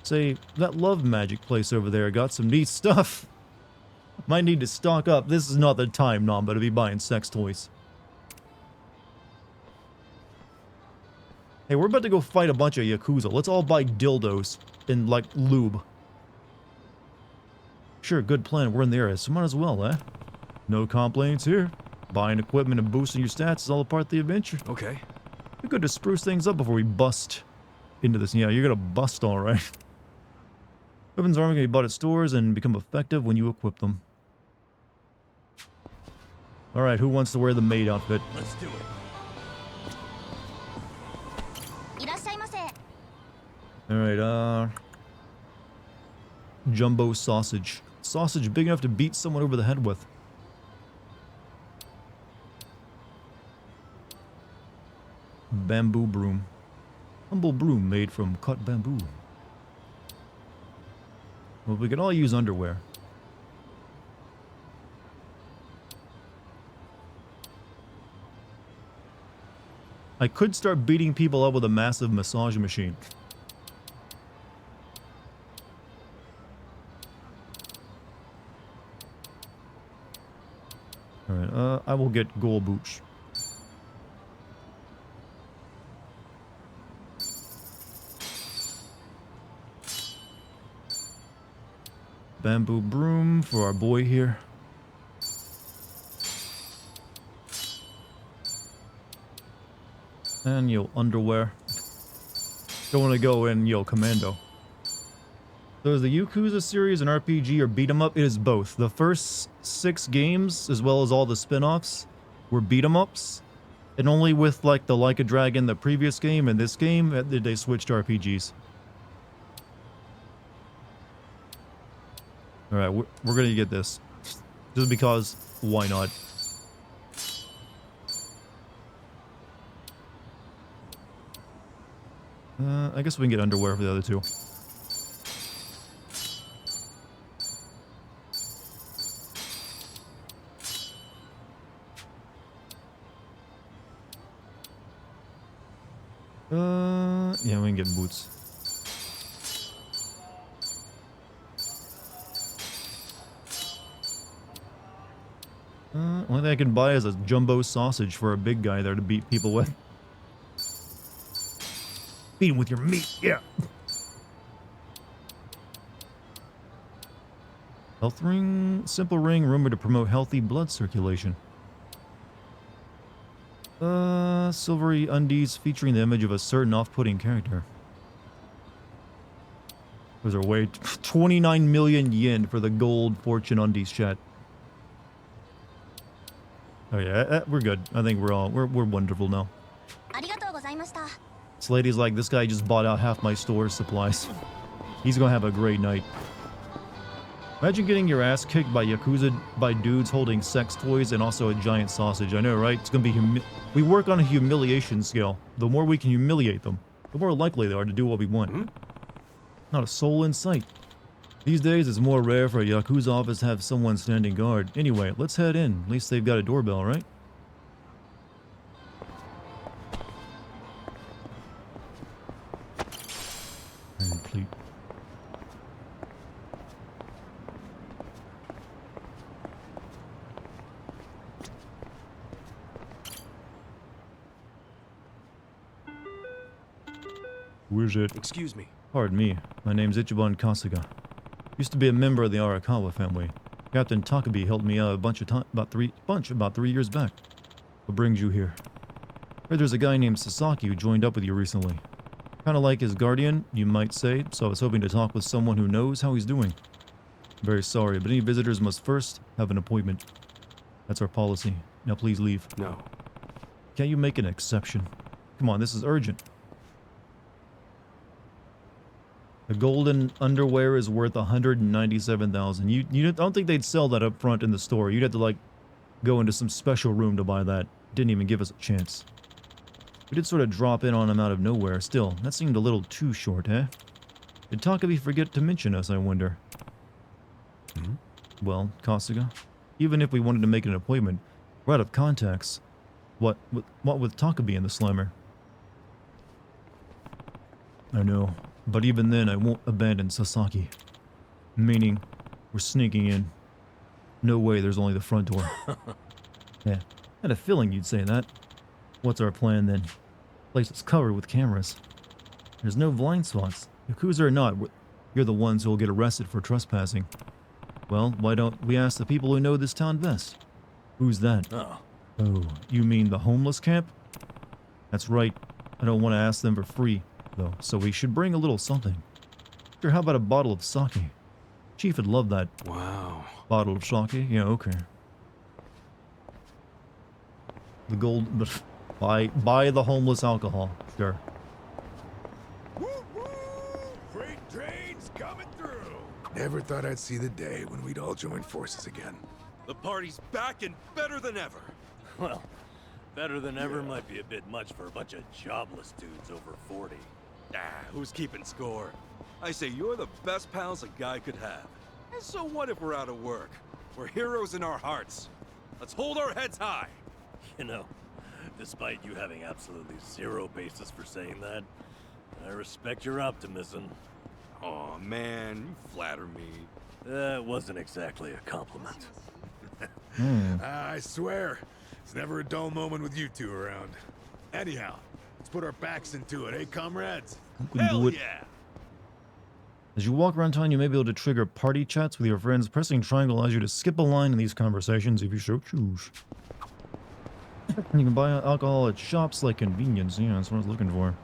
say, that love magic place over there got some neat stuff. Might need to stock up. This is not the time, Namba, to be buying sex toys. Hey, we're about to go fight a bunch of Yakuza. Let's all buy dildos and, like, lube. Sure, good plan. We're in the area, so might as well, eh? No complaints here. Buying equipment and boosting your stats is all a part of the adventure. Okay. We're good to spruce things up before we bust into this. Yeah, you're gonna bust all right. Weapons armor can be bought at stores and become effective when you equip them. All right, who wants to wear the maid outfit? Let's do it. All right, jumbo sausage. Sausage big enough to beat someone over the head with. Bamboo broom. Humble broom made from cut bamboo. Well, we could all use underwear. I could start beating people up with a massive massage machine. Alright, I will get gold boots. Bamboo broom for our boy here. And underwear. Don't want to go in commando. So is the Yakuza series an RPG or beat 'em up? It is both. The first 6 games, as well as all the spin-offs, were beat 'em ups. And only with like the Like a Dragon, the previous game, and this game, did they switch to RPGs. Alright, we're gonna get this. Just because, why not? I guess we can get underwear for the other two. Yeah, we can get boots. Only thing I can buy is a jumbo sausage for a big guy there to beat people with. Beat him with your meat, yeah. Health ring, simple ring, rumored to promote healthy blood circulation. Silvery undies featuring the image of a certain off-putting character. Those are way 29 million yen for the gold fortune undies, chat. Oh yeah, we're good. I think we're wonderful now. This lady's like, this guy just bought out half my store's supplies. He's gonna have a great night. Imagine getting your ass kicked by Yakuza by dudes holding sex toys and also a giant sausage. I know, right? It's gonna be we work on a humiliation scale. The more we can humiliate them, the more likely they are to do what we want. Not a soul in sight. These days, it's more rare for a Yakuza office to have someone standing guard. Anyway, let's head in. At least they've got a doorbell, right? Complete. Who is it? Excuse me. Pardon me. My name's Ichiban Kasuga. Used to be a member of the Arakawa family. Captain Takabe helped me out a bunch of time, about 3 years back. What brings you here? Heard there's a guy named Sasaki who joined up with you recently. Kinda like his guardian, you might say, so I was hoping to talk with someone who knows how he's doing. Very sorry, but any visitors must first have an appointment. That's our policy. Now please leave. No. Can't you make an exception? Come on, this is urgent. The golden underwear is worth 197,000. You don't think they'd sell that up front in the store. You'd have to like go into some special room to buy that. Didn't even give us a chance. We did sort of drop in on him out of nowhere. Still, that seemed a little too short, eh? Did Takabe forget to mention us, I wonder? Well, Kasuga, even if we wanted to make an appointment, we're out of contacts. What with Takabe and the Slammer? I know, but even then I won't abandon Sasaki. Meaning, we're sneaking in. No way, there's only the front door. Yeah, had a feeling you'd say that. What's our plan then? Place is covered with cameras. There's no blind spots. Yakuza or not, you're the ones who'll get arrested for trespassing. Well, why don't we ask the people who know this town best? Who's that? Oh, you mean the homeless camp? That's right. I don't want to ask them for free, though, so we should bring a little something. Sure, how about a bottle of sake? Chief would love that. Wow. Bottle of sake? Yeah, okay. The gold... buy the homeless alcohol. Sure. Freight trains coming through. Never thought I'd see the day when we'd all join forces again. The party's back and better than ever. Well, better than ever might be a bit much for a bunch of jobless dudes over 40. Who's keeping score? I say you're the best pals a guy could have. And so what if we're out of work? We're heroes in our hearts. Let's hold our heads high. You know, despite you having absolutely zero basis for saying that, I respect your optimism. Aw, man, you flatter me. That wasn't exactly a compliment. I swear, it's never a dull moment with you two around. Anyhow, let's put our backs into it, eh, comrades? Hell yeah! As you walk around town, you may be able to trigger party chats with your friends. Pressing triangle allows you to skip a line in these conversations if you so choose. You can buy alcohol at shops like convenience. Yeah, that's what I was looking for.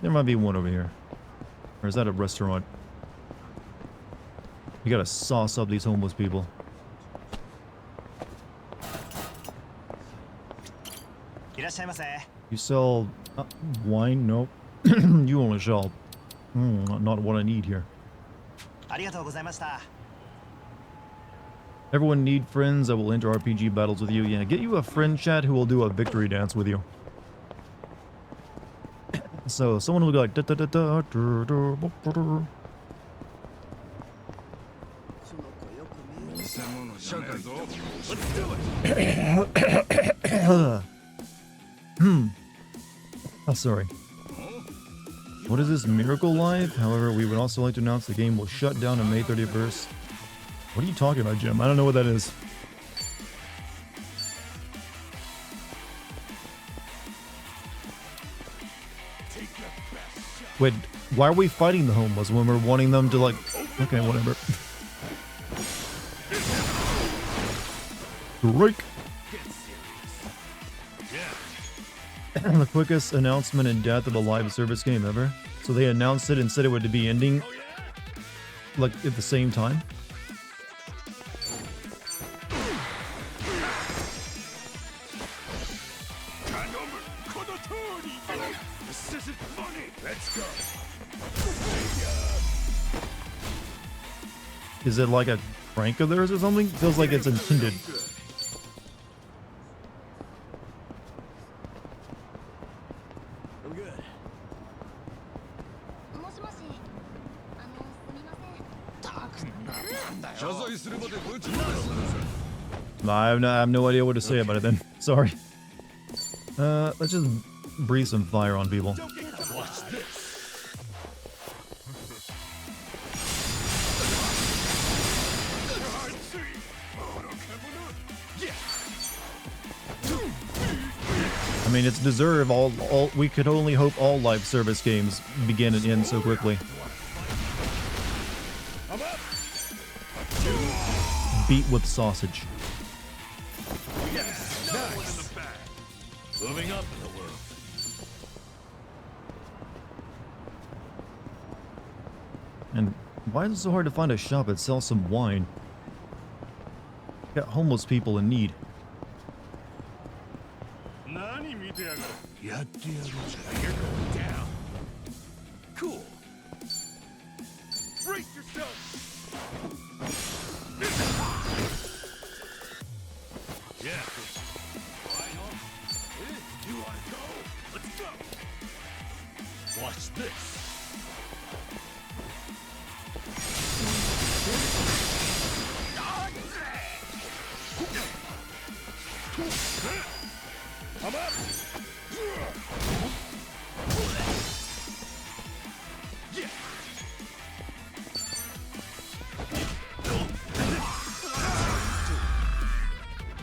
There might be one over here. Or is that a restaurant? You gotta sauce up these homeless people. You sell wine? Nope. You only sell... not what I need here. Everyone need friends that will enter RPG battles with you. Yeah, get you a friend chat who will do a victory dance with you. So, someone will go like... Let's do it! Oh, sorry. What is this, Miracle Live? However, we would also like to announce the game will shut down on May 31st. What are you talking about, Jim? I don't know what that is. Wait, why are we fighting the homeless when we're wanting them to, like... Okay, whatever. Strike! The quickest announcement in death of a live service game ever. So they announced it and said it would be ending like at the same time. This isn't funny. Let's go. Is it like a prank of theirs or something? Feels like it's intended. I have no idea what to say about it then. Sorry. Let's just breathe some fire on people. Watch this. I mean, it's deserved. All we could only hope all live service games begin and end so quickly. Beat with sausage. Yes, nice. Moving up in the world. And why is it so hard to find a shop that sells some wine? Got homeless people in need. You're going down. Cool. Brace yourself. Yeah. You want to go? Let's go. Watch this.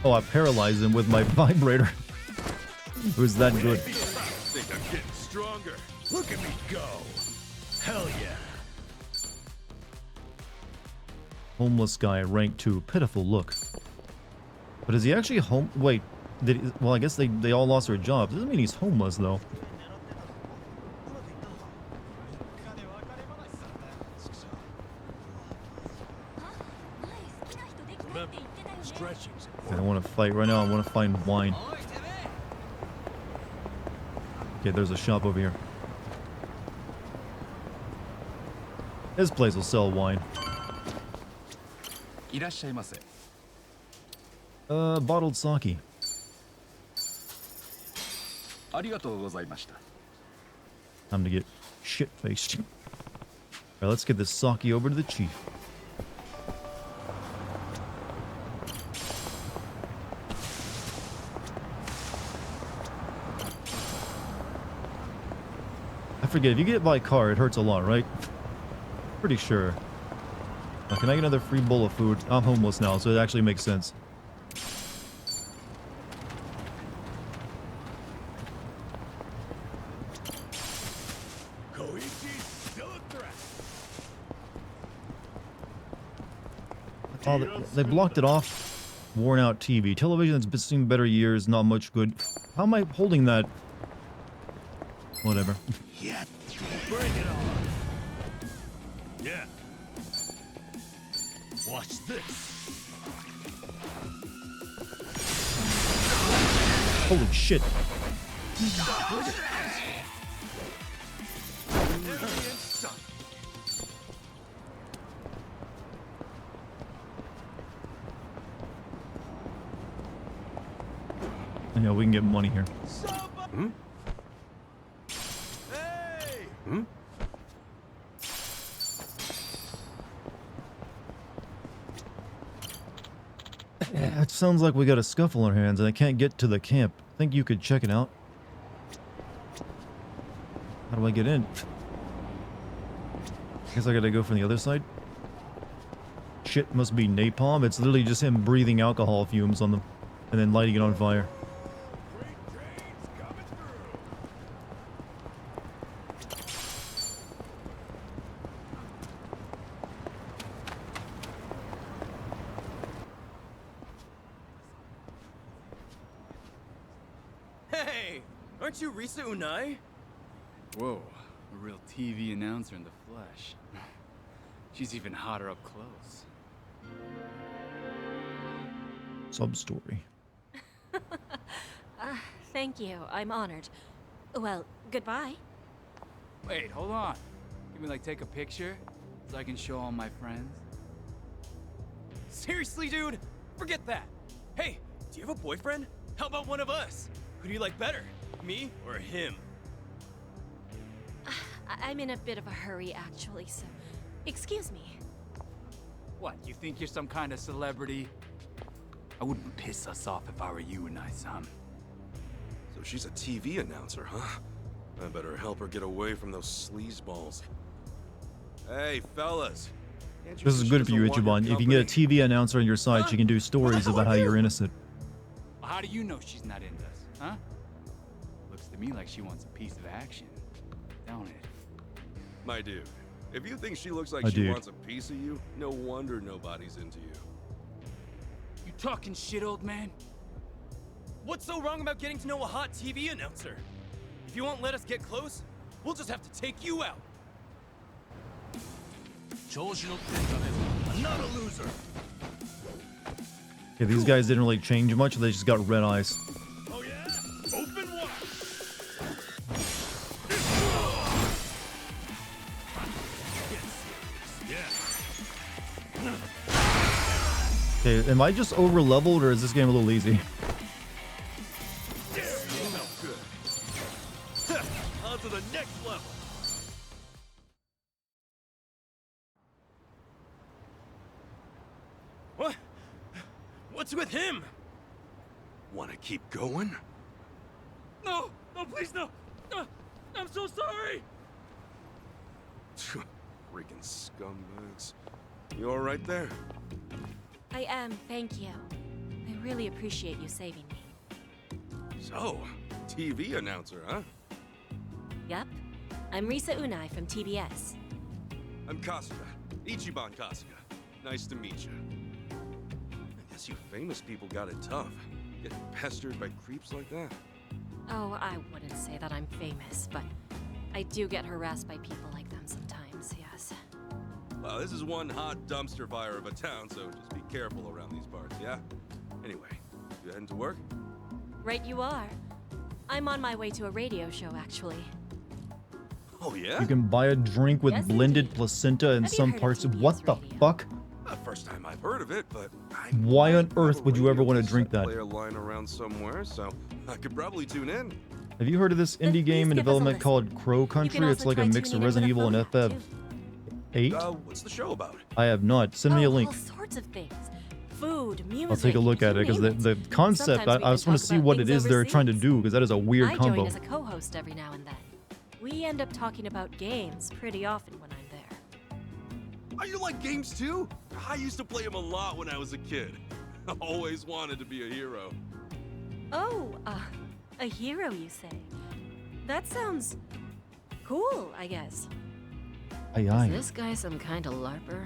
Oh, I paralyzed him with my vibrator. It was that good. I think I'm getting stronger. Look at me go. Hell yeah. Homeless guy, rank 2. Pitiful look. But is he actually home? Wait, well, I guess they all lost their jobs. Doesn't mean he's homeless, though. I don't want to fight right now. I want to find wine. Okay, there's a shop over here. This place will sell wine. Bottled sake. Time to get shit-faced. Alright, let's get this sake over to the chief. I forget, if you get it by car, it hurts a lot, right? Pretty sure. Now, can I get another free bowl of food? I'm homeless now, so it actually makes sense. Oh, they blocked it off. Worn out TV. Television that's seen better years, not much good. How am I holding that? Whatever. Yeah. Bring it on. Yeah. Watch this. Holy shit. Yeah, we can get money here. Hmm? Hmm? It sounds like we got a scuffle on our hands and I can't get to the camp. Think you could check it out? How do I get in? Guess I gotta go from the other side. Shit must be napalm. It's literally just him breathing alcohol fumes on them and then lighting it on fire. Hey, aren't you Risa Unai? Whoa, a real TV announcer in the flesh. She's even hotter up close. Sub-story. Thank you. I'm honored. Well, goodbye. Wait, hold on. Can we like take a picture so I can show all my friends? Seriously, dude? Forget that. Hey, do you have a boyfriend? How about one of us? Who do you like better? Me or him? I'm in a bit of a hurry, actually, so excuse me. What, you think you're some kind of celebrity? I wouldn't piss us off if I were you and Sam. So she's a TV announcer, huh? I better help her get away from those sleazeballs. Hey, fellas. This is good for you, Ichiban. If you can get a TV announcer on your side, she can do stories about how you're innocent. How do you know she's not into us, huh? Looks to me like she wants a piece of action, don't it? My dude, if you think she looks like she wants a piece of you, no wonder nobody's into you. You talking shit, old man? What's so wrong about getting to know a hot TV announcer? If you won't let us get close, we'll just have to take you out. I'm not a loser. Yeah, these guys didn't really change much. They just got red eyes. Oh yeah? Open wide. Okay, am I just over leveled or is this game a little easy? On to the next level. What? What's with him? Wanna keep going? No! No, please, no! I'm so sorry! Freaking scumbags. You alright there? I am, thank you. I really appreciate you saving me. So, TV announcer, huh? Yep. I'm Risa Unai from TBS. I'm Kasuga. Ichiban Kasuga. Nice to meet you. I guess you famous people got it tough. Getting pestered by creeps like that. Oh, I wouldn't say that I'm famous, but I do get harassed by people like them sometimes, yes. Well, this is one hot dumpster fire of a town, so just be careful around these parts, yeah? Anyway, you heading to work? Right you are. I'm on my way to a radio show, actually. Oh, yeah? You can buy a drink with Yes, blended placenta in some parts. What the fuck? First time I've heard of it, but Why on earth would you ever want to drink that? play a line around somewhere, so I could probably tune in. Have you heard of this indie game in development called Crow Country? It's like a mix of Resident Evil and FF8. What's the show about? I have not. Send me a link. All sorts of things. Food, music. I'll take a look at it because the concept, I just want to see what it is they're trying to do because that is a weird I combo. join as a co-host every now and then. We end up talking about games pretty often when I'm there. Oh, you like games too? I used to play them a lot when I was a kid. I always wanted to be a hero. Oh, a hero, you say? That sounds cool, I guess. Aye, aye. Is this guy some kind of LARPer?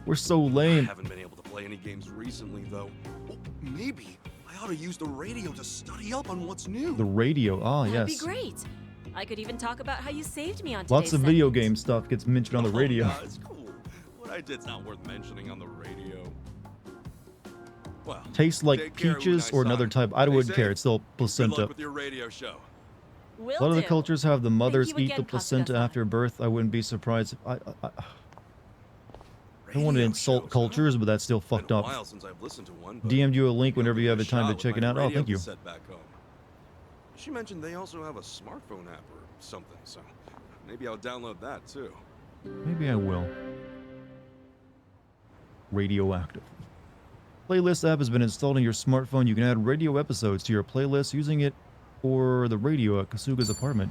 We're so lame. I haven't been able to play any games recently, though. Oh, maybe I ought to use the radio to study up on what's new. The radio. Ah, That'd yes. be great. I could even talk about how you saved me on Lots today's of video game stuff gets mentioned on the radio. Oh, it's cool. What I did's not worth mentioning on the radio. Well, Tastes like take care, peaches Unai or another San. type. I Stay wouldn't care. safe. It's still Good placenta. luck with your radio show. A lot of the cultures have the mothers you eat again, the placenta after birth. I wouldn't be surprised if I don't want to insult cultures, but that's still fucked A up. while since I've listened to one, but DM'd you a link maybe whenever you I'll have the give it a time to shot check with it my out. Oh, radio thank you. cassette back home. She mentioned they also have a smartphone app or something, so maybe I'll download that too. Maybe I will. Radioactive. Playlist app has been installed on your smartphone. You can add radio episodes to your playlist using it or the radio at Kasuga's apartment.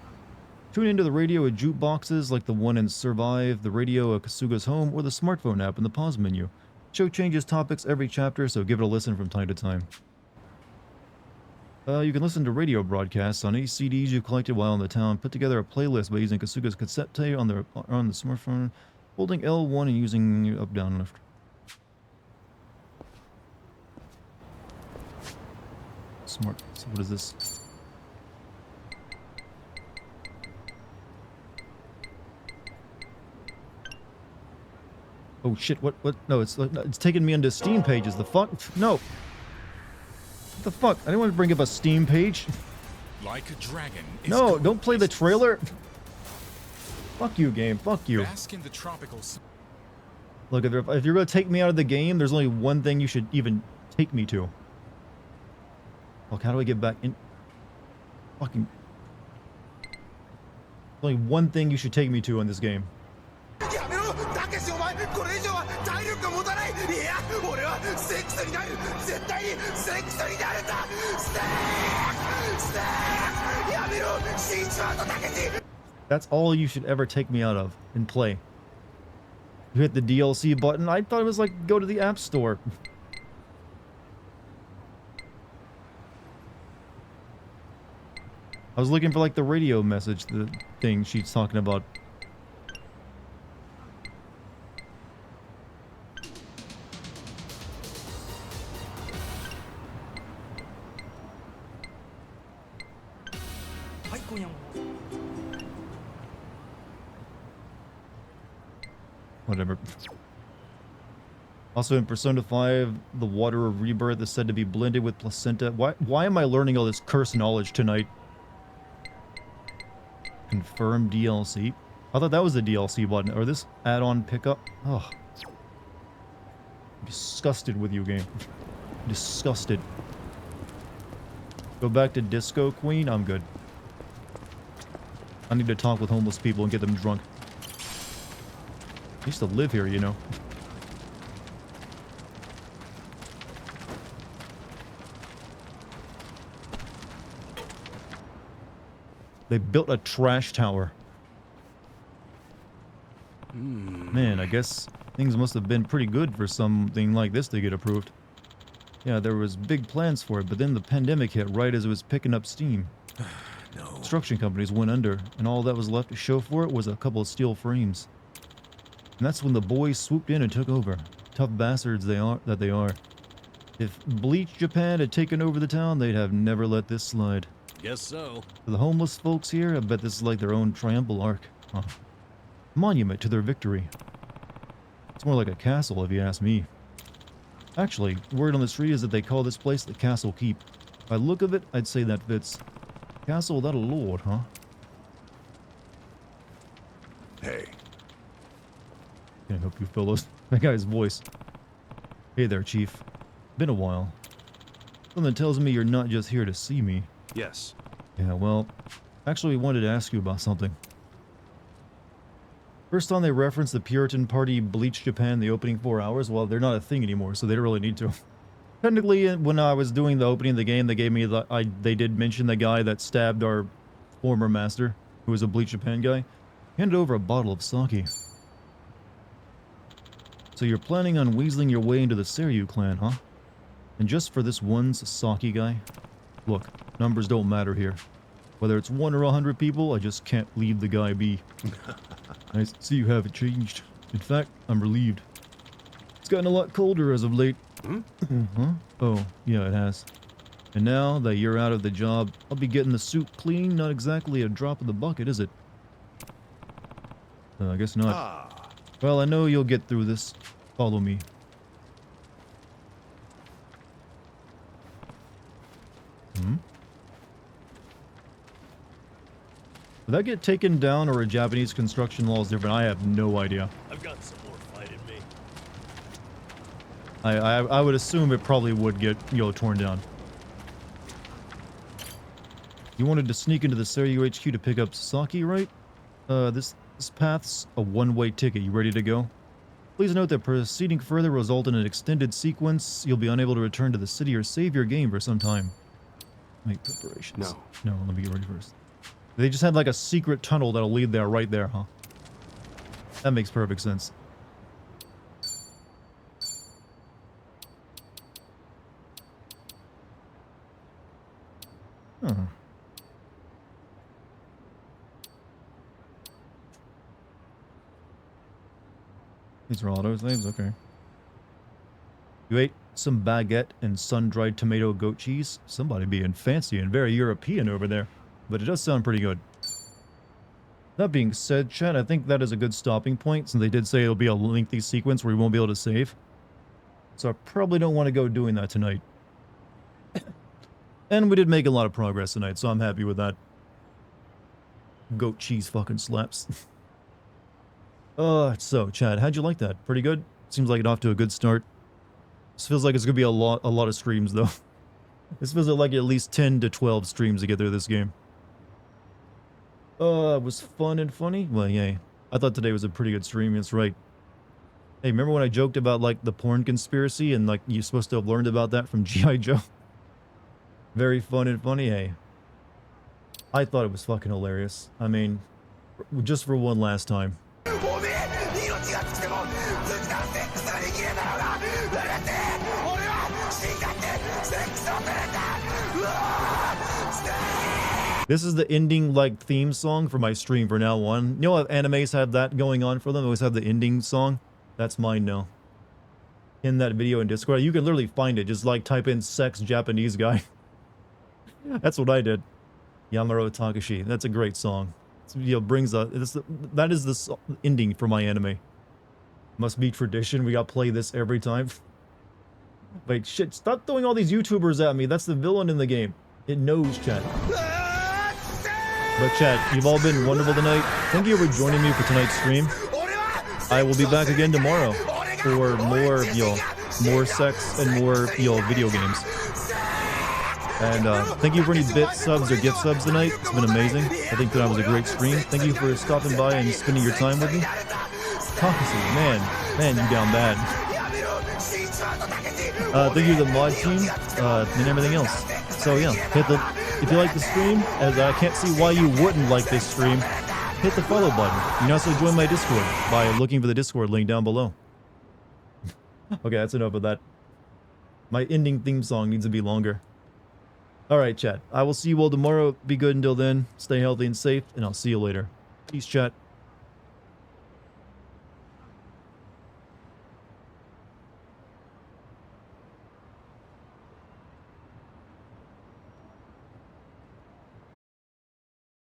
Tune into the radio at jukeboxes like the one in Survive, the radio at Kasuga's home, or the smartphone app in the pause menu. Show changes topics every chapter, so give it a listen from time to time. You can listen to radio broadcasts on any CDs you collected while in the town. Put together a playlist by using Kasuga's cassette tape on the smartphone, holding L1 and using up, down, left. Smart. So what is this? Oh shit! What? No, it's taking me into Steam pages. The fuck? No. What the fuck? I didn't want to bring up a Steam page. Like a dragon. No, don't play the trailer. Fuck you, game. Fuck you. Bask in the tropical. Look, if you're gonna take me out of the game, there's only one thing you should even take me to. Look, how do I get back in? Fucking. There's only one thing you should take me to in this game. That's all you should ever take me out of and play. You hit the DLC button. I thought it was like go to the App Store. I was looking for like the radio message, the thing she's talking about. Whatever. Also in Persona 5, the water of rebirth is said to be blended with placenta. Why am I learning all this curse knowledge tonight? Confirm DLC. I thought that was the DLC button. Or this add-on pickup. Oh. I'm disgusted with you, game. Disgusted. Go back to Disco Queen? I'm good. I need to talk with homeless people and get them drunk. I used to live here, you know. They built a trash tower. Man, I guess things must have been pretty good for something like this to get approved. Yeah, there was big plans for it, but then the pandemic hit right as it was picking up steam. No. Construction companies went under, and all that was left to show for it was a couple of steel frames. And that's when the boys swooped in and took over. Tough bastards they are. If Bleach Japan had taken over the town, they'd have never let this slide. Guess so. For the homeless folks here, I bet this is like their own triumphal arc. Huh. Monument to their victory. It's more like a castle, if you ask me. Actually, word on the street is that they call this place the Castle Keep. By the look of it, I'd say that fits. Castle without a lord, huh? Hey. Can't help you fellows. That guy's voice. Hey there, Chief. Been a while. Something tells me you're not just here to see me. Yes. Yeah, well, actually wanted to ask you about something. First on they referenced the Puritan Party Bleach Japan the opening 4 hours. Well, they're not a thing anymore, so they don't really need to. Technically, when I was doing the opening of the game, they gave me they did mention the guy that stabbed our former master, who was a Bleach Japan guy. Handed over a bottle of sake. So you're planning on weaseling your way into the Seiryu clan, huh? And just for this one sake guy? Look, numbers don't matter here. Whether it's 1 or 100 people, I just can't leave the guy be. I see you haven't changed. In fact, I'm relieved. It's gotten a lot colder as of late. Huh? Oh, yeah, it has. And now that you're out of the job, I'll be getting the soup clean. Not exactly a drop in the bucket, is it? I guess not. Well, I know you'll get through this. Follow me. Did that get taken down, or are Japanese construction laws different? I have no idea. I've got some more fight in me. I would assume it probably would get, torn down. You wanted to sneak into the Seiryu HQ to pick up sake, right? This path's a one-way ticket. You ready to go? Please note that proceeding further will result in an extended sequence. You'll be unable to return to the city or save your game for some time. Make preparations. No, let me get ready first. They just had like a secret tunnel that'll lead there right there, huh? That makes perfect sense. Huh. These are autosaves? Okay. You ate some baguette and sun-dried tomato goat cheese? Somebody being fancy and very European over there. But it does sound pretty good. That being said, chat, I think that is a good stopping point, since they did say it'll be a lengthy sequence where you won't be able to save. So I probably don't want to go doing that tonight. And we did make a lot of progress tonight, so I'm happy with that. Goat cheese fucking slaps. So, Chad, how'd you like that? Pretty good? Seems like it off to a good start. This feels like it's gonna be a lot of streams, though. This feels like at least 10 to 12 streams to get through this game. It was fun and funny? Well, yay. I thought today was a pretty good stream, that's right. Hey, remember when I joked about, like, the porn conspiracy, and, like, you're supposed to have learned about that from G.I. Joe? Very fun and funny, hey. I thought it was fucking hilarious. I mean, just for one last time. This is the ending, like, theme song for my stream for now on. You know how animes have that going on for them? They always have the ending song? That's mine now. In that video in Discord. You can literally find it. Just, like, type in sex Japanese guy. That's what I did. Yamaro Takashi. That's a great song. It's, brings a... that is the ending for my anime. Must be tradition. We gotta play this every time. Wait, shit. Stop throwing all these YouTubers at me. That's the villain in the game. It knows, chat. But chat, you've all been wonderful tonight. Thank you for joining me for tonight's stream. I will be back again tomorrow for more, more sex and more, video games. And thank you for any bit subs or gift subs tonight. It's been amazing. I think that was a great stream. Thank you for stopping by and spending your time with me. Prophecy, man, you down bad. Thank you to the mod team and everything else. So yeah, if you like the stream, as I can't see why you wouldn't like this stream, hit the follow button. You can also join my Discord by looking for the Discord link down below. Okay, that's enough of that. My ending theme song needs to be longer. Alright, chat. I will see you all tomorrow. Be good until then. Stay healthy and safe, and I'll see you later. Peace, chat.